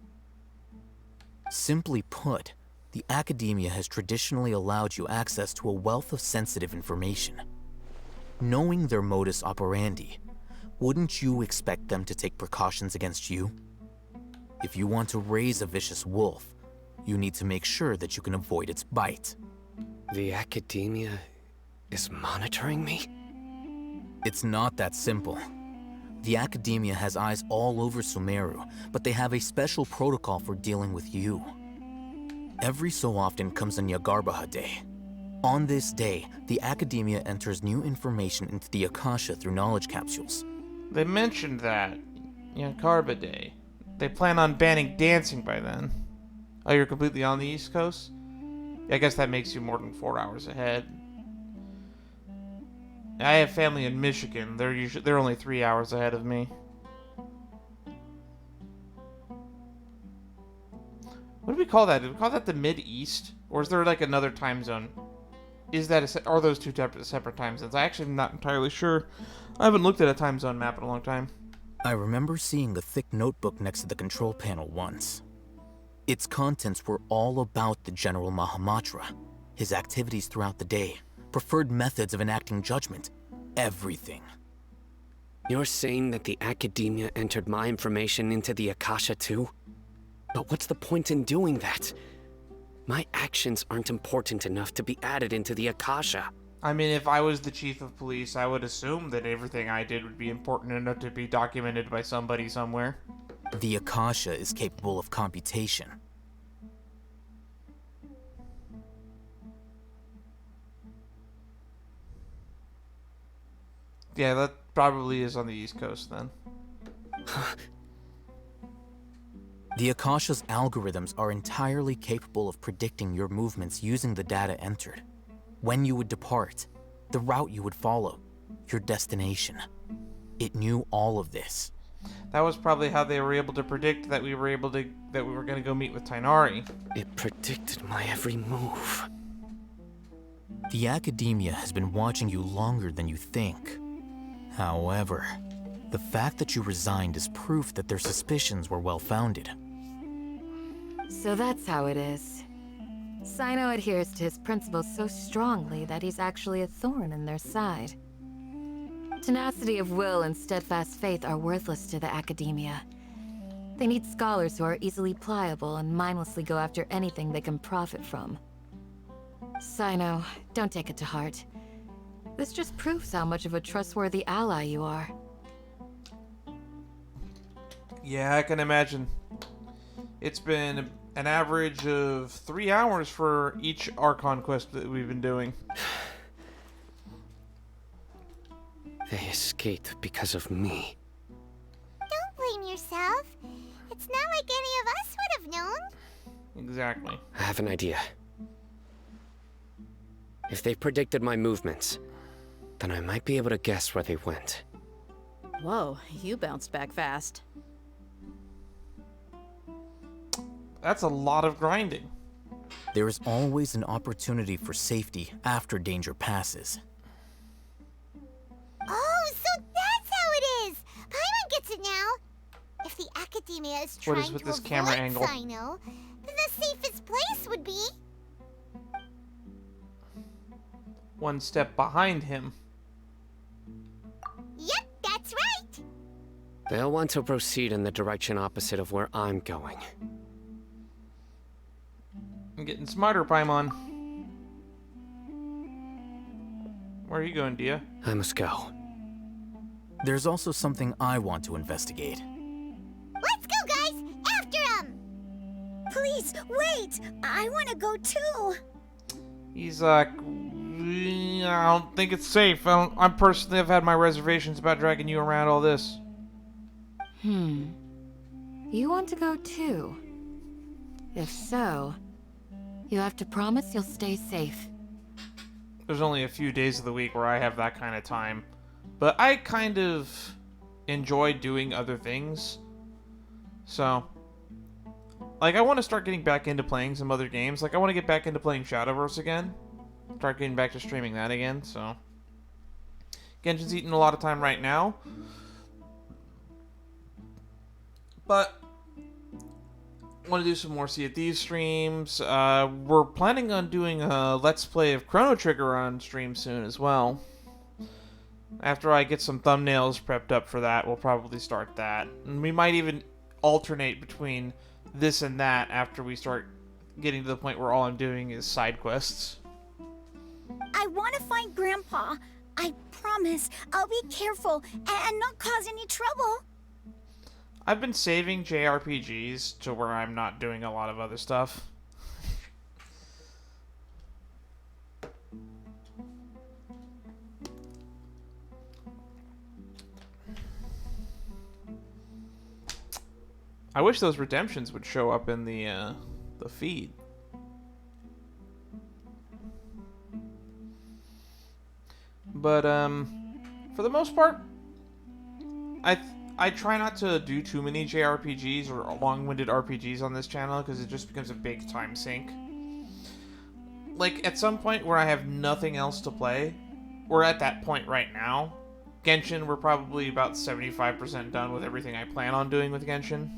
Simply put, the Academia has traditionally allowed you access to a wealth of sensitive information. Knowing their modus operandi, wouldn't you expect them to take precautions against you? If you want to raise a vicious wolf, you need to make sure that you can avoid its bite.
The Academia is monitoring me?
It's not that simple. The Academia has eyes all over Sumeru, but they have a special protocol for dealing with you. Every so often comes a Nyagarbaha Day. On this day, the Academia enters new information into the Akasha through knowledge capsules.
They mentioned that. Yakarba Day. They plan on banning dancing by then. Oh, you're completely on the East Coast? I guess that makes you more than 4 hours ahead. I have family in Michigan. They're only 3 hours ahead of me. What do we call that? Do we call that the Mid-East? Or is there like another time zone? Are those two separate time zones? I actually am not entirely sure. I haven't looked at a time zone map in a long time.
I remember seeing a thick notebook next to the control panel once. Its contents were all about the General Mahamatra, his activities throughout the day, preferred methods of enacting judgment, everything.
You're saying that the Academia entered my information into the Akasha too? But what's the point in doing that? My actions aren't important enough to be added into the Akasha.
I mean, if I was the chief of police, I would assume that everything I did would be important enough to be documented by somebody somewhere.
The Akasha is capable of computation.
Yeah, that probably is on the East Coast then.
The Akasha's algorithms are entirely capable of predicting your movements using the data entered. When you would depart, the route you would follow, your destination. It knew all of this.
That was probably how they were able to predict that we were going to go meet with Tainari.
It predicted my every move.
The Academia has been watching you longer than you think. However, the fact that you resigned is proof that their suspicions were well-founded.
So that's how it is. Sino adheres to his principles so strongly that he's actually a thorn in their side. Tenacity of will and steadfast faith are worthless to the Academia. They need scholars who are easily pliable and mindlessly go after anything they can profit from. Sino, don't take it to heart. This just proves how much of a trustworthy ally you are.
Yeah, I can imagine. It's been an average of 3 hours for each Archon quest that we've been doing.
They escaped because of me.
Don't blame yourself. It's not like any of us would have known.
Exactly.
I have an idea. If they predicted my movements, then I might be able to guess where they went.
Whoa, you bounced back fast.
That's a lot of grinding.
There is always an opportunity for safety after danger passes.
Oh, so that's how it is! Paimon gets it now! If the Academia is
What
trying
is with
to
this
avoid
camera angle?
Sino, then the safest place would be...
One step behind him.
Yep, that's right!
They'll want to proceed in the direction opposite of where I'm going.
I'm getting smarter, Paimon. Where are you going, Dia?
I must go.
There's also something I want to investigate.
Let's go, guys! After him!
Please, wait! I want to go too!
He's like, I don't think it's safe. I personally have had my reservations about dragging you around all this.
You want to go too? If so, you have to promise you'll stay safe.
There's only a few days of the week where I have that kind of time. But I kind of enjoy doing other things. So, like, I want to start getting back into playing some other games. Like, I want to get back into playing Shadowverse again. Start getting back to streaming that again, so. Genshin's eating a lot of time right now. But I want to do some more Sea of Thieves streams. We're planning on doing a Let's Play of Chrono Trigger on stream soon as well. After I get some thumbnails prepped up for that, we'll probably start that. And we might even alternate between this and that after we start getting to the point where all I'm doing is side quests.
I want to find Grandpa. I promise. promise. I'll be careful and not cause any trouble.
I've been saving JRPGs to where I'm not doing a lot of other stuff. I wish those redemptions would show up in the feed. But for the most part, I try not to do too many JRPGs or long-winded RPGs on this channel because it just becomes a big time sink. Like, at some point where I have nothing else to play, we're at that point right now. Genshin, we're probably about 75% done with everything I plan on doing with Genshin.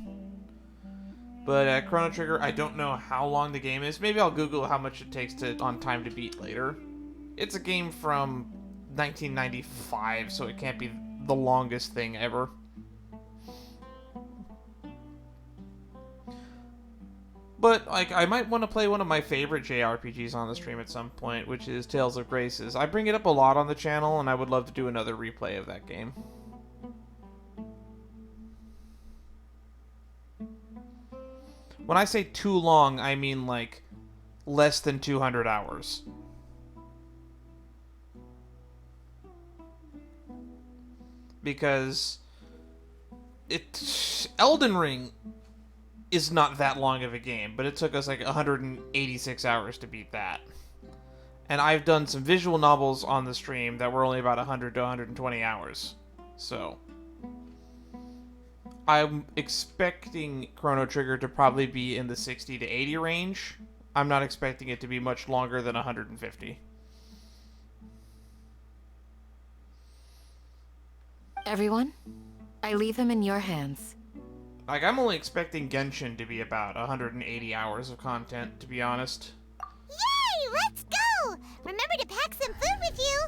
But Chrono Trigger, I don't know how long the game is. Maybe I'll Google how much it takes on time to beat later. It's a game from 1995, so it can't be the longest thing ever. But, like, I might want to play one of my favorite JRPGs on the stream at some point, which is Tales of Graces. I bring it up a lot on the channel, and I would love to do another replay of that game. When I say too long, I mean, like, less than 200 hours. Because Elden Ring is not that long of a game, but it took us like 186 hours to beat that. And I've done some visual novels on the stream that were only about 100 to 120 hours. So I'm expecting Chrono Trigger to probably be in the 60 to 80 range. I'm not expecting it to be much longer than 150.
Everyone, I leave him in your hands.
Like, I'm only expecting Genshin to be about 180 hours of content, to be honest.
Yay! Let's go! Remember to pack some food with you!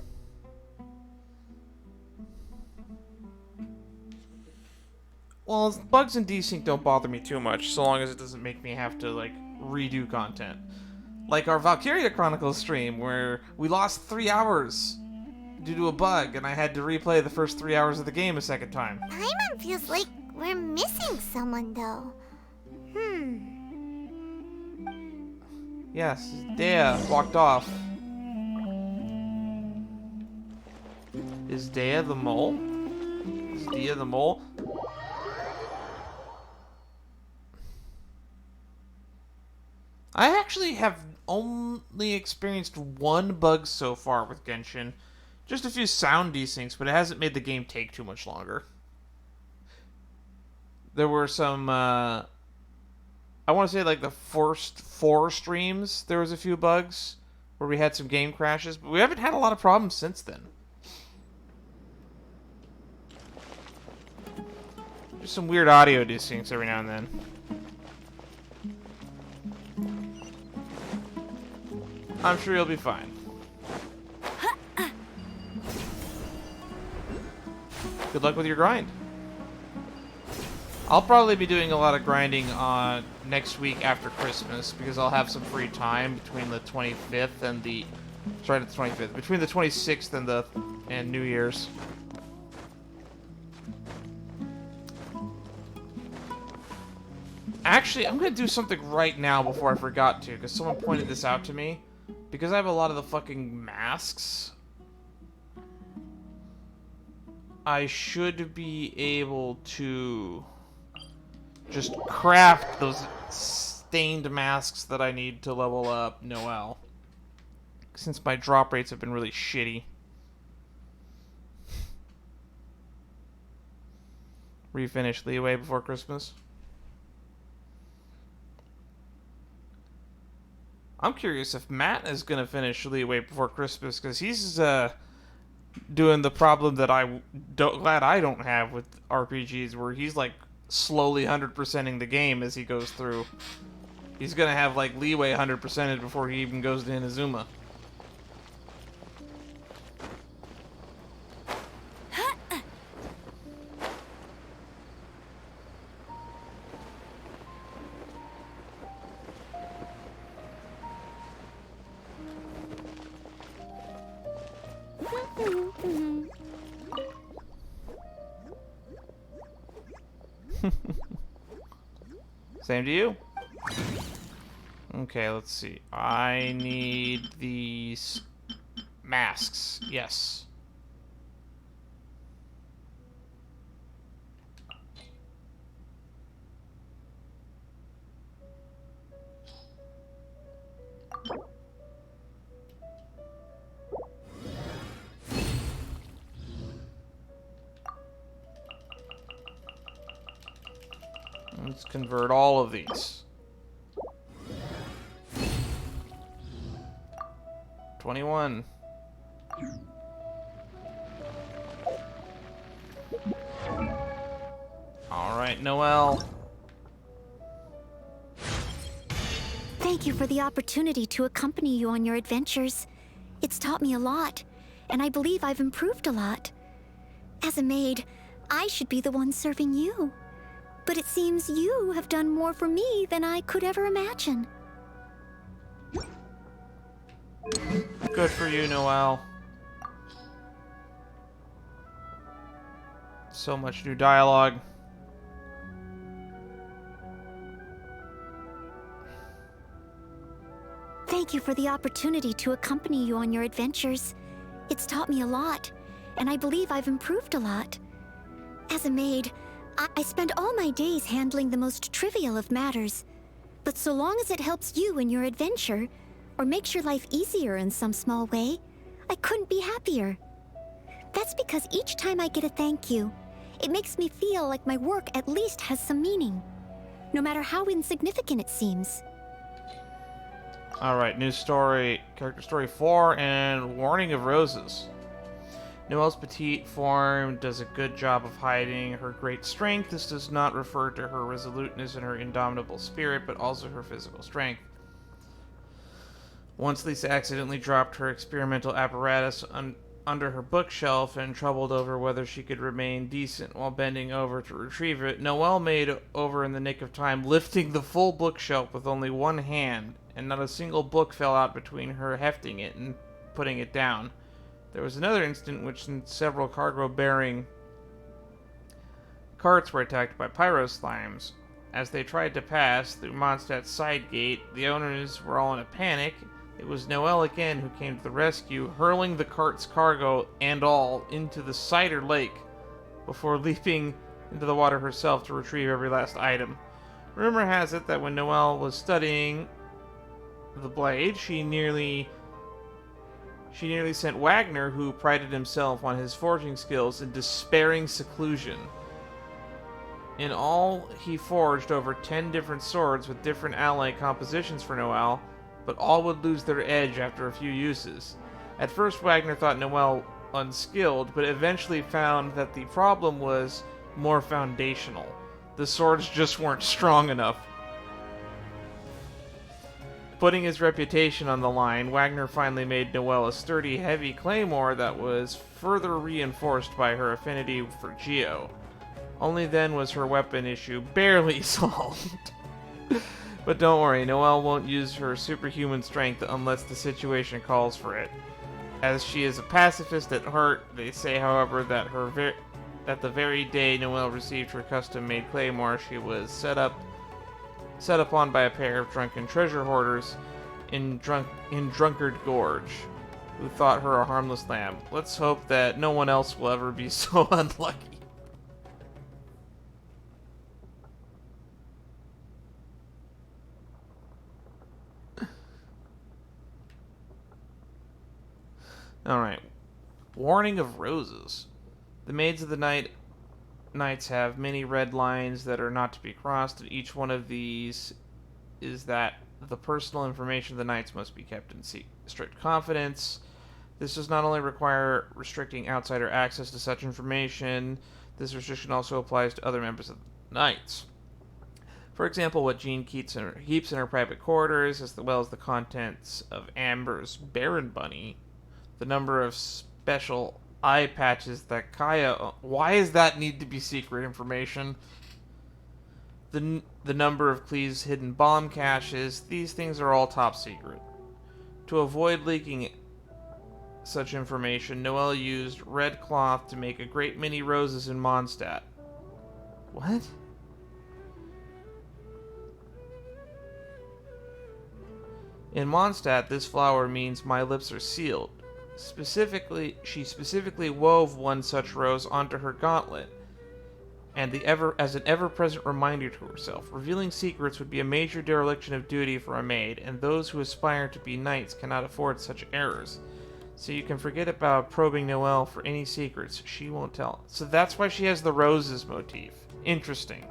Well, bugs and desync don't bother me too much, so long as it doesn't make me have to, like, redo content. Like our Valkyria Chronicles stream, where we lost 3 hours due to a bug, and I had to replay the first 3 hours of the game a second time.
Paimon feels like we're missing someone, though.
Yes, Dea walked off. Is Dea the mole? Is Dea the mole? I actually have only experienced one bug so far with Genshin. Just a few sound desyncs, but it hasn't made the game take too much longer. There were some, I want to say like the first 4 streams, there was a few bugs where we had some game crashes, but we haven't had a lot of problems since then. Just some weird audio desyncs every now and then. I'm sure you'll be fine. Good luck with your grind. I'll probably be doing a lot of grinding on next week after Christmas because I'll have some free time between the 25th and the... Sorry, not the 25th. Between the 26th and New Year's. Actually, I'm going to do something right now before I forgot to, because someone pointed this out to me. Because I have a lot of the fucking masks, I should be able to just craft those stained masks that I need to level up Noelle. Since my drop rates have been really shitty. Refinish Leeway before Christmas. I'm curious if Matt is going to finish Leeway before Christmas, because he's doing the problem that glad I don't have with RPGs, where he's like slowly 100%ing the game as he goes through. He's going to have like Leeway 100%ed before he even goes to Inazuma. Same to you. Okay, let's see. I need these masks. Yes. Let's convert all of these. 21. All right, Noelle.
Thank you for the opportunity to accompany you on your adventures. It's taught me a lot, and I believe I've improved a lot. As a maid, I should be the one serving you. But it seems you have done more for me than I could ever imagine.
Good for you, Noelle. So much new dialogue.
Thank you for the opportunity to accompany you on your adventures. It's taught me a lot, and I believe I've improved a lot. As a maid, I spend all my days handling the most trivial of matters. But so long as it helps you in your adventure, or makes your life easier in some small way, I couldn't be happier. That's because each time I get a thank you, it makes me feel like my work at least has some meaning, no matter how insignificant it seems.
Alright, new story, character story 4, and Warning of Roses. Noelle's petite form does a good job of hiding her great strength. This does not refer to her resoluteness and her indomitable spirit, but also her physical strength. Once Lisa accidentally dropped her experimental apparatus under her bookshelf and troubled over whether she could remain decent while bending over to retrieve it. Noelle made over in the nick of time, lifting the full bookshelf with only one hand, and not a single book fell out between her hefting it and putting it down. There was another instant in which several cargo-bearing carts were attacked by pyro slimes. As they tried to pass through Mondstadt's side gate, the owners were all in a panic. It was Noelle again who came to the rescue, hurling the cart's cargo and all into the cider lake before leaping into the water herself to retrieve every last item. Rumor has it that when Noelle was studying the blade, she nearly sent Wagner, who prided himself on his forging skills, in despairing seclusion. In all, he forged over 10 different swords with different alloy compositions for Noelle, but all would lose their edge after a few uses. At first, Wagner thought Noelle unskilled, but eventually found that the problem was more foundational. The swords just weren't strong enough. Putting his reputation on the line, Wagner finally made Noelle a sturdy, heavy claymore that was further reinforced by her affinity for Geo. Only then was her weapon issue barely solved. But don't worry, Noelle won't use her superhuman strength unless the situation calls for it. As she is a pacifist at heart, they say, however, that that the very day Noelle received her custom-made claymore, she was set upon by a pair of drunken treasure hoarders in Drunkard Gorge, who thought her a harmless lamb. Let's hope that no one else will ever be so unlucky. Alright. Warning of Roses. The Maids of the Knights have many red lines that are not to be crossed, and each one of these is that the personal information of the Knights must be kept in strict confidence. This does not only require restricting outsider access to such information, this restriction also applies to other members of the Knights. For example, what Jean keeps in her private quarters, as well as the contents of Amber's Baron Bunny, the number of special eye patches that Kaya... Why does that need to be secret information? The number of Clee's hidden bomb caches, these things are all top secret. To avoid leaking such information, Noelle used red cloth to make a great many roses in Mondstadt. What? In Mondstadt, this flower means my lips are sealed. She specifically wove one such rose onto her gauntlet, and as an ever-present reminder to herself. Revealing secrets would be a major dereliction of duty for a maid, and those who aspire to be knights cannot afford such errors. So you can forget about probing Noelle for any secrets. She won't tell. So that's why she has the roses motif. Interesting.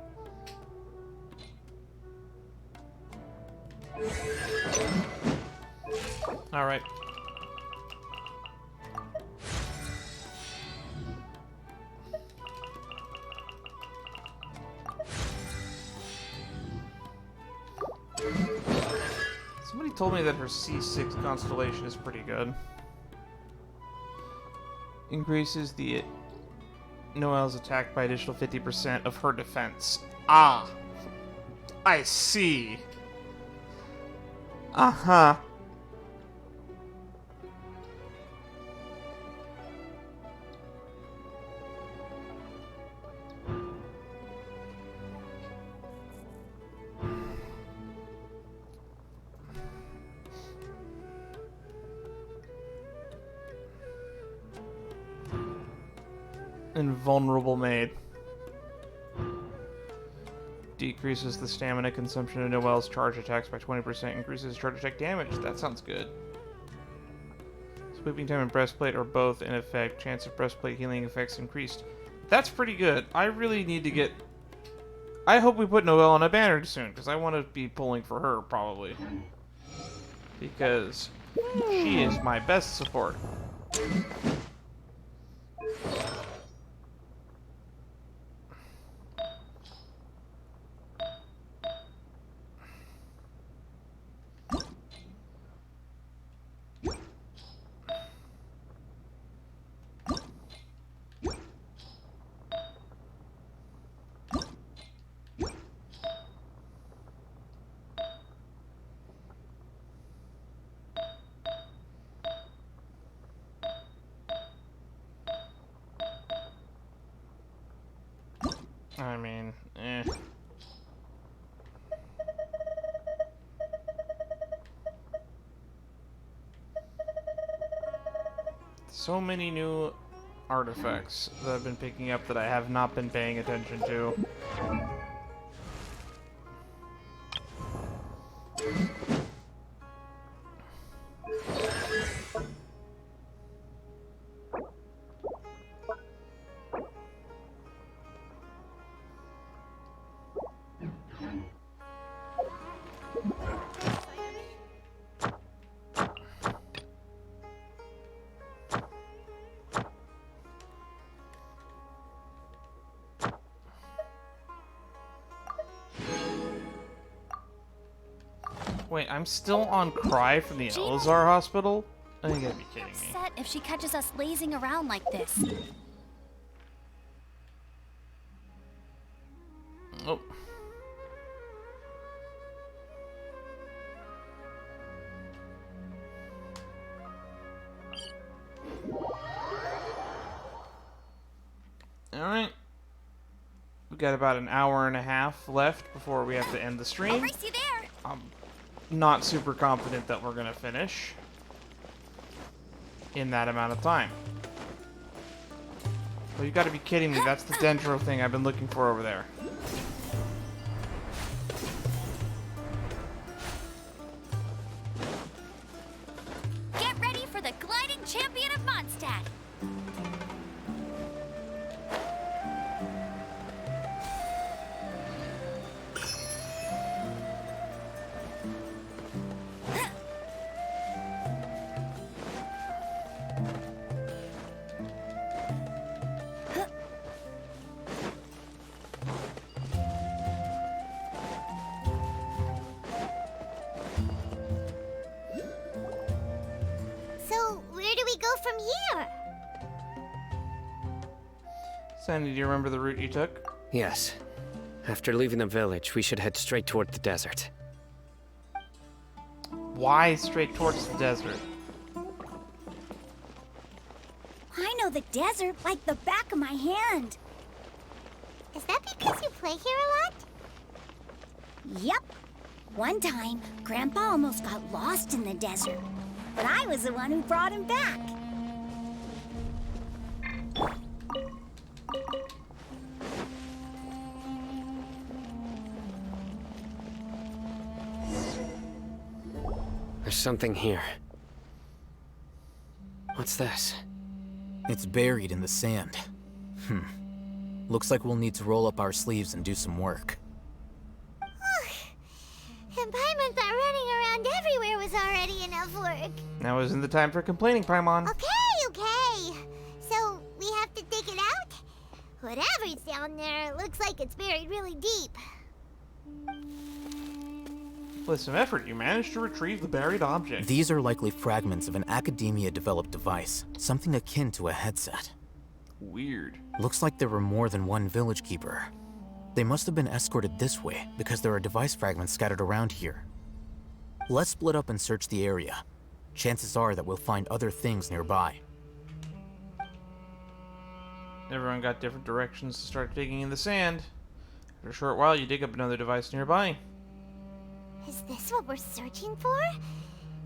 Alright. Somebody told me that her C6 constellation is pretty good. Increases the Noelle's attack by additional 50% of her defense. Ah! I see. Uh-huh. Invulnerable maid. Decreases the stamina consumption of Noelle's charge attacks by 20%. Increases charge attack damage. That sounds good. Sweeping time and breastplate are both in effect. Chance of breastplate healing effects increased. That's pretty good. I really need to get... I hope we put Noelle on a banner soon, because I want to be pulling for her, probably. Because she is my best support. I mean, eh. So many new artifacts that I've been picking up that I have not been paying attention to. Wait, I'm still on cry from the Eleazar hospital? Oh, you gotta be kidding me.
Upset if she catches us lazing around like this.
Oh. Alright. We got about an hour and a half left before we have to end the stream.
I'll race you there.
I'm not super confident that we're gonna finish in that amount of time. Well, you gotta be kidding me. That's the dendro thing I've been looking for over there.
Get ready for the gliding champion of Mondstadt.
Sandy, do you remember the route you took?
Yes. After leaving the village, we should head straight toward the desert.
Why straight towards the desert?
I know the desert like the back of my hand.
Is that because you play here a lot?
Yep. One time, Grandpa almost got lost in the desert, but I was the one who brought him back.
There's something here. What's this?
It's buried in the sand. Looks like we'll need to roll up our sleeves and do some work.
And Paimon thought running around everywhere was already enough work.
Now isn't the time for complaining, Paimon.
Okay. So, we have to dig it out? Whatever's down there, looks like it's buried really deep.
With some effort, you managed to retrieve the buried object.
These are likely fragments of an Academia-developed device, something akin to a headset.
Weird.
Looks like there were more than one village keeper. They must have been escorted this way because there are device fragments scattered around here. Let's split up and search the area. Chances are that we'll find other things nearby.
Everyone got different directions to start digging in the sand. After a short while, you dig up another device nearby.
Is this what we're searching for?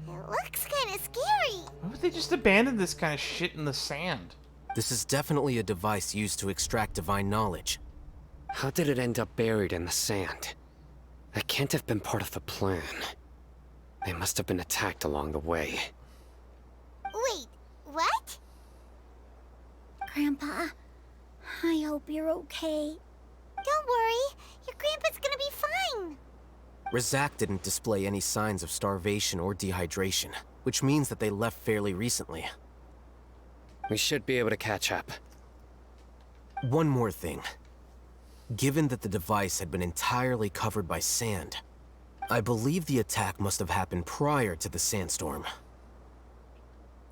It looks kind of scary.
Why would they just abandon this kind of shit in the sand?
This is definitely a device used to extract divine knowledge.
How did it end up buried in the sand? That can't have been part of the plan. They must have been attacked along the way.
Wait, what?
Grandpa, I hope you're okay.
Don't worry, your grandpa's gonna be fine.
Razak didn't display any signs of starvation or dehydration, which means that they left fairly recently.
We should be able to catch up.
One more thing. Given that the device had been entirely covered by sand, I believe the attack must have happened prior to the sandstorm.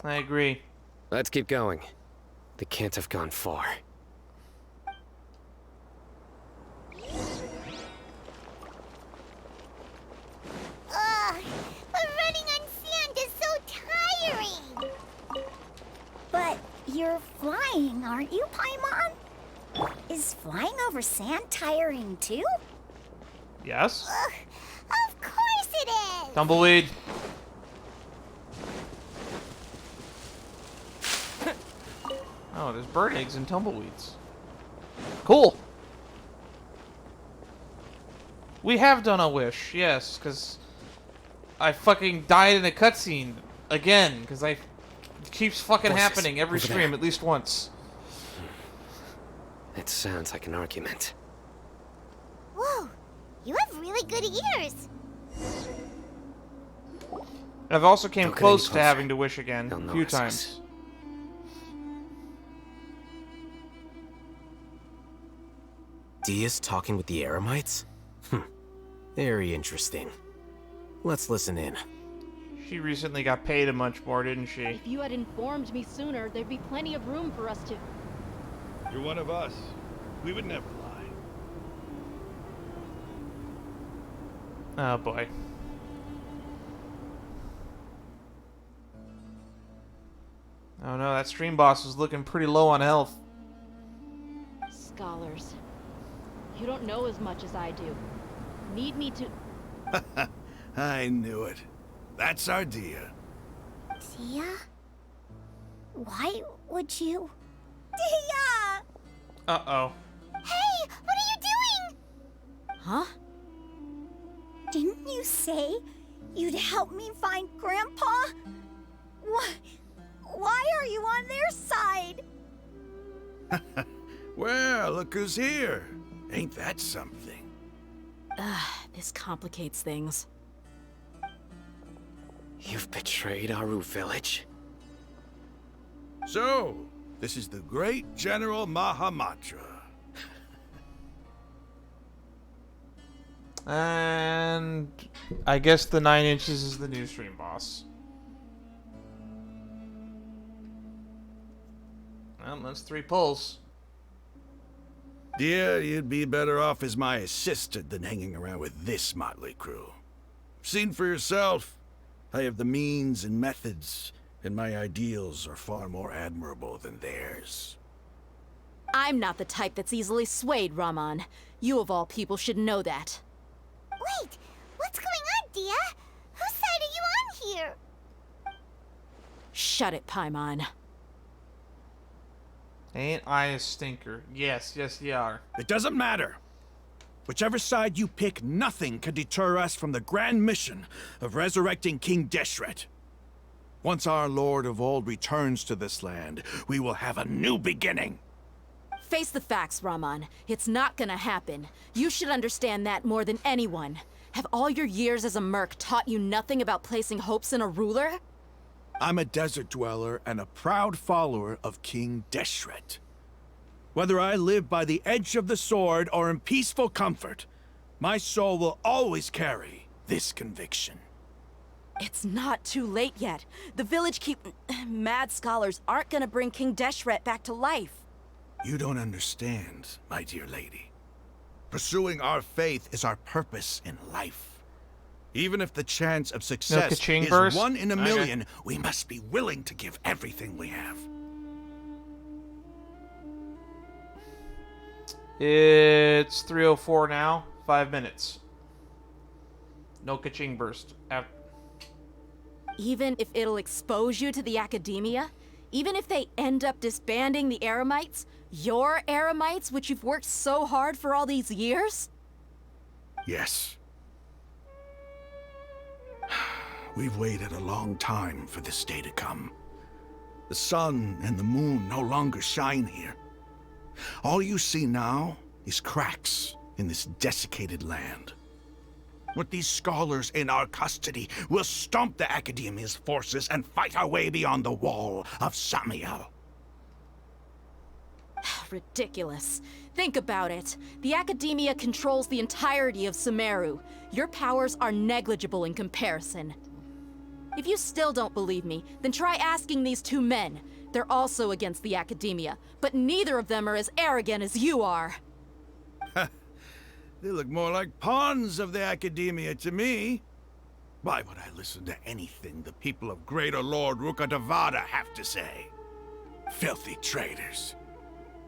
I agree.
Let's keep going. They can't have gone far.
Ugh, but running on sand is so tiring.
But you're flying, aren't you, Paimon? Is flying over sand tiring too?
Yes?
Ugh, of course it is.
Tumbleweed. Oh, there's bird eggs and tumbleweeds. Cool. We have done a wish, yes, because I fucking died in a cutscene again, because it keeps fucking
Voices.
happening every
Over
stream
there.
at least once.
It sounds like an argument.
Whoa, you have really good ears.
I've also came
Don't get any
close to
closer.
having to wish again
They'll
a few
notice us.
times.
Dia's talking with the Eremites? Very interesting. Let's listen in.
She recently got paid a bunch more, didn't she?
If you had informed me sooner, there'd be plenty of room for us to...
You're one of us. We would never lie.
Oh boy. Oh no, that stream boss was looking pretty low on health.
Scholars. You don't know as much as I do. Need me to...
I knew it. That's our Dia.
Dia? Why would you? Dia!
Uh-oh.
Hey, what are you doing?
Huh? Didn't you say you'd help me find Grandpa? Why are you on their side?
Well, look who's here. Ain't that something?
This complicates things.
You've betrayed Aru village.
So, this is the great General Mahamatra.
And I guess the 9 inches is the new stream boss. Well, that's 3 pulls.
Dia, you'd be better off as my assistant than hanging around with this motley crew. Seen for yourself. I have the means and methods, and my ideals are far more admirable than theirs.
I'm not the type that's easily swayed, Raman. You of all people should know that.
Wait, what's going
Shut it, Paimon.
Ain't I a stinker? Yes, yes, you are.
It doesn't matter. Whichever side you pick, nothing can deter us from the grand mission of resurrecting King Deshret. Once our Lord of Old returns to this land, we will have a new beginning.
Face the facts, Raman. It's not gonna happen. You should understand that more than anyone. Have all your years as a merc taught you nothing about placing hopes in a ruler?
I'm a desert dweller and a proud follower of King Deshret. Whether I live by the edge of the sword or in peaceful comfort, my soul will always carry this conviction.
It's not too late yet. The village mad scholars aren't gonna bring King Deshret back to life.
You don't understand, my dear lady. Pursuing our faith is our purpose in life. Even if the chance of success is
burst?
1 in a million, we must be willing to give everything we have.
It's 3:04 now. 5 minutes. No ka-ching burst.
Even if it'll expose you to the academia? Even if they end up disbanding the Eremites? Your Eremites, which you've worked so hard for all these years?
Yes. We've waited a long time for this day to come. The sun and the moon no longer shine here. All you see now is cracks in this desiccated land. With these scholars in our custody, we'll stomp the Academia's forces and fight our way beyond the wall of Samiel.
Ridiculous. Think about it. The Academia controls the entirety of Sumeru. Your powers are negligible in comparison. If you still don't believe me, then try asking these 2 men. They're also against the Academia, but neither of them are as arrogant as you are.
They look more like pawns of the Academia to me. Why would I listen to anything the people of Greater Lord Rukkhadevada have to say? Filthy traitors.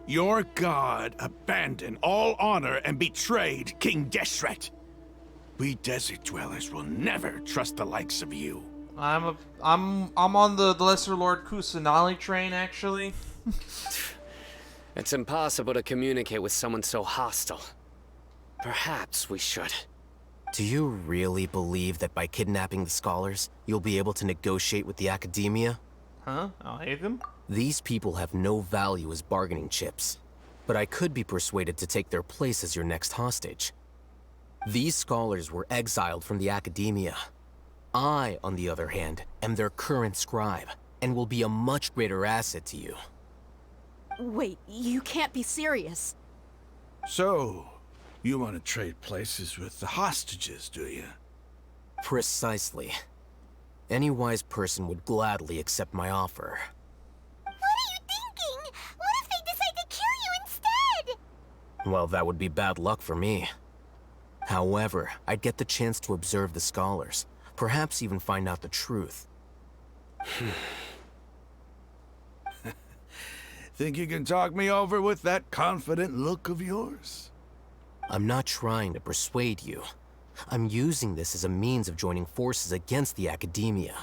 Your god abandoned all honor and betrayed King Deshret. We desert dwellers will never trust the likes of you.
I'm on the Lesser Lord Kusanali train, actually.
It's impossible to communicate with someone so hostile. Perhaps we should.
Do you really believe that by kidnapping the scholars, you'll be able to negotiate with the Academia?
Huh? I'll hate them?
These people have no value as bargaining chips, but I could be persuaded to take their place as your next hostage. These scholars were exiled from the Academia. I, on the other hand, am their current scribe, and will be a much greater asset to you.
Wait, you can't be serious.
So, you want to trade places with the hostages, do you?
Precisely. Any wise person would gladly accept my offer.
What are you thinking? What if they decide to kill you instead?
Well, that would be bad luck for me. However, I'd get the chance to observe the scholars, perhaps even find out the truth.
Think you can talk me over with that confident look of yours?
I'm not trying to persuade you. I'm using this as a means of joining forces against the Academia.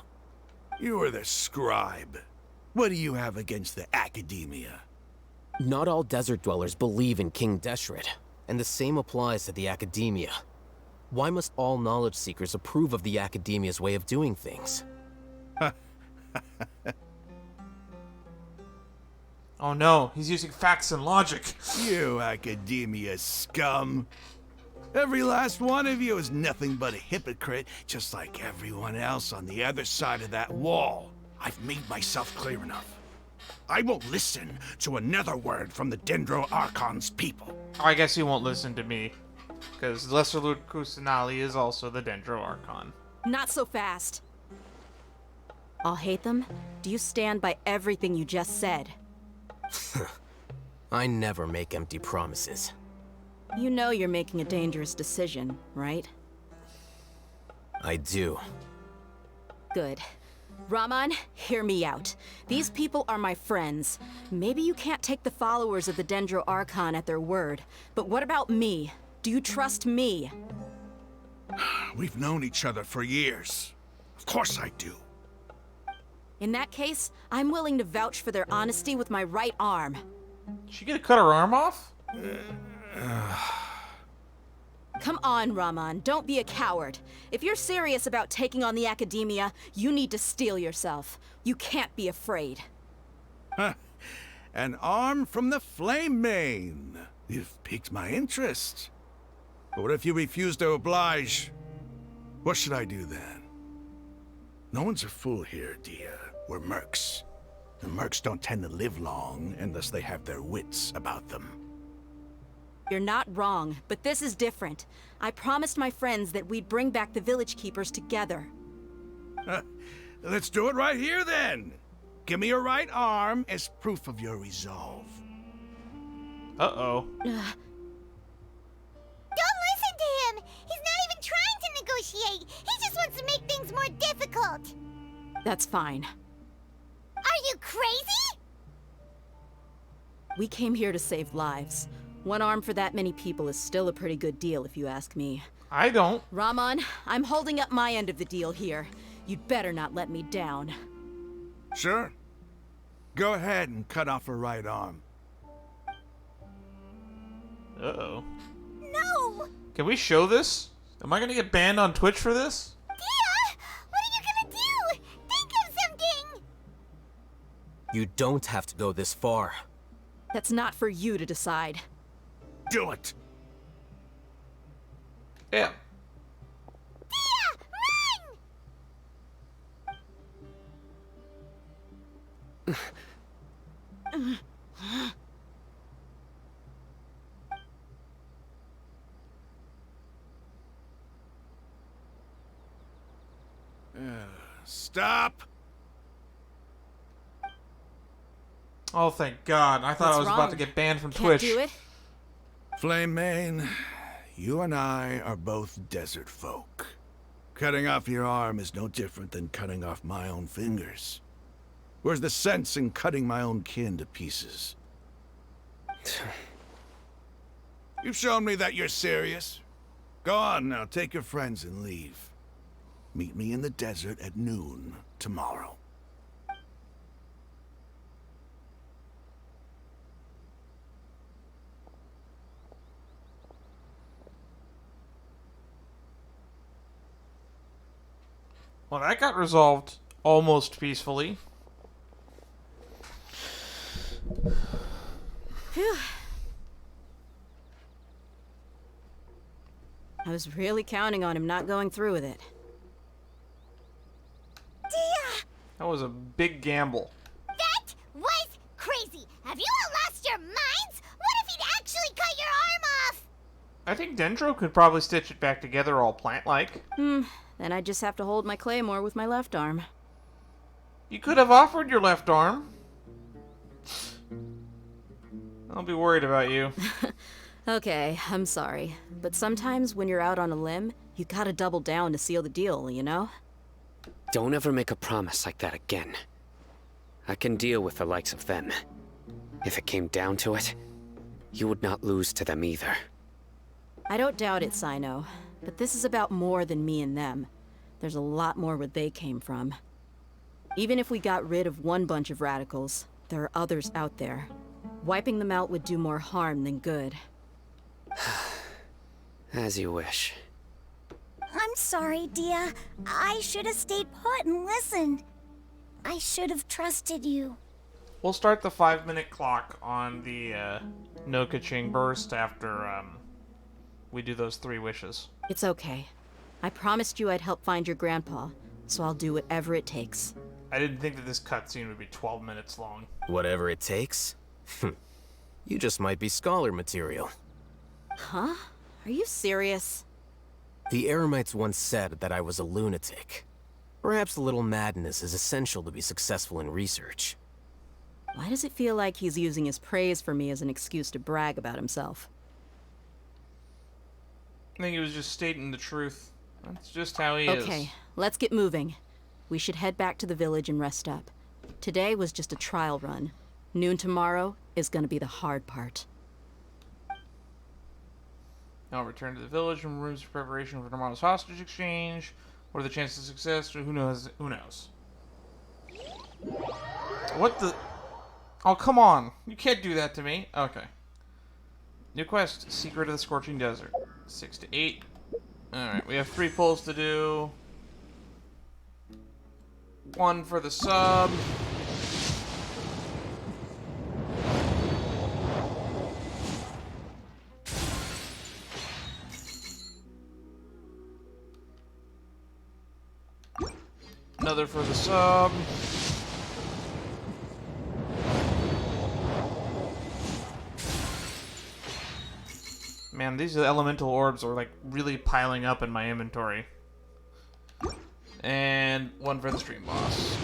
You are the scribe. What do you have against the Academia?
Not all desert dwellers believe in King Deshret, and the same applies to the Academia. Why must all knowledge seekers approve of the Academia's way of doing things?
Oh no, he's using facts and logic.
You Academia scum. Every last one of you is nothing but a hypocrite, just like everyone else on the other side of that wall. I've made myself clear enough. I won't listen to another word from the Dendro Archon's people.
I guess he won't listen to me, because Lesser Lord Kusanali is also the Dendro Archon.
Not so fast. I'll hate them. Do you stand by everything you just said?
I never make empty promises.
You know you're making a dangerous decision, right?
I do.
Good. Raman, hear me out. These people are my friends. Maybe you can't take the followers of the Dendro Archon at their word, but what about me? Do you trust me?
We've known each other for years. Of course I do.
In that case, I'm willing to vouch for their honesty with my right arm.
She gonna cut her arm off?
Come on, Raman, don't be a coward. If you're serious about taking on the Academia, you need to steel yourself. You can't be afraid.
An arm from the Flame Mane. You've piqued my interest. But what if you refuse to oblige? What should I do then? No one's a fool here, Dia. We're mercs. And mercs don't tend to live long unless they have their wits about them.
You're not wrong, but this is different. I promised my friends that we'd bring back the village keepers together.
Let's do it right here then. Give me your right arm as proof of your resolve.
Uh-oh.
Don't listen to him! He's not even trying to negotiate! He just wants to make things more difficult!
That's fine.
Are you crazy?
We came here to save lives. One arm for that many people is still a pretty good deal, if you ask me.
I don't.
Raman, I'm holding up my end of the deal here. You'd better not let me down.
Sure. Go ahead and cut off her right arm.
Uh-oh.
No!
Can we show this? Am I gonna get banned on Twitch for this?
Dia! What are you gonna do? Think of something!
You don't have to go this far.
That's not for you to decide.
Do it!
Yeah.
Dia! Run!
Stop!
Oh, thank God. I thought
What's
I was
wrong?
about to get banned from
Can't
Twitch.
do it?
Flame Mane, you and I are both desert folk. Cutting off your arm is no different than cutting off my own fingers. Where's the sense in cutting my own kin to pieces? You've shown me that you're serious. Go on now, take your friends and leave. Meet me in the desert at noon tomorrow.
Well, that got resolved almost peacefully.
Phew. I was really counting on him not going through with it.
Dia!
That was a big gamble.
That was crazy! Have you all lost your minds? What if he'd actually cut your arm off?
I think Dendro could probably stitch it back together all plant-like.
Then I just have to hold my claymore with my left arm.
You could have offered your left arm. I'll be worried about you.
Okay, I'm sorry. But sometimes when you're out on a limb, you gotta double down to seal the deal, you know?
Don't ever make a promise like that again. I can deal with the likes of them. If it came down to it, you would not lose to them either.
I don't doubt it, Sino. But this is about more than me and them. There's a lot more where they came from. Even if we got rid of one bunch of radicals, there are others out there. Wiping them out would do more harm than good.
As you wish.
I'm sorry, Dia. I should have stayed put and listened. I should have trusted you.
We'll start the 5-minute clock on the no Kaching burst after we do those 3 wishes.
It's okay. I promised you I'd help find your grandpa, so I'll do whatever it takes.
I didn't think that this cutscene would be 12 minutes long.
Whatever it takes? You just might be scholar material.
Huh? Are you serious?
The Eremites once said that I was a lunatic. Perhaps a little madness is essential to be successful in research.
Why does it feel like he's using his praise for me as an excuse to brag about himself?
I think he was just stating the truth. That's just how he is.
Okay, let's get moving. We should head back to the village and rest up. Today was just a trial run. Noon tomorrow is gonna be the hard part.
Now return to the village and rooms for preparation for tomorrow's hostage exchange. What are the chances of success? Who knows? Who knows? What the? Oh, come on. You can't do that to me. Okay. New quest, Secret of the Scorching Desert. 6 to 8. Alright, we have 3 pulls to do. 1 for the sub. Another for the sub. Man, these elemental orbs are like really piling up in my inventory. And 1 for the stream boss.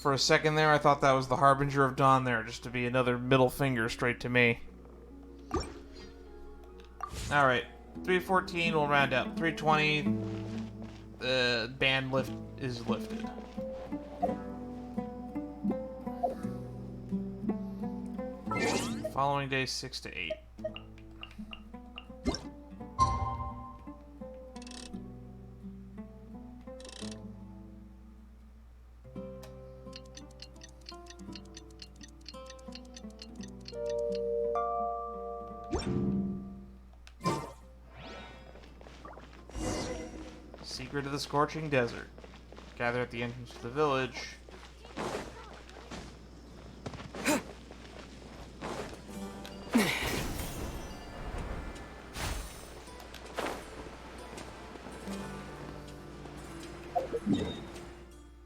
For a second there, I thought that was the Harbinger of Dawn there, just to be another middle finger straight to me. Alright, 314 will round up. 320, the ban lift is lifted. Following day 6 to 8. Secret of the Scorching Desert. Gather at the entrance to the village.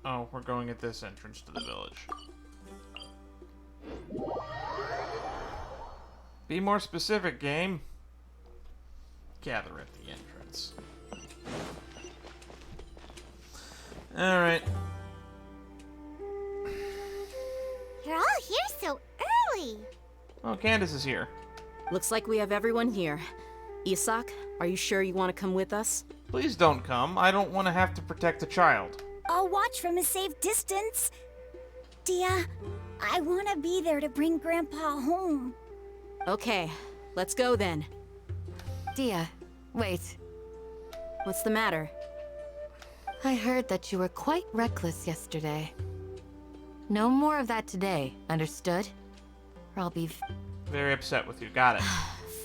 Oh, we're going at this entrance to the village. Be more specific, game. Gather at the entrance. Alright.
You're all here so early.
Oh, Candace is here.
Looks like we have everyone here. Isak, are you sure you want to come with us?
Please don't come. I don't want to have to protect a child.
I'll watch from a safe distance. Dia, I want to be there to bring Grandpa home.
Okay, let's go then.
Dia, wait.
What's the matter?
I heard that you were quite reckless yesterday. No more of that today, understood? Or I'll be
very upset with you. Got it.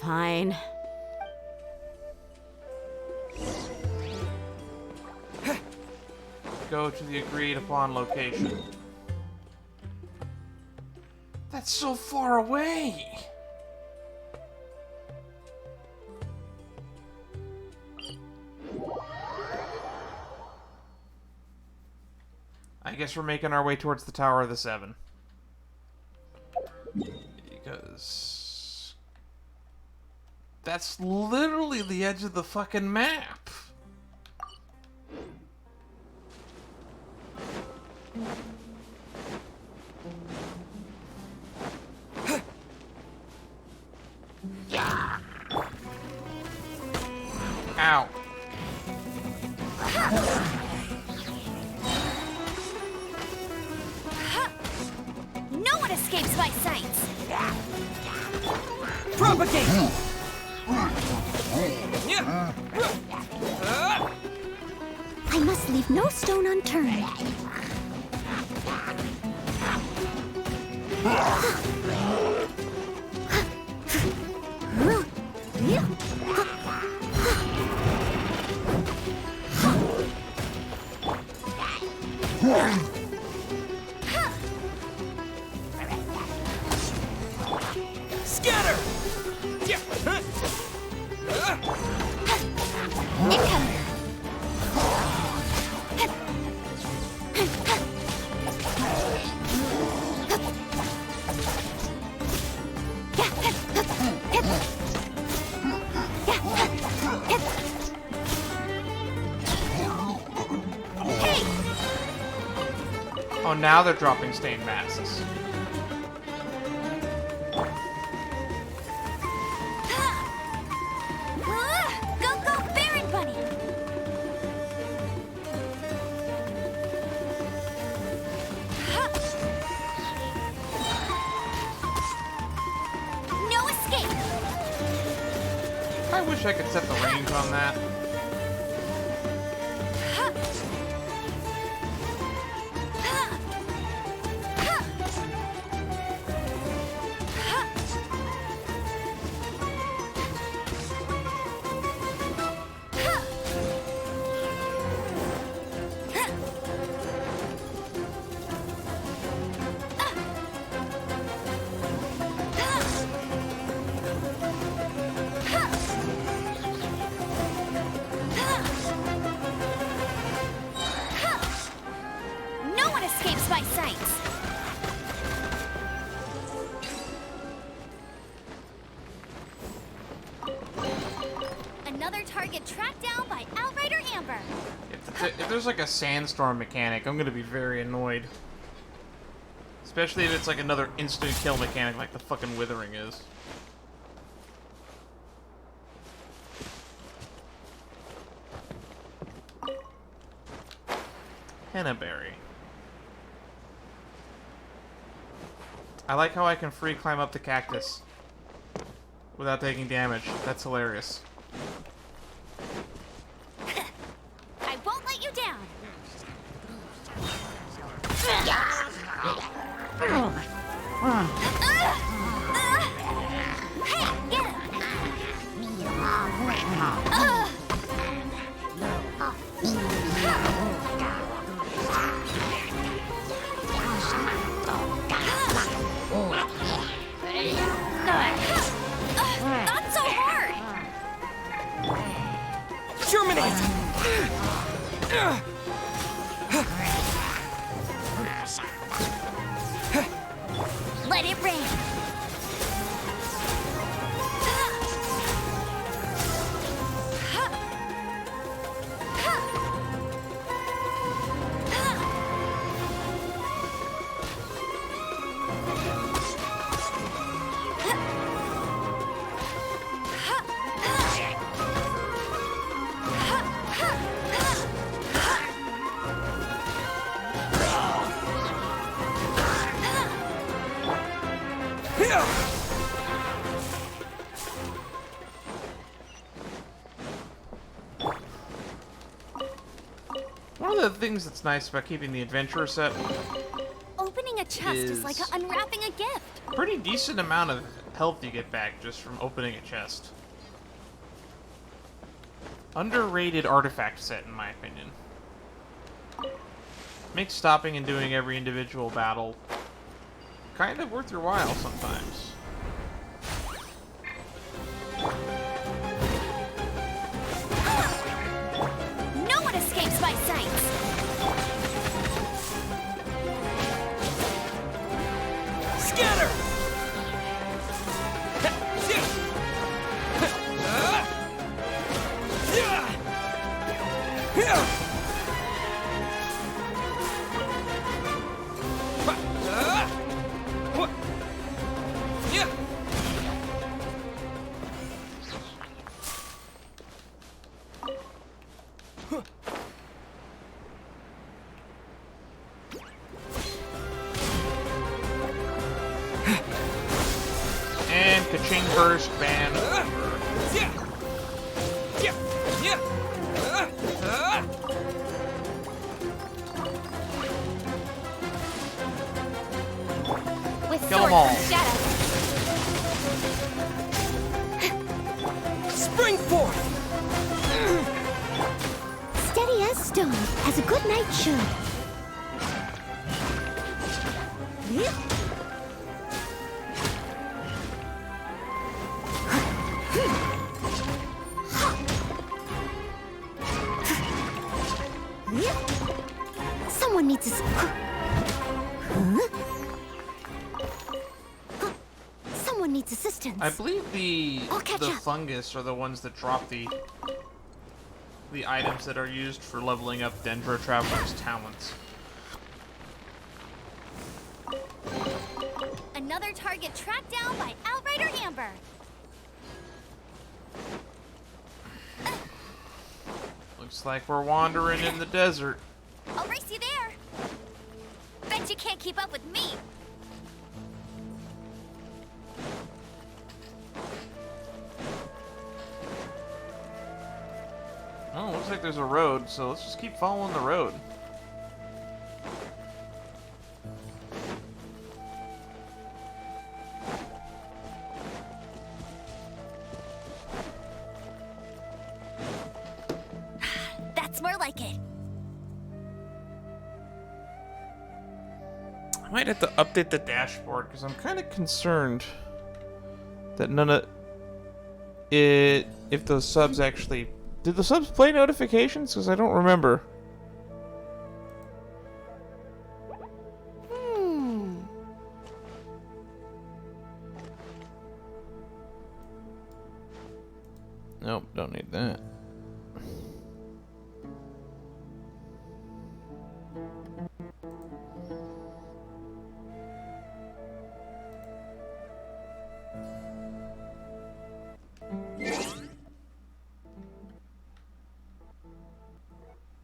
Fine.
Go to the agreed upon location. That's so far away. I guess we're making our way towards the Tower of the Seven. Because that's literally the edge of the fucking map. Ow.
No one escapes my sights!
Propagate!
I must leave no stone unturned.
Scatter!
Oh, now they're dropping stained masses.
Go, go, Baron Bunny! No escape!
I wish I could set the range on that.
No one escapes my sights. Another target tracked down by Outrider Amber.
If there's like a sandstorm mechanic, I'm gonna be very annoyed. Especially if it's like another instant kill mechanic like the fucking Withering is. Hennaberry. I like how I can free climb up the cactus without taking damage. That's hilarious.
I won't let you down. Hey, get not so hard.
Germinate!
Let it rain.
One of the things that's nice about keeping the adventurer set,
Opening a chest is like unwrapping a gift.
pretty decent amount of health you get back just from opening a chest. Underrated artifact set, in my opinion. Makes stopping and doing every individual battle kind of worth your while sometimes.
No one escapes my sights.
Scatter!
And Kaching Burst ban.
With
Kill 'em
sword
all.
from shadow.
Spring forth!
Steady as stone, as a good knight should. Someone needs to... Someone needs assistance.
I believe the
I'll catch up.
fungus are the ones that drop the items that are used for leveling up Dendro Traveler's talents.
Another target tracked down by Outrider Amber.
Looks like we're wandering in the desert.
I'll race you there. Bet you can't keep up with me.
like there's a road, so let's just keep following the road.
That's more like it.
I might have to update the dashboard because I'm kind of concerned that none of it. If those subs actually did the subs play notifications? Because I don't remember. Nope, don't need that.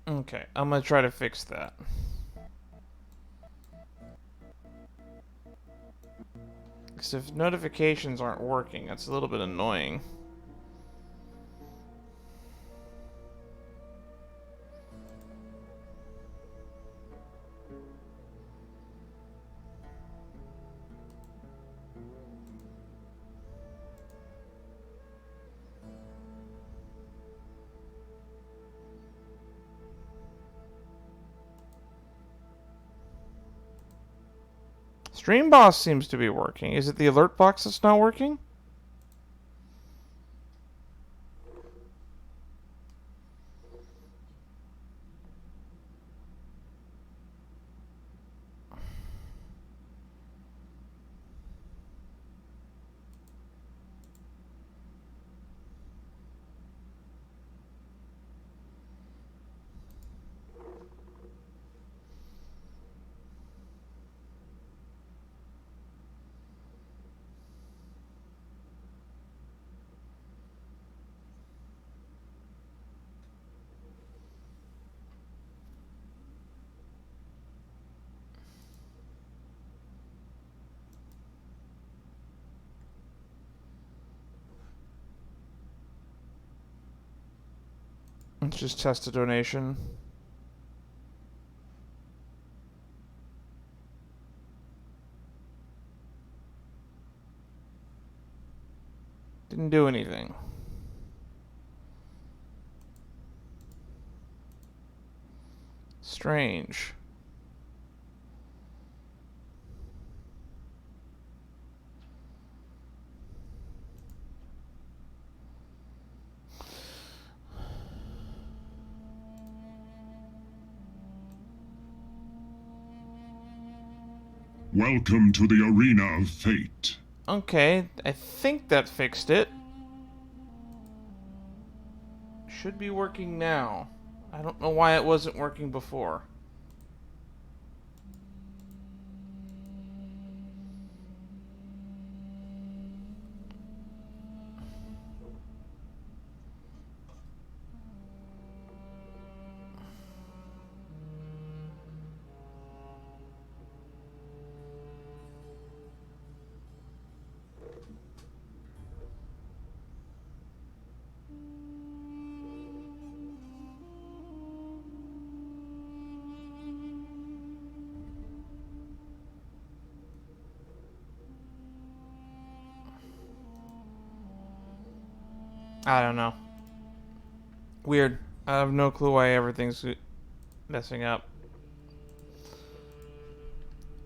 Okay, I'm gonna try to fix that. Because if notifications aren't working, that's a little bit annoying. Stream Boss seems to be working. Is it the alert box that's not working? Let's just test a donation. Didn't do anything. Strange.
Welcome to the Arena of Fate.
Okay, I think that fixed it. Should be working now. I don't know why it wasn't working before. I don't know. Weird. I have no clue why everything's messing up.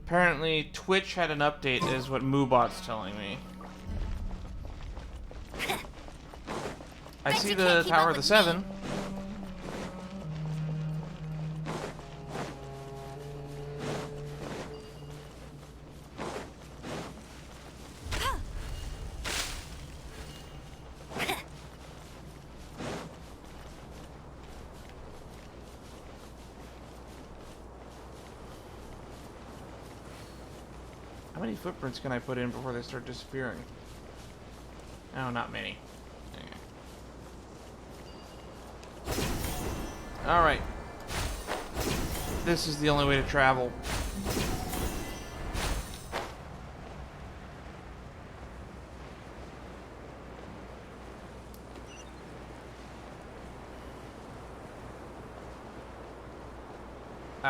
Apparently, Twitch had an update, is what Moobot's telling me. I see the Tower of the Seven. How many footprints can I put in before they start disappearing? Oh, not many. Okay. Alright. This is the only way to travel.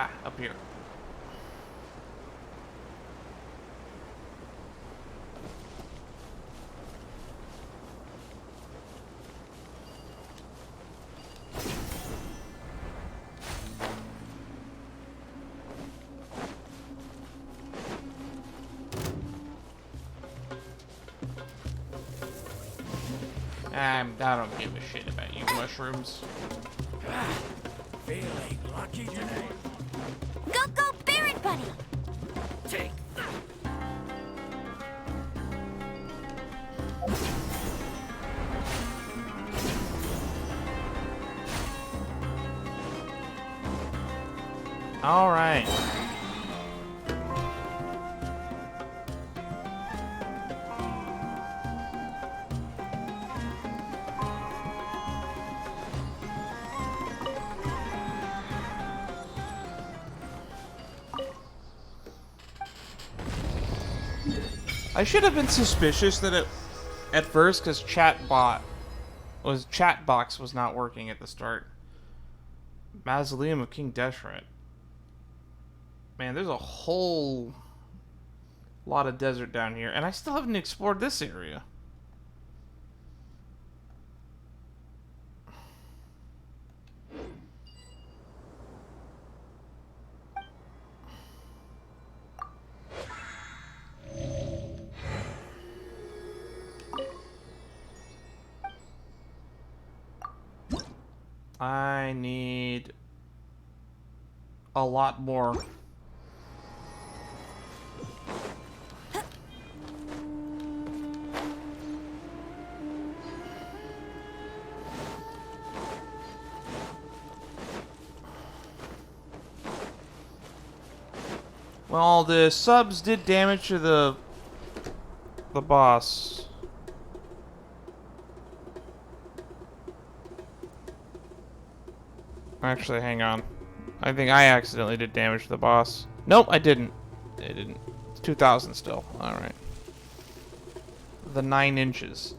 Ah, up here. I don't give a shit about you mushrooms.
Feeling lucky today?
Go, go, Barret Buddy!
Take
All right. I should have been suspicious that at first, because chatbox was not working at the start. Mausoleum of King Deshret. Man, there's a whole lot of desert down here, and I still haven't explored this area. I need a lot more. Well, the subs did damage to the boss. Actually, hang on. I think I accidentally did damage to the boss. Nope, I didn't. It didn't. It's 2,000 still. Alright. The 9 inches.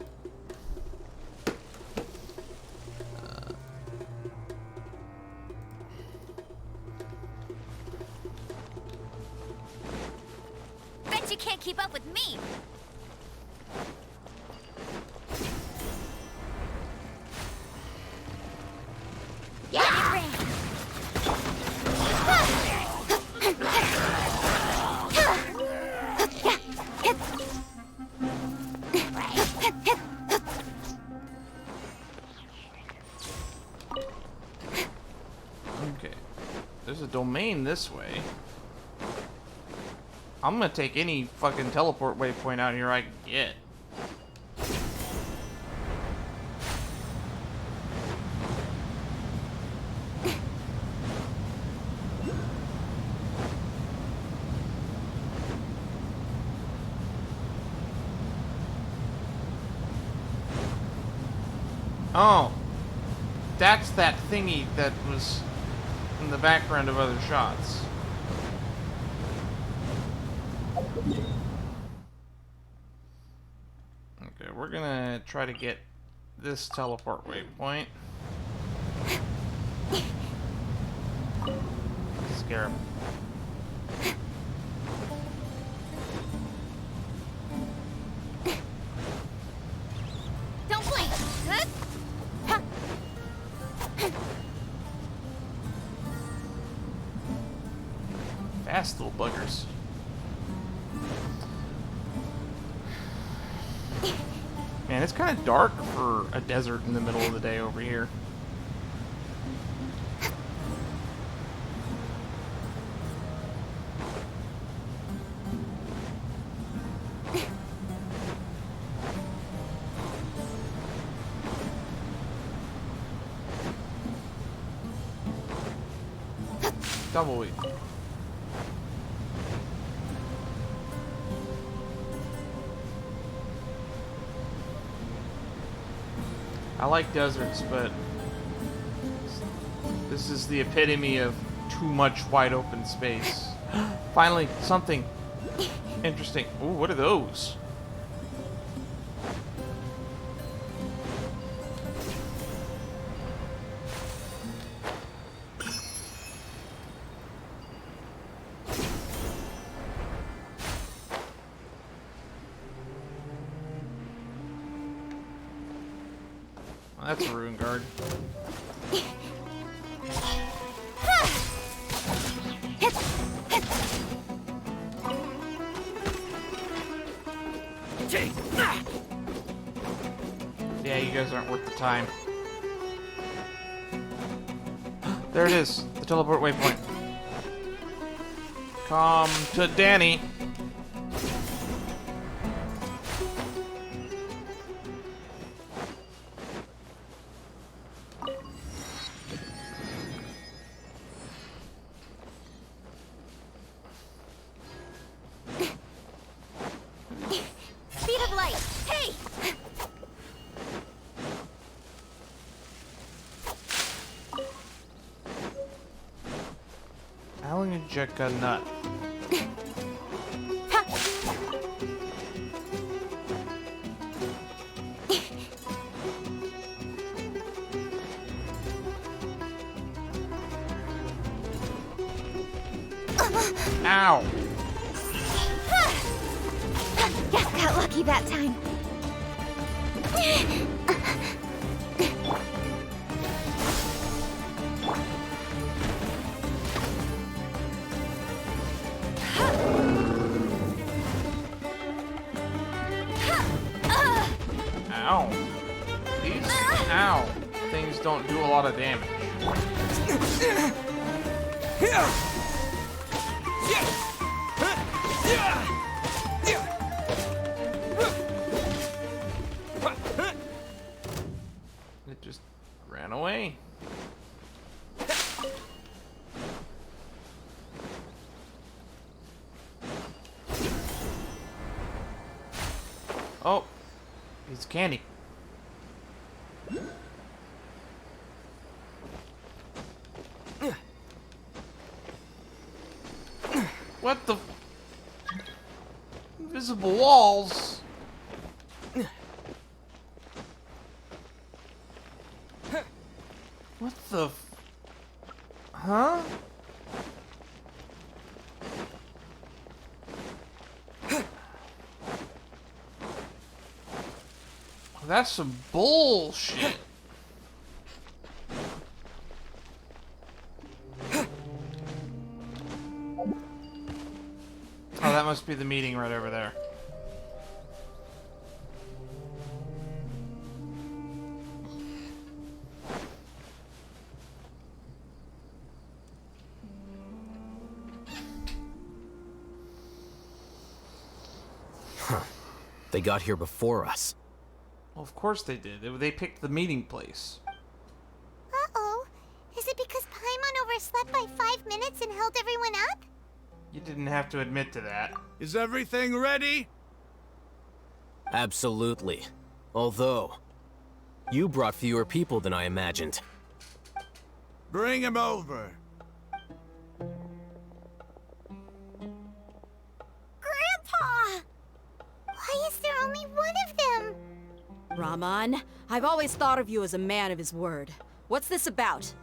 Bet you can't keep up with me!
Okay. There's a domain this way. I'm gonna take any fucking teleport waypoint out here I can get. Oh, that's that thingy that was in the background of other shots. Okay, we're gonna try to get this teleport waypoint. Scare him.
Don't blink! Huh?
Fast little buggers. Man, it's kind of dark for a desert in the middle of the day over here. Double weed. I like deserts, but this is the epitome of too much wide open space. Finally, something interesting. Ooh, what are those? That's a rune guard. Yeah, you guys aren't worth the time. There it is, the teleport waypoint. Come to Danny.
Speed of light. Hey!
Alan and Jack got nut. Ow!
Got lucky that time.
Ow. These ow things don't do a lot of damage. It just ran away. Oh, it's candy. What the? Invisible walls. What the? Huh? That's some bullshit. Oh, that must be the meeting right over there.
They got here before us.
Well, of course they did. They picked the meeting place.
Uh-oh. Is it because Paimon overslept by 5 minutes and held everyone up?
You didn't have to admit to that.
Is everything ready?
Absolutely. Although, you brought fewer people than I imagined.
Bring him over.
Grandpa! Why is there only one of them?
Rahman, I've always thought of you as a man of his word. What's this about?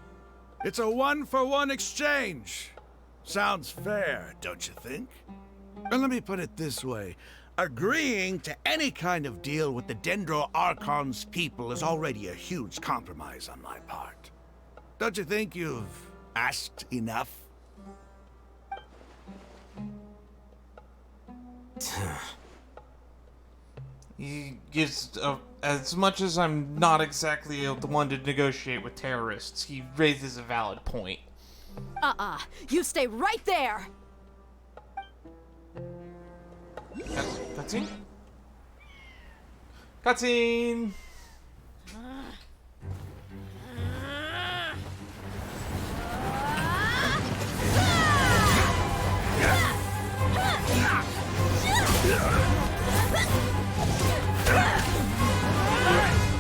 It's a 1-for-1 exchange. Sounds fair, don't you think? And let me put it this way. Agreeing to any kind of deal with the Dendro Archon's people is already a huge compromise on my part. Don't you think you've asked enough?
He gives, as much as I'm not exactly the one to negotiate with terrorists, he raises a valid point.
You stay right there!
Cutscene? Cutscene!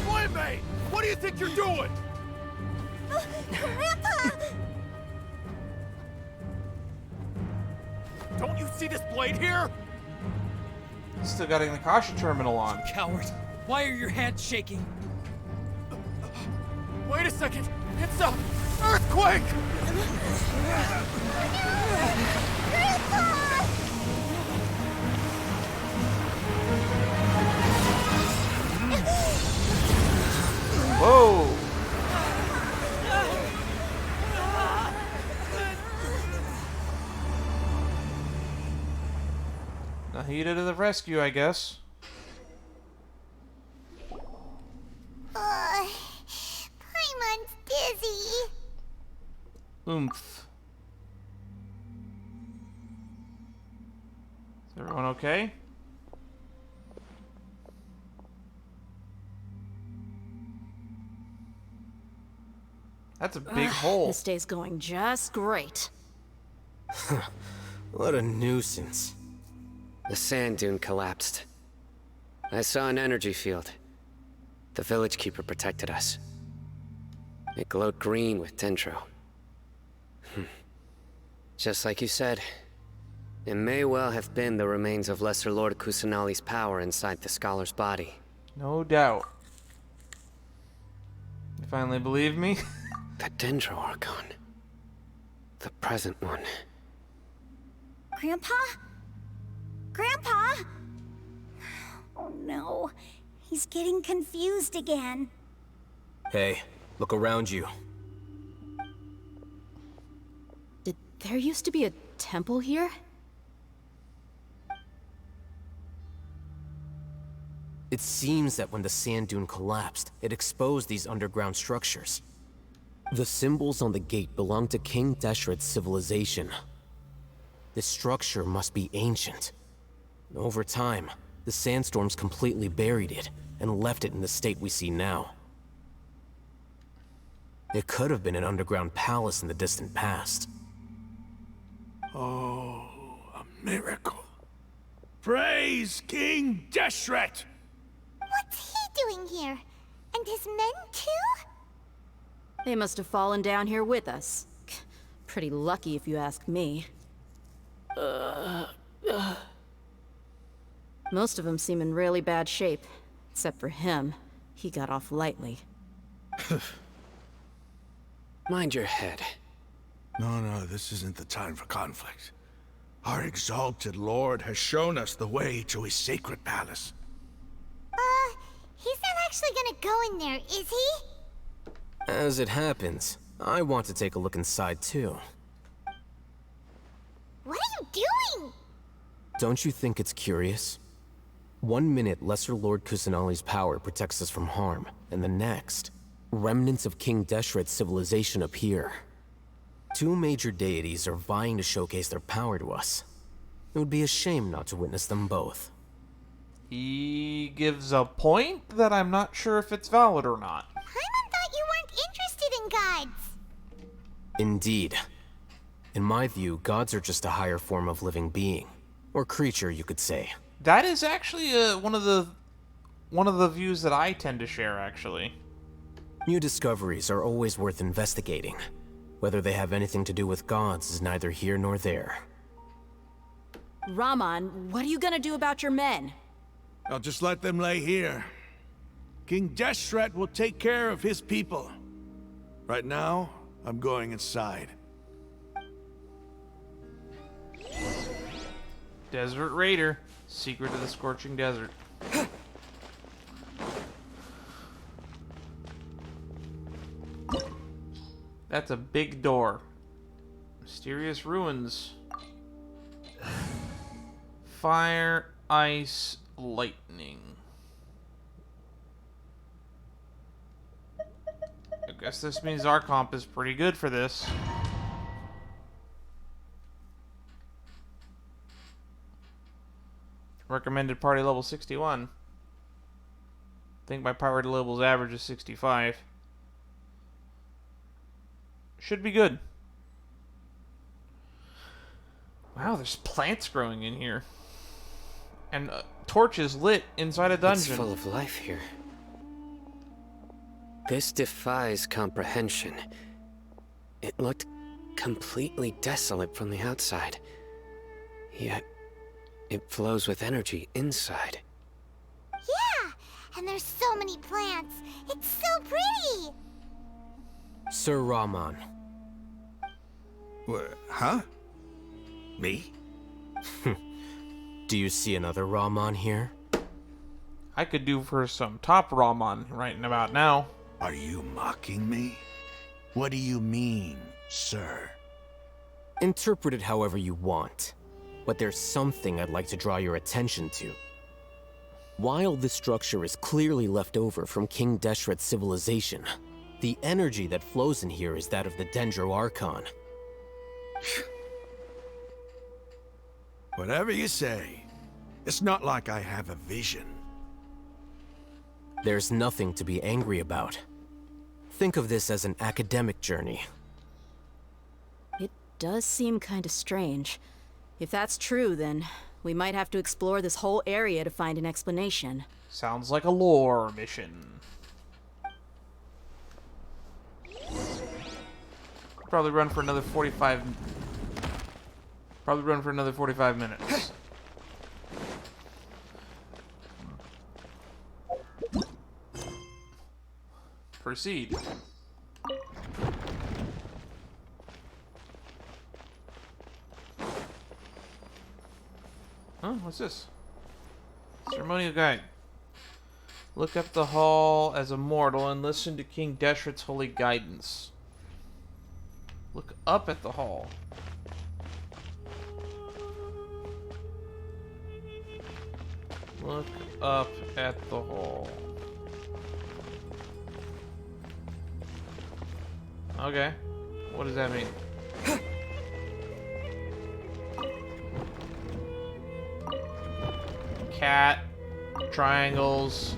Playmate! What do you think you're doing?
Grandpa!
Don't you see this blade here?
Still got the Kasha terminal on.
Coward. Why are your hands shaking?
Wait a second. It's a earthquake!
Grandpa!
Whoa! He did the rescue, I guess.
Paimon's dizzy.
Oomph. Is everyone okay? That's a big hole.
This day's going just great.
What a nuisance.
The sand dune collapsed. I saw an energy field. The village keeper protected us. It glowed green with dendro. Just like you said, it may well have been the remains of Lesser Lord Kusanali's power inside the scholar's body.
No doubt. You finally believe me?
The Dendro Archon. The present one.
Grandpa? Grandpa? Oh no, he's getting confused again.
Hey, look around you.
Did there used to be a temple here?
It seems that when the sand dune collapsed, it exposed these underground structures. The symbols on the gate belong to King Deshret's civilization. This structure must be ancient. Over time, the sandstorms completely buried it and left it in the state we see now. It could have been an underground palace in the distant past.
Oh, a miracle. Praise King Deshret!
What's he doing here? And his men too?
They must have fallen down here with us. Pretty lucky if you ask me. Most of them seem in really bad shape. Except for him. He got off lightly.
Mind your head.
No, this isn't the time for conflict. Our exalted lord has shown us the way to his sacred palace.
He's not actually gonna go in there, is he?
As it happens, I want to take a look inside too.
What are you doing?
Don't you think it's curious? 1 minute, Lesser Lord Kusanali's power protects us from harm, and the next, remnants of King Deshret's civilization appear. 2 major deities are vying to showcase their power to us. It would be a shame not to witness them both.
He gives a point that I'm not sure if it's valid or not.
Paimon thought you weren't interested in gods.
Indeed. In my view, gods are just a higher form of living being. Or creature, you could say.
That is actually one of the views that I tend to share, actually.
New discoveries are always worth investigating. Whether they have anything to do with gods is neither here nor there.
Raman, what are you gonna do about your men?
I'll just let them lay here. King Deshret will take care of his people. Right now, I'm going inside.
Desert Raider, Secret of the Scorching Desert. That's a big door. Mysterious ruins. Fire, ice, lightning. I guess this means our comp is pretty good for this. Recommended party level 61. I think my party level's average is 65. Should be good. Wow, there's plants growing in here. And torches lit inside a dungeon.
It's full of life here. This defies comprehension. It looked completely desolate from the outside. Yet, it flows with energy inside.
Yeah, and there's so many plants. It's so pretty.
Sir Raman.
Huh? Me?
Do you see another Raman here?
I could do for some top Raman right about now.
Are you mocking me? What do you mean, sir?
Interpret it however you want. but there's something I'd like to draw your attention to. While this structure is clearly left over from King Deshret's civilization, the energy that flows in here is that of the Dendro Archon.
Whatever you say. It's not like I have a vision.
There's nothing to be angry about. Think of this as an academic journey.
It does seem kind of strange. If that's true, then we might have to explore this whole area to find an explanation.
Sounds like a lore mission. Probably run for another 45 minutes. Proceed. Huh? What's this? Ceremonial guide. Look up the hall as a mortal and listen to King Deshret's holy guidance. Look up at the hall. Look up at the hall. Okay. What does that mean? Cat. Triangles.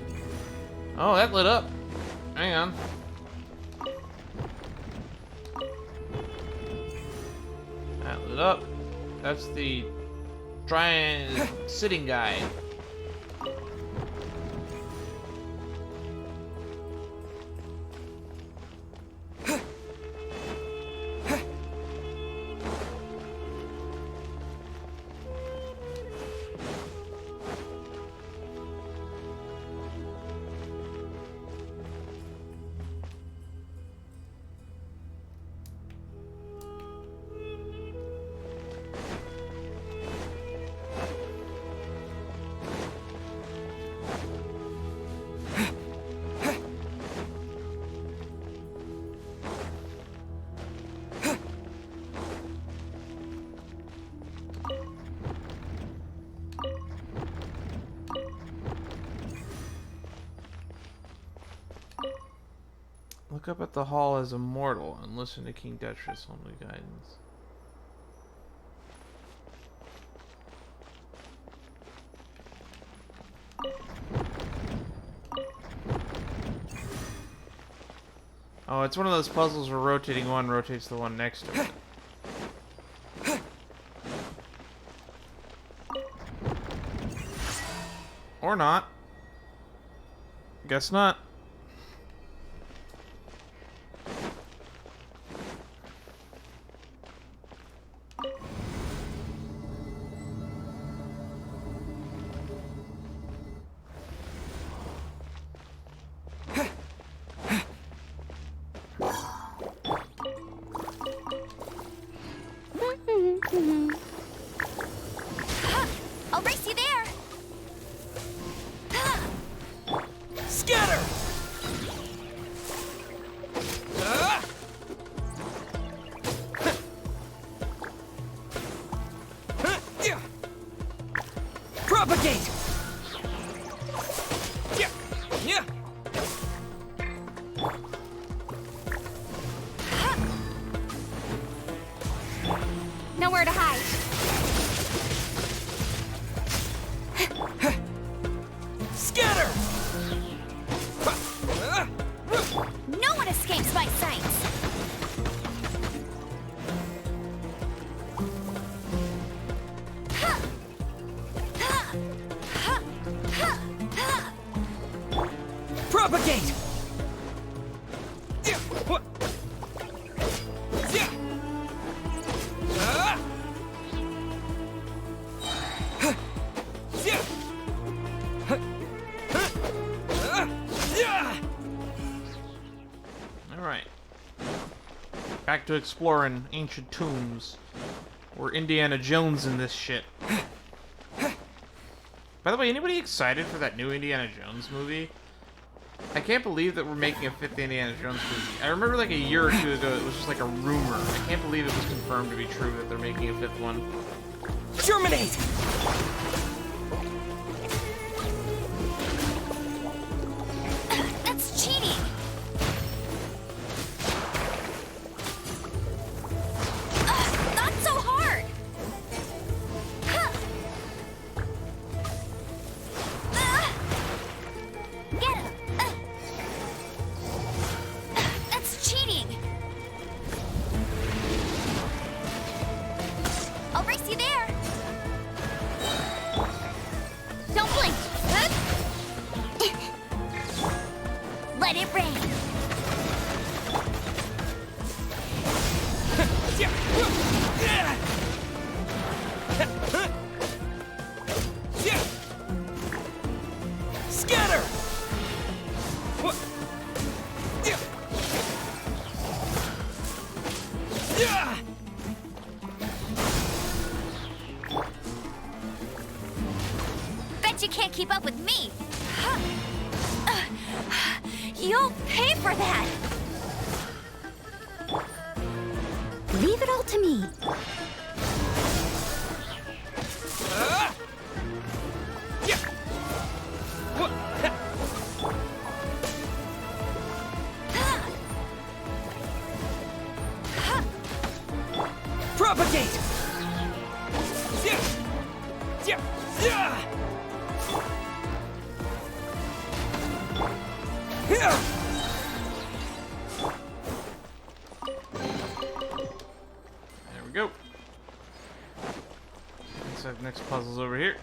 Oh, that lit up. Hang on. That lit up. That's the sitting guide. Look up at the hall as a mortal and listen to King Deshret's holy guidance. Oh, it's one of those puzzles where rotating one rotates the one next to it. Or not. Guess not.
I'll race you there.
Scatter! Propagate! Yeah.
Nowhere to hide.
Scatter!
No one escapes my sights.
Propagate!
Alright. Back to exploring ancient tombs. We're Indiana Jones in this shit. By the way, anybody excited for that new Indiana Jones movie? I can't believe that we're making a 5th Indiana Jones movie. I remember like a year or two ago it was just like a rumor. I can't believe it was confirmed to be true that they're making a 5th one.
Germinate!
That's cheating! Not so hard! Get him! That's cheating! I'll race you there! Don't blink! Let it rain!
Scatter!
Bet you can't keep up with me! You'll pay for that! Leave it all to me.
Propagate!
There we go. Looks like the next puzzle's over here.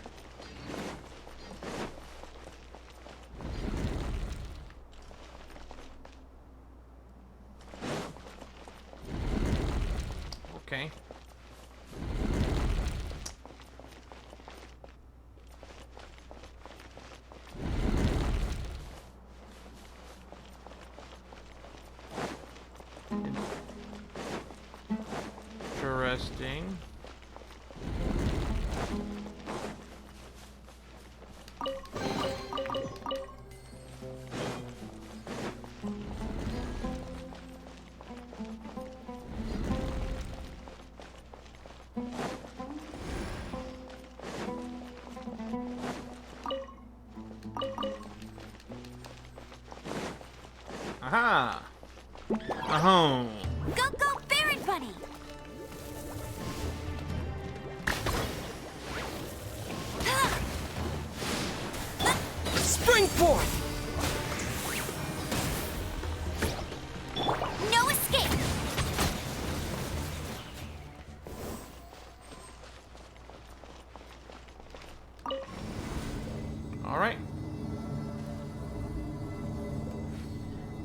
Okay. Interesting. Aha! Ahoo!
Go, go, Baron Bunny!
Spring forth!
No escape!
Alright.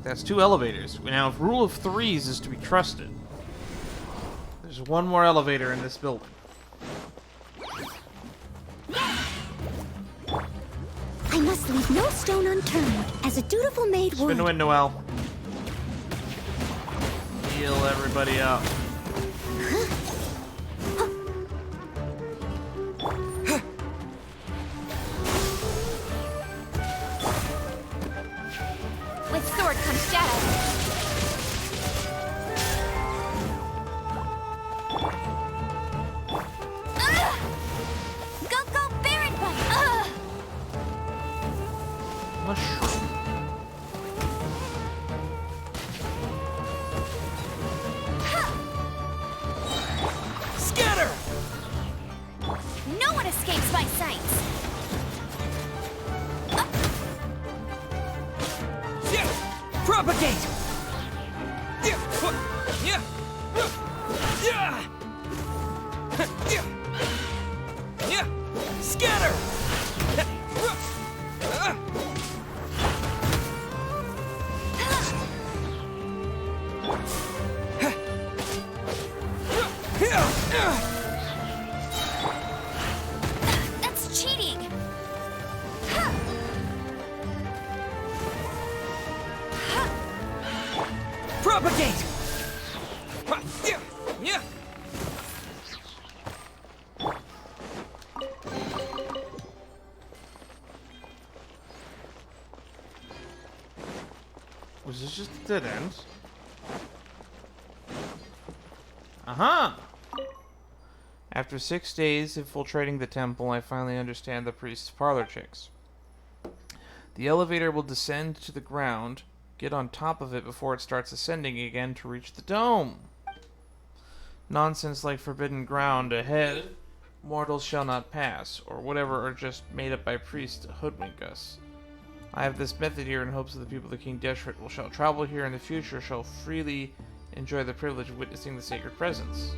That's 2 elevators. Now, if rule of threes is to be trusted, there's 1 more elevator in this building.
I must leave no stone unturned, as a dutiful maid would.
Spin to win, Noelle. Heal everybody up.
With sword comes shadow. Go, go, Baron Bunny!
Mushroom.
Scatter!
No one escapes my sights!
Propagate! Scatter!
That's cheating!
Propagate!
Was this just a dead end? Aha! After 6 days infiltrating the temple, I finally understand the priest's parlor tricks. The elevator will descend to the ground, get on top of it before it starts ascending again to reach the dome. Nonsense like forbidden ground ahead, mortals shall not pass, or whatever are just made up by priests to hoodwink us. I have this method here in hopes that the people of King Deshret shall travel here in the future shall freely enjoy the privilege of witnessing the sacred presence.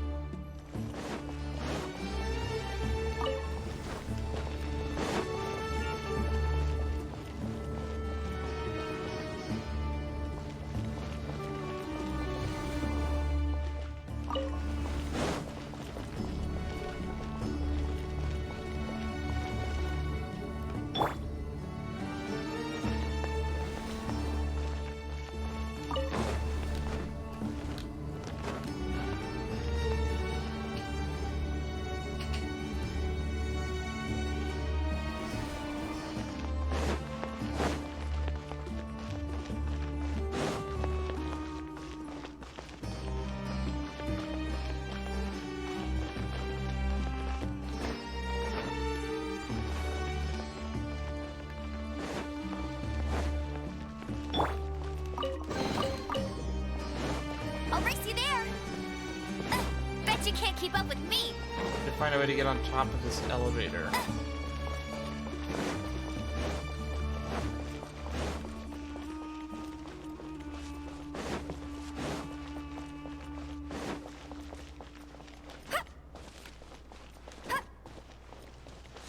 Keep up with me.
To find a way to get on top of this elevator.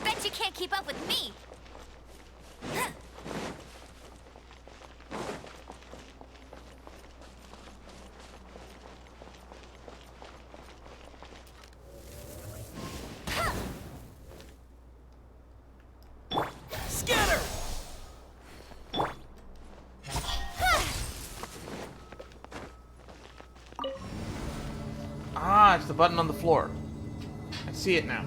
Bet you can't keep up with me.
Ah, it's the button on the floor. I see it now.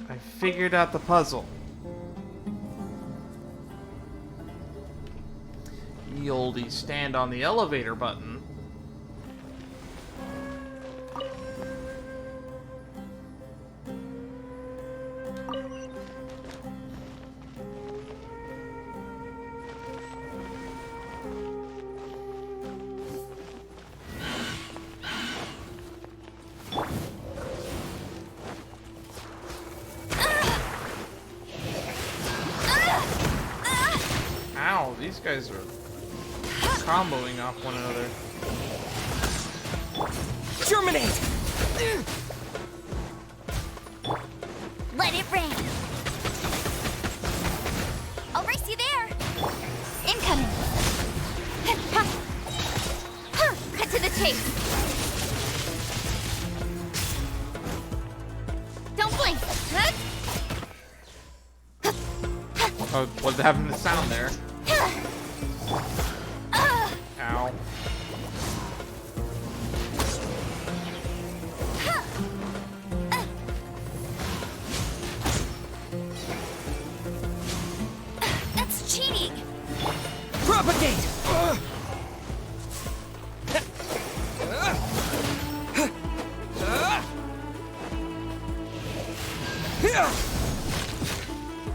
I figured out the puzzle. Ye olde stand on the elevator button. Ow, these guys are comboing off one another.
Germinate!
Let it rain. I'll race you there. Incoming. Cut to the chase. Don't blink.
Oh, what happened to the sound there? Ow.
That's cheating.
Propagate!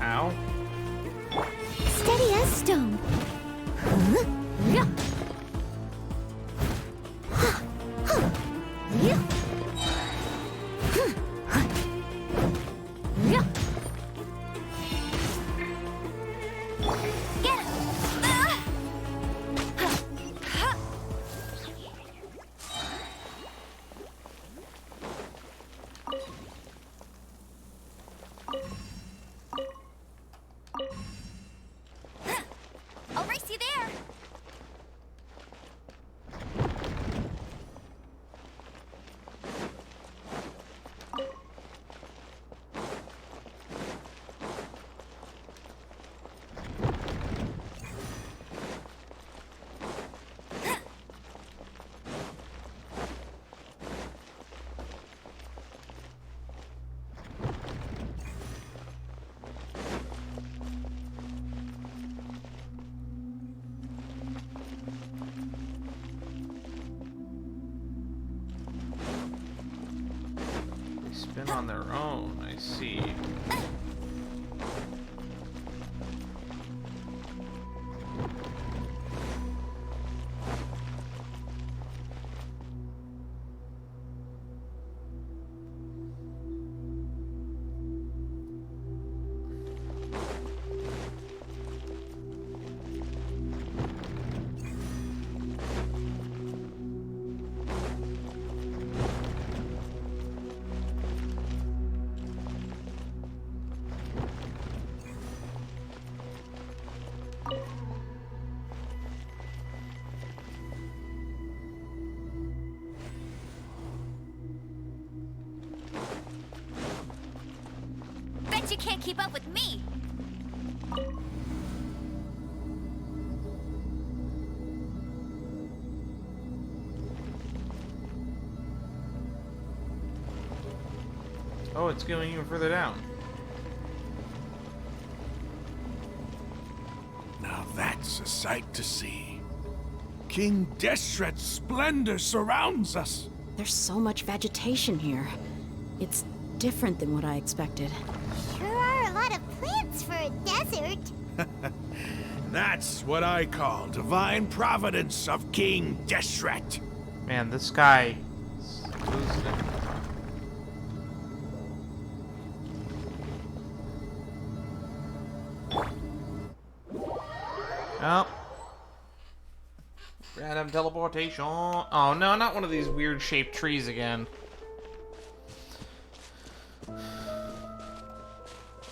Ow.
Steady as stone. Huh? Yeah. Yeah. Yeah. Get him. I'll race you there.
been on their own, I see.
Bet you can't keep up with me.
Oh, it's going even further down.
Now that's a sight to see. King Deshret's splendor surrounds us.
There's so much vegetation here. It's different than what I expected.
Sure are a lot of plants for a desert.
That's what I call divine providence of King Deshret.
Man, this guy is losing it. Oh. Random teleportation. Oh no, not one of these weird shaped trees again. Oh,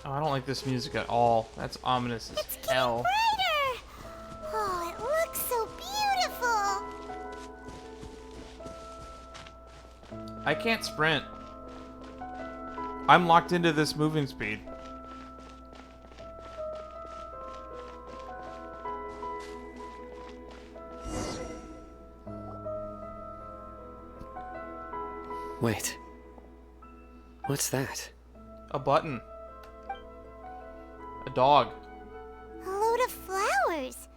I don't like this music at all. That's ominous as hell.
Brighter! Oh, it looks so beautiful.
I can't sprint. I'm locked into this moving speed.
Wait. What's that?
A button. A dog.
A load of flowers.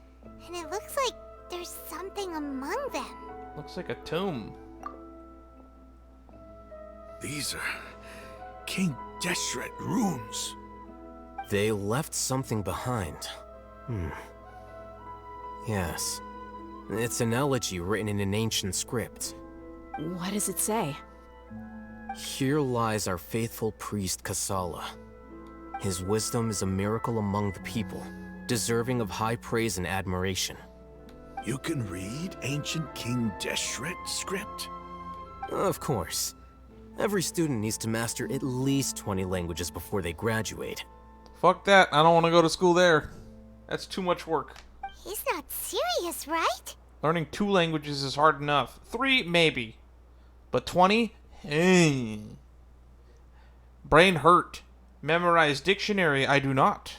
And it looks like there's something among them.
Looks like a tomb.
These are King Deshret runes.
They left something behind. Yes. It's an elegy written in an ancient script.
What does it say?
Here lies our faithful priest Kasala. His wisdom is a miracle among the people, deserving of high praise and admiration.
You can read ancient King Deshret script?
Of course. Every student needs to master at least 20 languages before they graduate.
Fuck that. I don't want to go to school there. That's too much work.
He's not serious, right?
Learning 2 languages is hard enough. 3, maybe. But 20? Hey. Brain hurt. Memorize dictionary, I do not.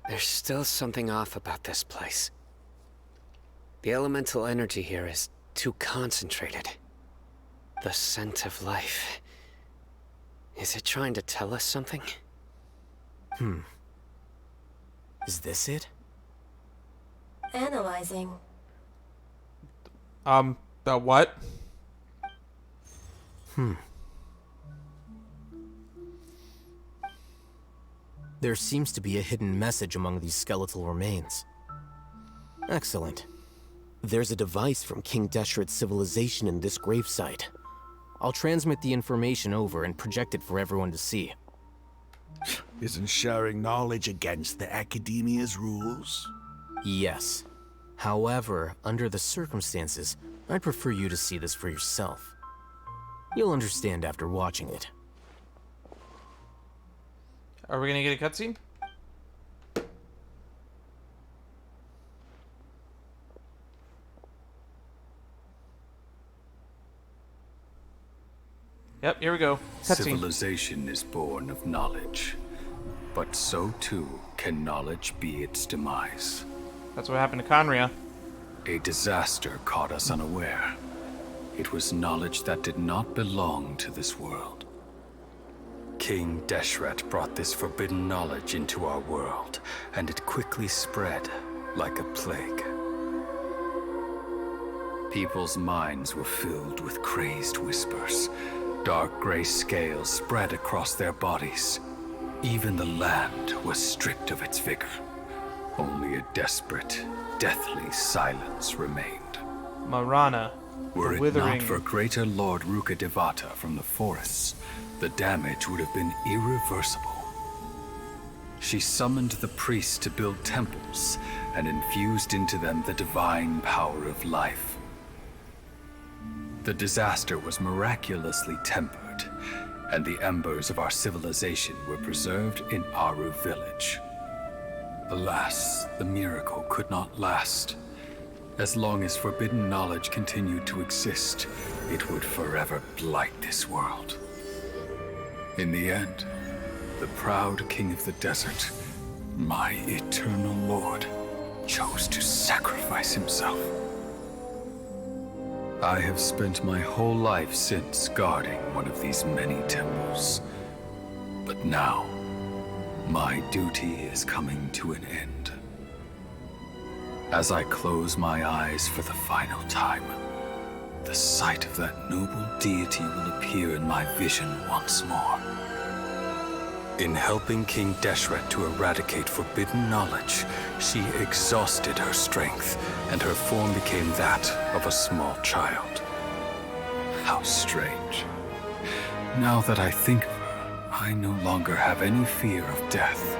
There's still something off about this place. The elemental energy here is too concentrated. The scent of life. Is it trying to tell us something?
Is this it?
Analyzing.
What?
There seems to be a hidden message among these skeletal remains. Excellent. There's a device from King Deshret's civilization in this gravesite. I'll transmit the information over and project it for everyone to see.
Isn't sharing knowledge against the Academia's rules?
Yes. However, under the circumstances, I'd prefer you to see this for yourself. You'll understand after watching it.
Are we gonna get a cutscene? Yep, here we go. Cutscene.
Civilization is born of knowledge, but so too can knowledge be its demise.
That's what happened to Conria.
A disaster caught us unaware. It was knowledge that did not belong to this world. King Deshret brought this forbidden knowledge into our world, and it quickly spread like a plague. People's minds were filled with crazed whispers, Dark gray scales spread across their bodies. Even the land was stripped of its vigor. Only a desperate, deathly silence remained.
Marana,
Were
the
it
withering.
not for greater Lord Rukkhadevata from the forests, the damage would have been irreversible. She summoned the priests to build temples and infused into them the divine power of life. The disaster was miraculously tempered, and the embers of our civilization were preserved in Aru village. Alas, the miracle could not last. As long as forbidden knowledge continued to exist, it would forever blight this world. In the end, the proud king of the desert, my eternal lord, chose to sacrifice himself. I have spent my whole life since guarding one of these many temples. But now, my duty is coming to an end. As I close my eyes for the final time, the sight of that noble deity will appear in my vision once more. In helping King Deshret to eradicate forbidden knowledge, she exhausted her strength, and her form became that of a small child. How strange. Now that I think of her, I no longer have any fear of death,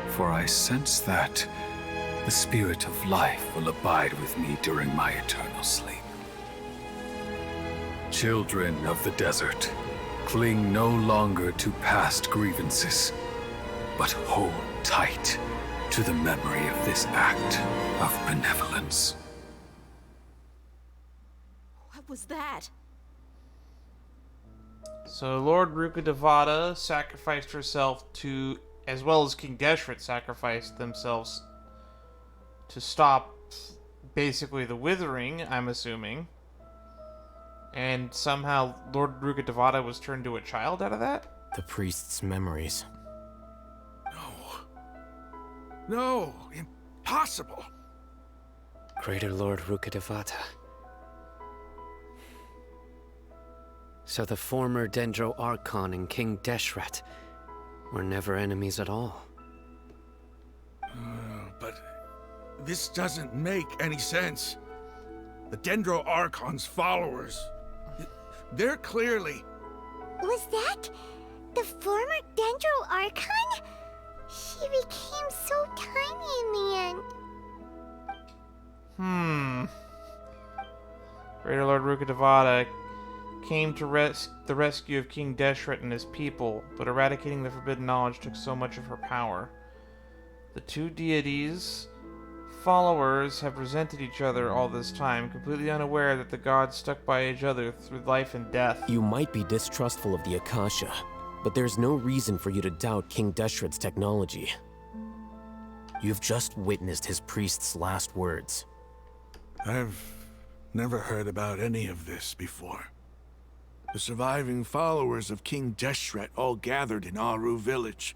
for I sense that the spirit of life will abide with me during my eternal sleep. Children of the desert, cling no longer to past grievances, but hold tight to the memory of this act of benevolence.
What was that?
So Lord Rukkhadevata sacrificed herself to, as well as King Deshret sacrificed themselves to stop basically the withering, I'm assuming. And somehow Lord Rukkhadevata was turned to a child out of that?
The priest's memories.
No, impossible.
Greater Lord Rukkhadevata. So the former Dendro Archon and King Deshret were never enemies at all.
But this doesn't make any sense. The Dendro Archon's followers, they're clearly...
Was that the former Dendro Archon? She became so tiny in the end.
Greater Lord Rukkhadevata came to the rescue of King Deshret and his people, but eradicating the forbidden knowledge took so much of her power. The two deities' followers have resented each other all this time, completely unaware that the gods stuck by each other through life and death.
You might be distrustful of the Akasha, but there's no reason for you to doubt King Deshret's technology. You've just witnessed his priest's last words.
I've never heard about any of this before. The surviving followers of King Deshret all gathered in Aru village.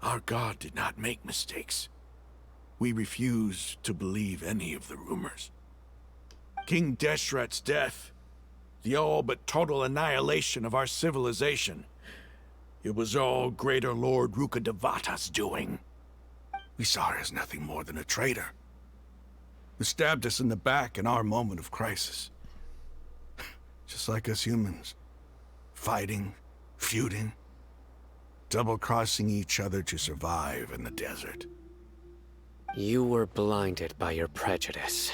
Our god did not make mistakes. We refuse to believe any of the rumors. King Deshret's death, the all but total annihilation of our civilization, it was all Greater Lord Rukkhadevata's doing. We saw her as nothing more than a traitor, who stabbed us in the back in our moment of crisis. Just like us humans. Fighting, feuding, double-crossing each other to survive in the desert.
You were blinded by your prejudice.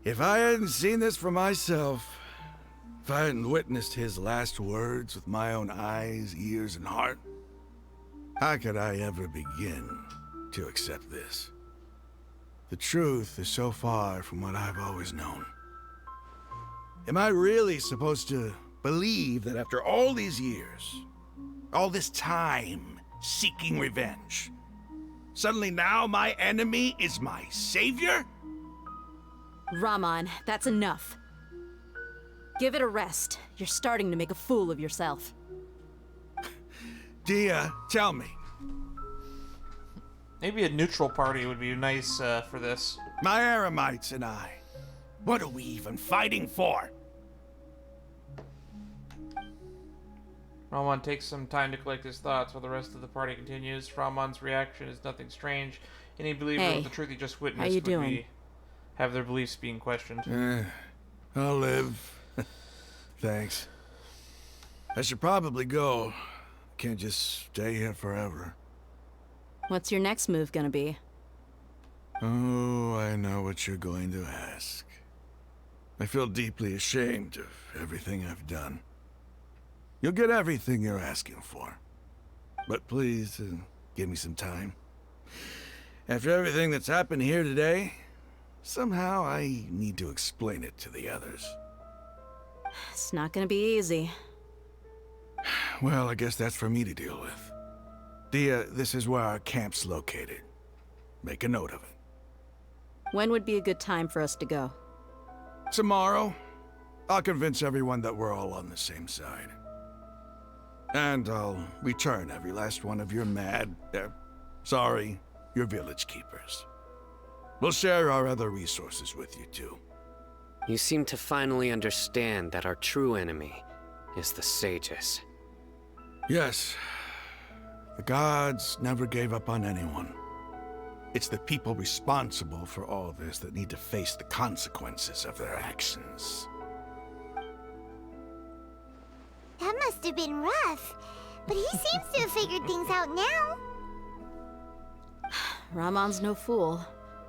If I hadn't seen this for myself, if I hadn't witnessed his last words with my own eyes, ears, and heart, how could I ever begin to accept this? The truth is so far from what I've always known. Am I really supposed to believe that after all these years, all this time seeking revenge, suddenly now my enemy is my savior?
Raman, that's enough. Give it a rest. You're starting to make a fool of yourself.
Dia, tell me.
Maybe a neutral party would be nice for this.
My Eremites and I. What are we even fighting for?
Ramon takes some time to collect his thoughts while the rest of the party continues. Ramon's reaction is nothing strange. Any believer
Hey,
of the truth he just
how
witnessed
you
would
doing?
have their beliefs being questioned.
I'll live. Thanks. I should probably go. Can't just stay here forever.
What's your next move gonna be?
Oh, I know what you're going to ask. I feel deeply ashamed of everything I've done. You'll get everything you're asking for. But please, give me some time. After everything that's happened here today, somehow I need to explain it to the others.
It's not gonna be easy.
Well, I guess that's for me to deal with. Dia, this is where our camp's located. Make a note of it.
When would be a good time for us to go?
Tomorrow, I'll convince everyone that we're all on the same side. And I'll return every last one of your your village keepers. We'll share our other resources with you too.
You seem to finally understand that our true enemy is the sages.
Yes. The gods never gave up on anyone. It's the people responsible for all this that need to face the consequences of their actions.
That must have been rough. But he seems to have figured things out now.
Ramon's no fool.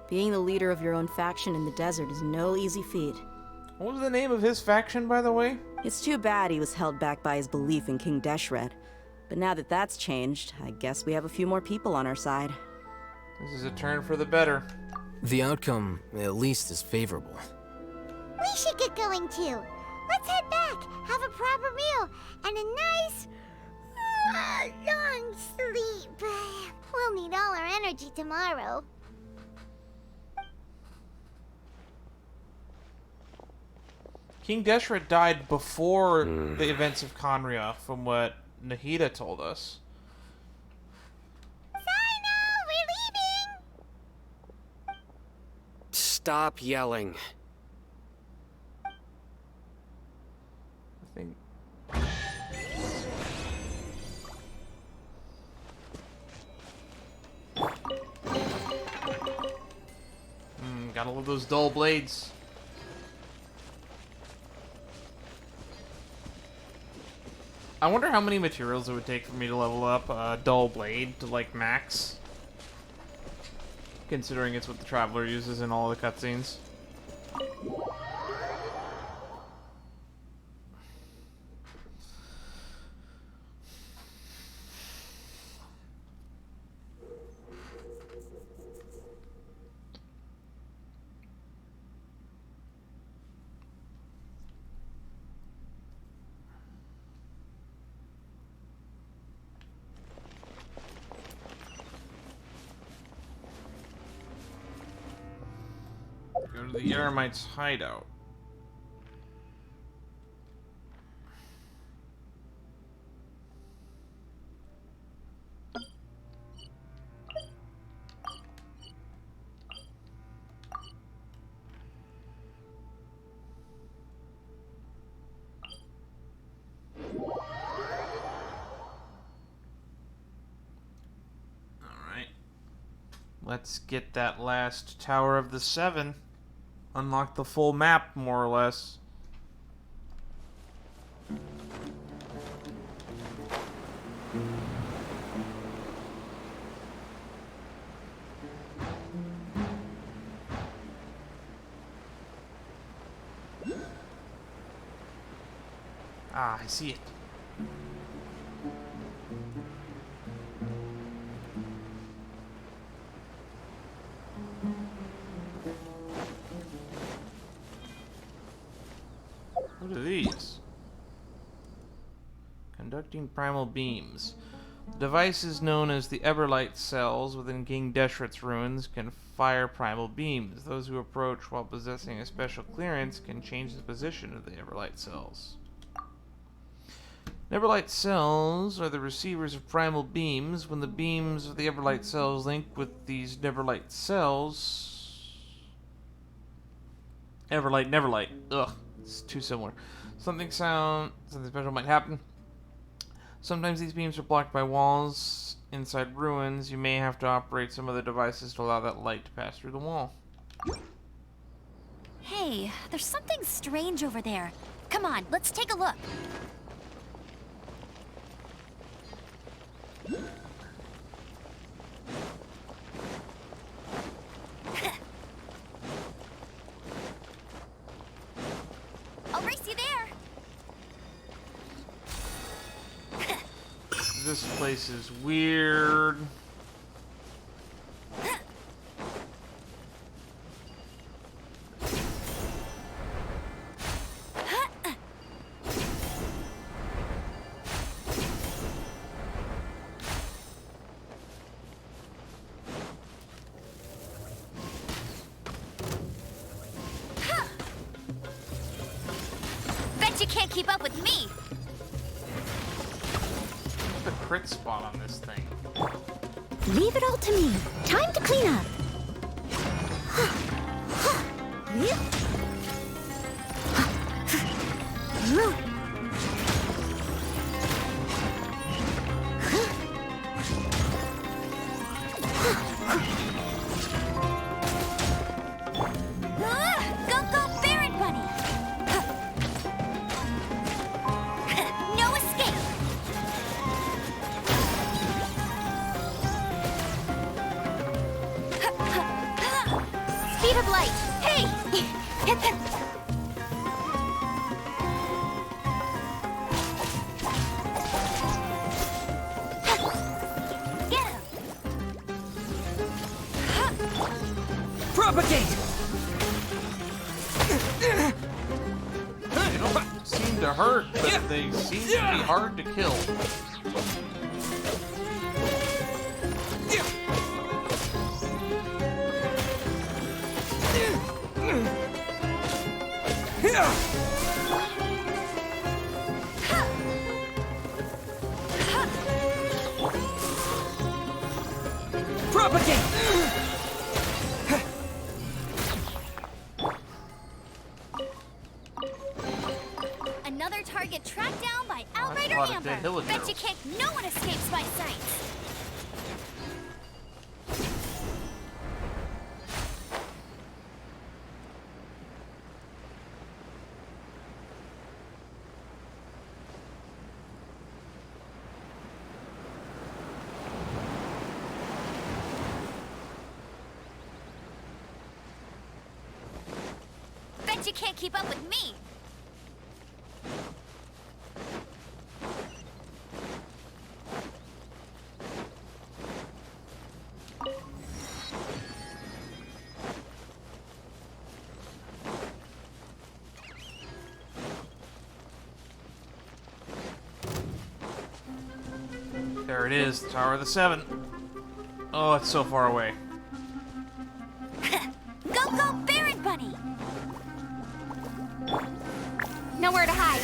Being the leader of your own faction in the desert is no easy feat.
What was the name of his faction, by the way?
It's too bad he was held back by his belief in King Deshret. But now that that's changed, I guess we have a few more people on our side.
This is a turn for the better.
The outcome, at least, is favorable.
We should get going too. Let's head back, have a proper meal, and a nice, long sleep. We'll need all our energy tomorrow.
King Deshret died before the events of Conria, from what Nahida told us.
Stop yelling.
I think... gotta love those dull blades. I wonder how many materials it would take for me to level up a dull blade to, like, max. Considering it's what the Traveler uses in all the cutscenes. Go to the Eremite's hideout. Alright. Let's get that last Tower of the Seven. Unlock the full map, more or less. Ah, I see it. What are these? Conducting primal beams. The devices known as the Everlight cells within King Deshret's ruins can fire primal beams. Those who approach while possessing a special clearance can change the position of the Everlight cells. Neverlight cells are the receivers of primal beams. When the beams of the Everlight cells link with these Neverlight cells... Everlight, Neverlight. Ugh, it's too similar. Something special might happen. Sometimes these beams are blocked by walls inside ruins. You may have to operate some other devices to allow that light to pass through the wall.
Hey, there's something strange over there. Come on, let's take a look.
I'll race you there.
This place is weird.
Bet you can't keep up with me.
The crit spot on this thing.
Leave it all to me. Time to clean up.
Go, go, Baron Bunny. No escape. Speed of light. Hey! Get him!
Propagate!
They don't seem to hurt, but they seem to be hard to kill.
Propagate!
Another target tracked down by
that's a
Outrider
lot of dead
Amber.
villagers.
Bet you can't. No one escapes my sight. Bet you can't keep up with me.
There it is, the Tower of the Seven. Oh, it's so far away.
Go, go, Baron Bunny. Nowhere to hide.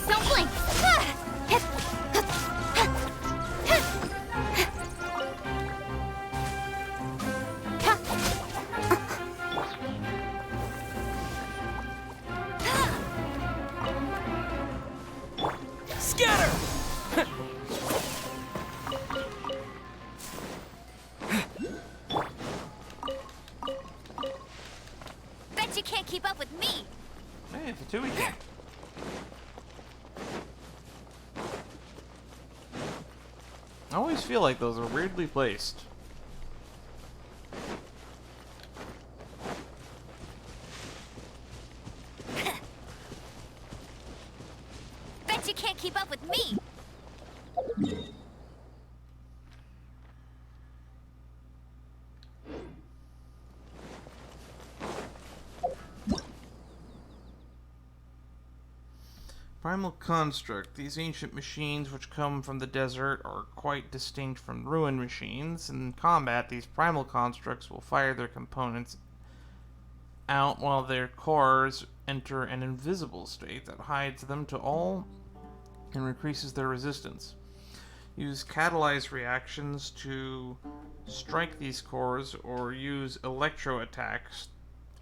Don't blink.
Scatter!
Bet you can't keep up with me.
Hey, for two we can. I always feel like those are weirdly placed.
you can't keep up with me!
Primal Construct. These ancient machines which come from the desert are quite distinct from ruined machines. In combat, these primal constructs will fire their components out while their cores enter an invisible state that hides them to all and increases their resistance. Use catalyzed reactions to strike these cores or use electro attacks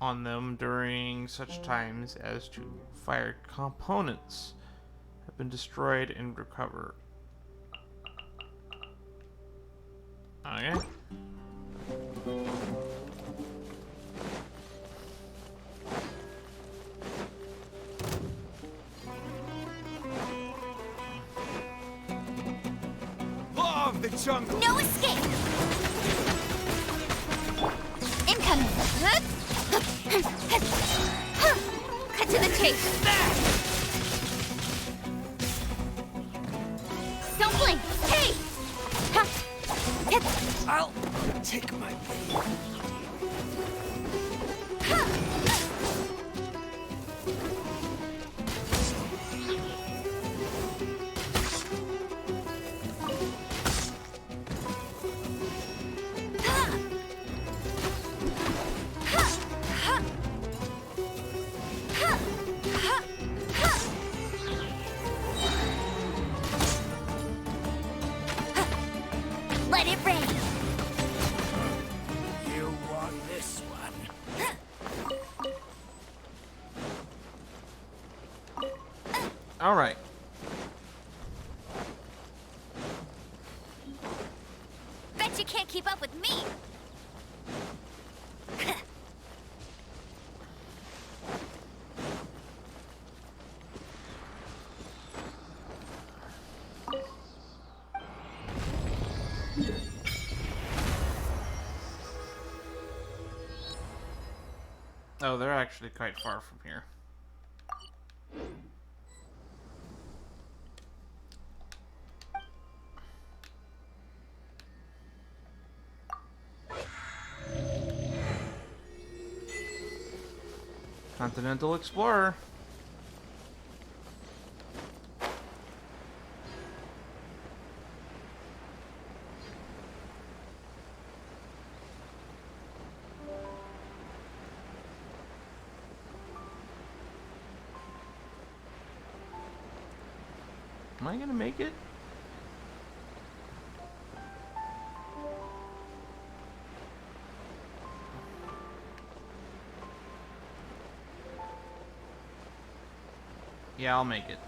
on them during such times as to fire components have been destroyed and recover. Okay.
Law of the jungle!
No escape! Incoming! Cut to the chase! Don't blink! Hey!
I'll take my leave.
Let it rain!
You want this one?
Alright.
Bet you can't keep up with me!
Oh, they're actually quite far from here. Continental Explorer. Am I gonna make it? Yeah, I'll make it.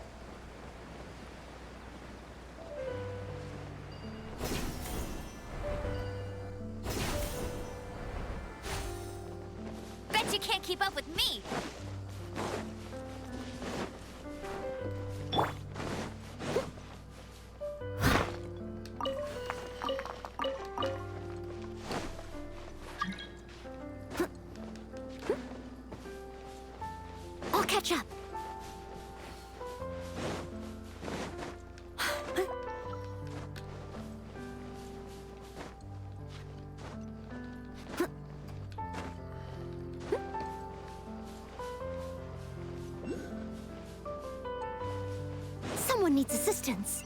Bet you can't keep up with me!
I'll catch up. Someone needs assistance.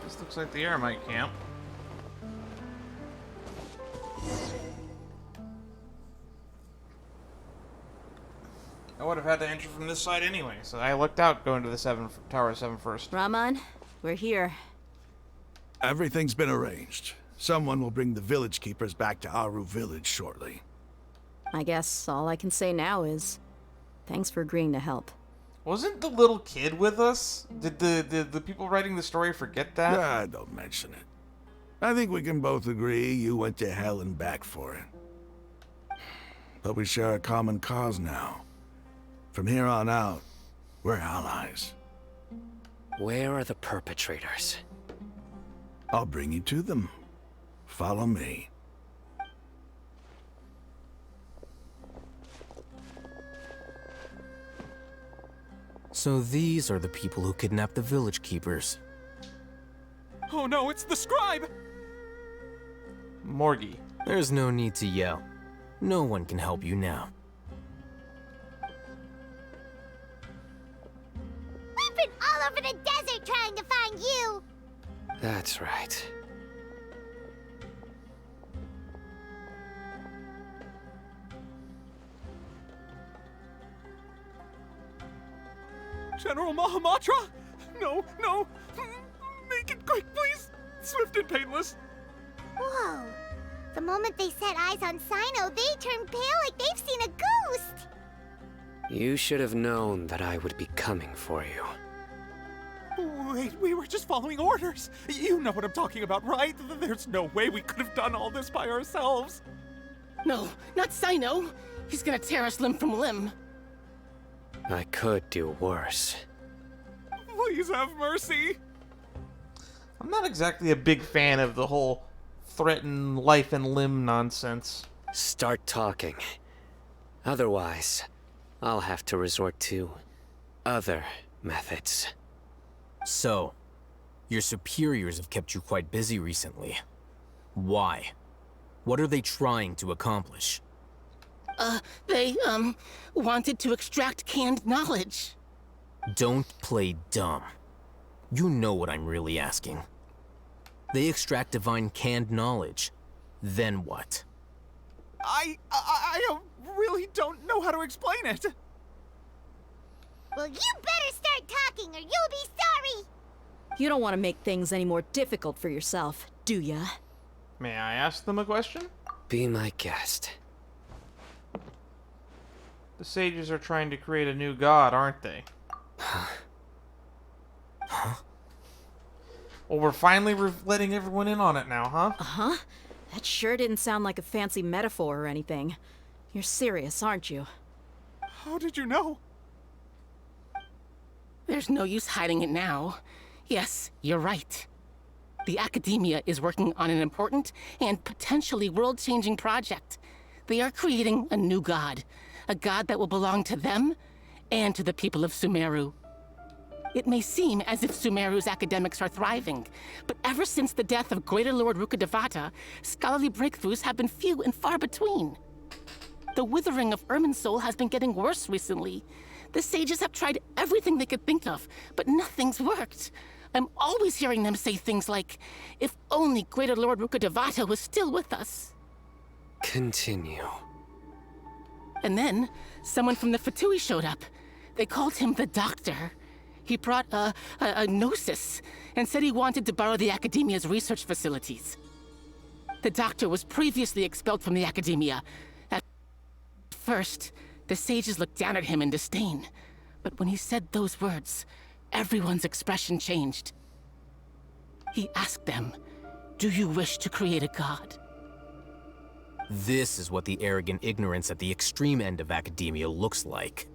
This looks like the Eremite camp. I would have had to enter from this side anyway, so I looked out going to the Tower 7 first.
Raman, we're here.
Everything's been arranged. Someone will bring the village keepers back to Aru village shortly.
I guess all I can say now is thanks for agreeing to help.
Wasn't the little kid with us? Did the people writing the story forget that?
Ah, don't mention it. I think we can both agree you went to hell and back for it. but we share a common cause now. From here on out, we're allies.
Where are the perpetrators?
I'll bring you to them. Follow me.
So these are the people who kidnapped the village keepers.
Oh no, it's the scribe!
Morgie.
There's no need to yell. No one can help you now.
We've been all over the desert trying to find you!
That's right.
General Mahamatra? No, no! Make it quick, please! Swift and painless!
Whoa. The moment they set eyes on Sino, they turned pale like they've seen a ghost!
You should have known that I would be coming for you.
Wait, we were just following orders. You know what I'm talking about, right? There's no way we could have done all this by ourselves.
No, not Sino. He's gonna tear us limb from limb.
I could do worse.
Please have mercy.
I'm not exactly a big fan of the whole threaten life and limb nonsense.
Start talking. Otherwise, I'll have to resort to other methods.
So, your superiors have kept you quite busy recently. Why? What are they trying to accomplish?
They wanted to extract canned knowledge.
Don't play dumb. You know what I'm really asking. They extract divine canned knowledge. Then what?
I really don't know how to explain it.
Well, you better start talking or you'll be sorry!
You don't want to make things any more difficult for yourself, do ya?
May I ask them a question?
Be my guest.
The sages are trying to create a new god, aren't they? Well, we're finally letting everyone in on it now, huh?
Uh-huh. That sure didn't sound like a fancy metaphor or anything. You're serious, aren't you?
How did you know?
There's no use hiding it now. Yes, you're right. The Academia is working on an important and potentially world-changing project. They are creating a new god. A god that will belong to them and to the people of Sumeru. It may seem as if Sumeru's academics are thriving, but ever since the death of Greater Lord Rukkhadevata, scholarly breakthroughs have been few and far between. The withering of Irminsul has been getting worse recently. The sages have tried everything they could think of, but nothing's worked. I'm always hearing them say things like, if only Greater Lord Rukkhadevata was still with us.
Continue.
And then, someone from the Fatui showed up. They called him the Doctor. He brought a gnosis and said he wanted to borrow the Academia's research facilities. The Doctor was previously expelled from the Academia. At first, the sages looked down at him in disdain. But when he said those words, everyone's expression changed. He asked them, "Do you wish to create a god?"
This is what the arrogant ignorance at the extreme end of academia looks like.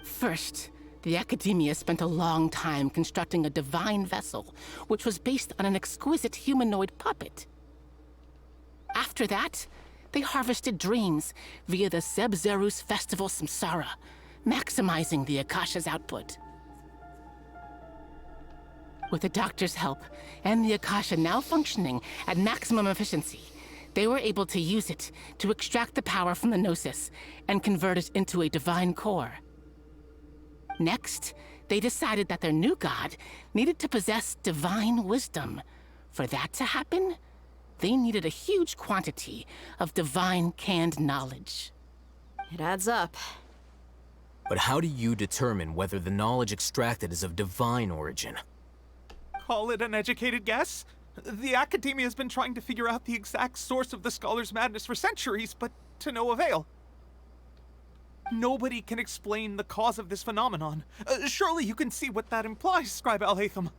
First, the Academia spent a long time constructing a divine vessel, which was based on an exquisite humanoid puppet. After that, they harvested dreams via the Zeb-Zerus Festival Samsara, maximizing the Akasha's output. With the Doctor's help, and the Akasha now functioning at maximum efficiency, they were able to use it to extract the power from the Gnosis and convert it into a divine core. Next, they decided that their new god needed to possess divine wisdom. For that to happen, they needed a huge quantity of divine canned knowledge.
It adds up.
But how do you determine whether the knowledge extracted is of divine origin?
Call it an educated guess? The Academia has been trying to figure out the exact source of the Scholar's madness for centuries, but to no avail. Nobody can explain the cause of this phenomenon. Surely you can see what that implies, Scribe Al-Haytham.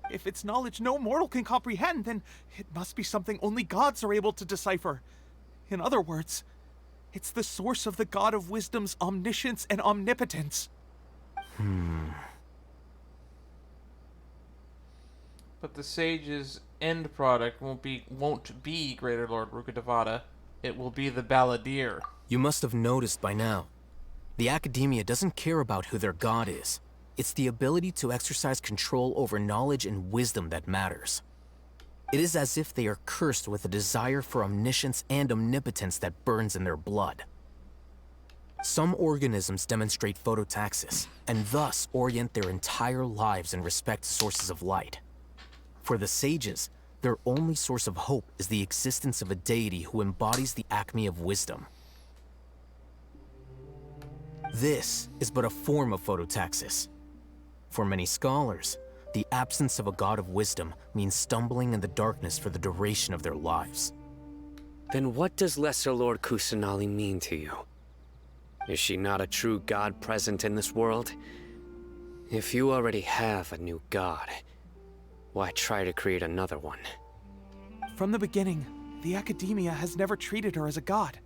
If it's knowledge no mortal can comprehend, then it must be something only gods are able to decipher. In other words, It's the source of the God of Wisdom's omniscience and omnipotence.
But the sage's end product won't be Greater Lord Rukkhadevata. It will be the Balladeer.
You must have noticed by now. The Academia doesn't care about who their god is. It's the ability to exercise control over knowledge and wisdom that matters. It is as if they are cursed with a desire for omniscience and omnipotence that burns in their blood. Some organisms demonstrate phototaxis, and thus orient their entire lives in respect to sources of light. For the sages, their only source of hope is the existence of a deity who embodies the acme of wisdom. This is but a form of phototaxis. For many scholars, the absence of a god of wisdom means stumbling in the darkness for the duration of their lives.
Then what does Lesser Lord Kusanali mean to you? Is she not a true god present in this world? If you already have a new god, why try to create another one?
From the beginning, the Academia has never treated her as a god.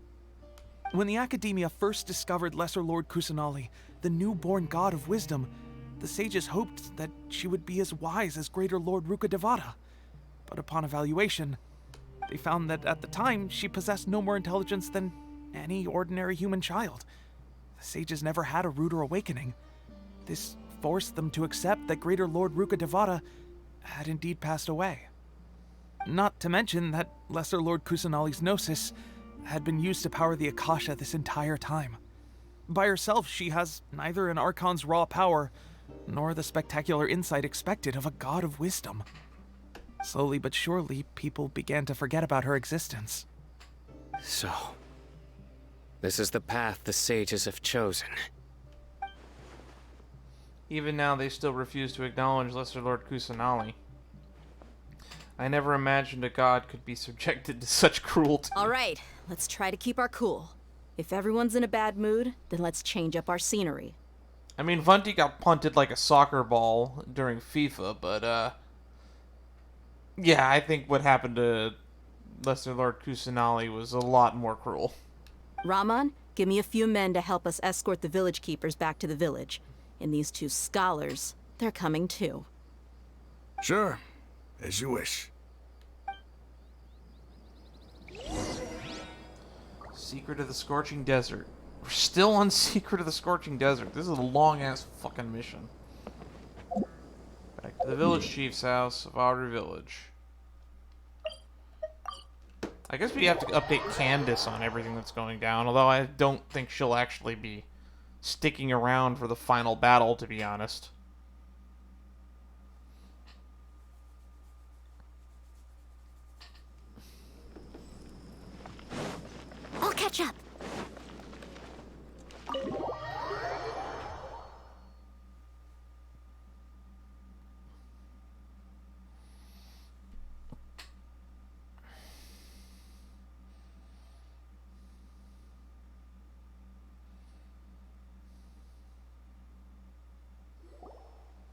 When the Academia first discovered Lesser Lord Kusanali, the newborn god of wisdom, the sages hoped that she would be as wise as Greater Lord Rukkhadevata. But upon evaluation, they found that at the time she possessed no more intelligence than any ordinary human child. The sages never had a ruder awakening. This forced them to accept that Greater Lord Rukkhadevata had indeed passed away. Not to mention that Lesser Lord Kusanali's gnosis had been used to power the Akasha this entire time. By herself, she has neither an Archon's raw power, nor the spectacular insight expected of a god of wisdom. Slowly but surely, people began to forget about her existence.
So, this is the path the sages have chosen.
Even now, they still refuse to acknowledge Lesser Lord Kusanali. I never imagined a god could be subjected to such cruelty.
All right, let's try to keep our cool. If everyone's in a bad mood, then let's change up our scenery.
I mean, Vunti got punted like a soccer ball during FIFA, but, yeah, I think what happened to Lesser Lord Kusanali was a lot more cruel.
Rahman, give me a few men to help us escort the village keepers back to the village. And these two scholars, they're coming too.
Sure, as you wish.
Secret of the Scorching Desert. We're still on Secret of the Scorching Desert. This is a long-ass fucking mission. Back to the village chief's house of Aru Village. I guess we have to update Candace on everything that's going down, although I don't think she'll actually be sticking around for the final battle, to be honest.
I'll catch up.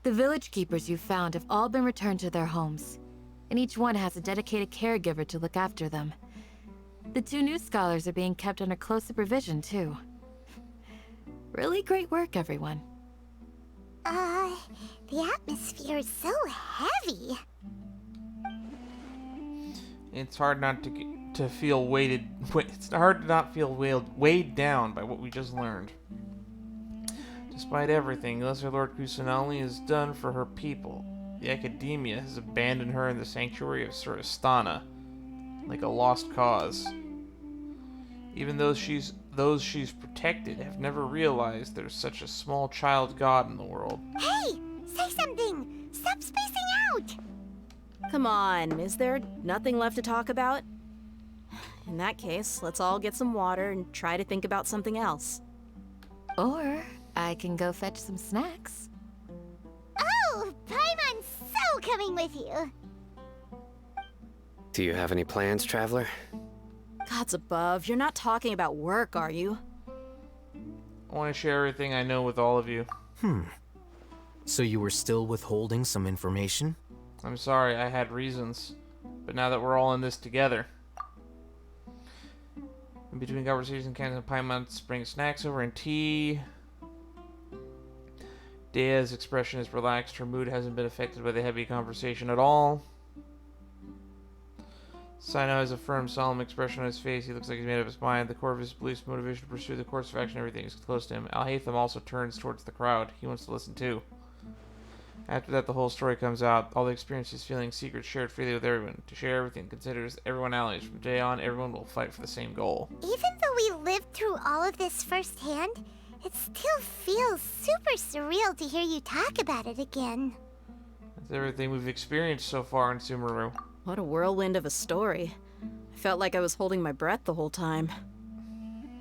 The village keepers you found have all been returned to their homes, and each one has a dedicated caregiver to look after them. The two new scholars are being kept under close supervision, too. Really great work, everyone.
The atmosphere is so heavy.
It's hard not to feel weighted. It's hard to not feel weighed down by what we just learned. Despite everything Lesser Lord Kusanali has done for her people, the Academia has abandoned her in the sanctuary of Surastana, like a lost cause. Even those she's protected have never realized there's such a small child god in the world.
Hey! Say something! Stop spacing out!
Come on, is there nothing left to talk about? In that case, let's all get some water and try to think about something else.
Or I can go fetch some snacks.
Oh! Paimon's so coming with you!
Do you have any plans, Traveler?
Gods above, you're not talking about work, are you?
I want to share everything I know with all of you.
So you were still withholding some information?
I'm sorry, I had reasons. But now that we're all in this together... In between conversations, Candace and Paimon bring snacks over and tea. Dea's expression is relaxed. Her mood hasn't been affected by the heavy conversation at all. Sino has a firm, solemn expression on his face. He looks like he's made up his mind. The core of his beliefs, motivation to pursue the course of action, everything is close to him. Al-Haytham also turns towards the crowd. He wants to listen too. After that, the whole story comes out. All the experiences, feelings, secrets shared freely with everyone. To share everything considers everyone allies. From today on, everyone will fight for the same goal.
Even though we lived through all of this firsthand, it still feels super surreal to hear you talk about it again.
That's everything we've experienced so far in Sumeru.
What a whirlwind of a story. I felt like I was holding my breath the whole time.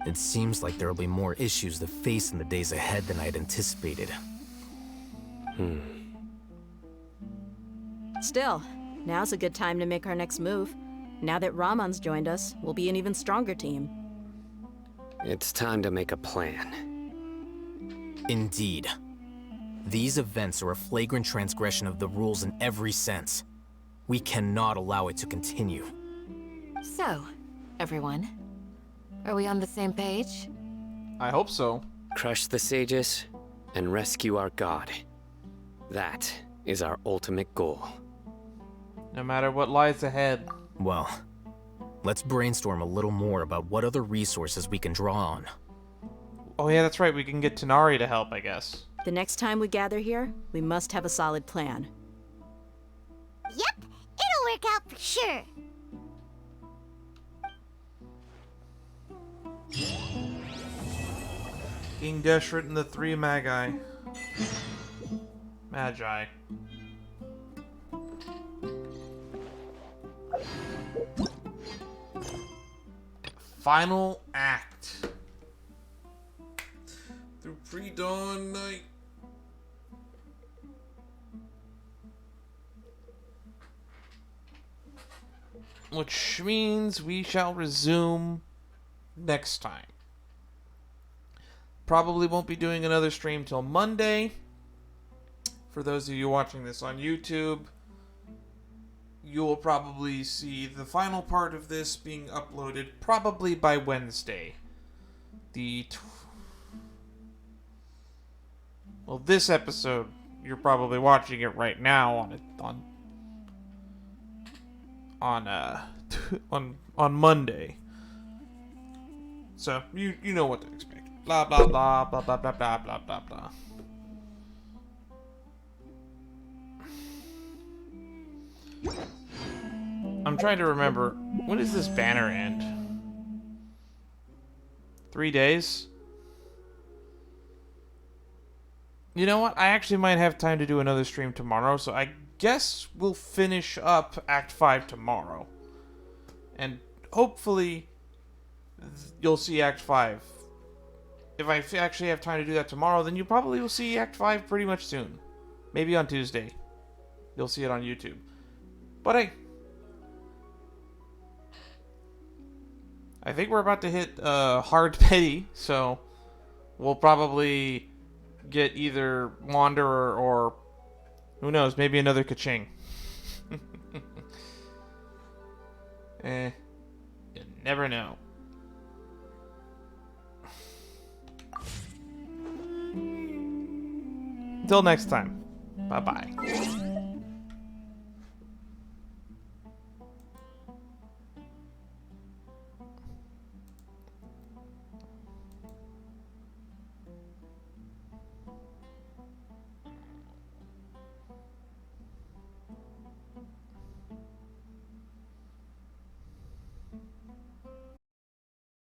It seems like there will be more issues to face in the days ahead than I had anticipated.
Still, now's a good time to make our next move. Now that Ramon's joined us, we'll be an even stronger team.
It's time to make a plan.
Indeed. These events are a flagrant transgression of the rules in every sense. We cannot allow it to continue.
So, everyone, are we on the same page?
I hope so.
Crush the sages and rescue our god. That is our ultimate goal.
No matter what lies ahead.
Well, let's brainstorm a little more about what other resources we can draw on.
Oh yeah, that's right. We can get Tanari to help, I guess.
The next time we gather here, we must have a solid plan.
Yep, it'll work out for sure.
King Deshret and the 3 Magi. Magi. Final act. Through pre-dawn night. Which means we shall resume next time. Probably won't be doing another stream till Monday. For those of you watching this on YouTube, you will probably see the final part of this being uploaded probably by Wednesday. Well, this episode, you're probably watching it right now on Monday. So you know what to expect. Blah blah blah blah blah blah blah blah blah blah. I'm trying to remember, when does this banner end? 3 days? You know what? I actually might have time to do another stream tomorrow, so I guess we'll finish up Act 5 tomorrow. And hopefully you'll see Act 5. If I actually have time to do that tomorrow, then you probably will see Act 5 pretty much soon. Maybe on Tuesday. You'll see it on YouTube. But hey, I think we're about to hit hard petty, so we'll probably get either Wanderer or, who knows, maybe another Kaching. You never know. Until next time, bye-bye.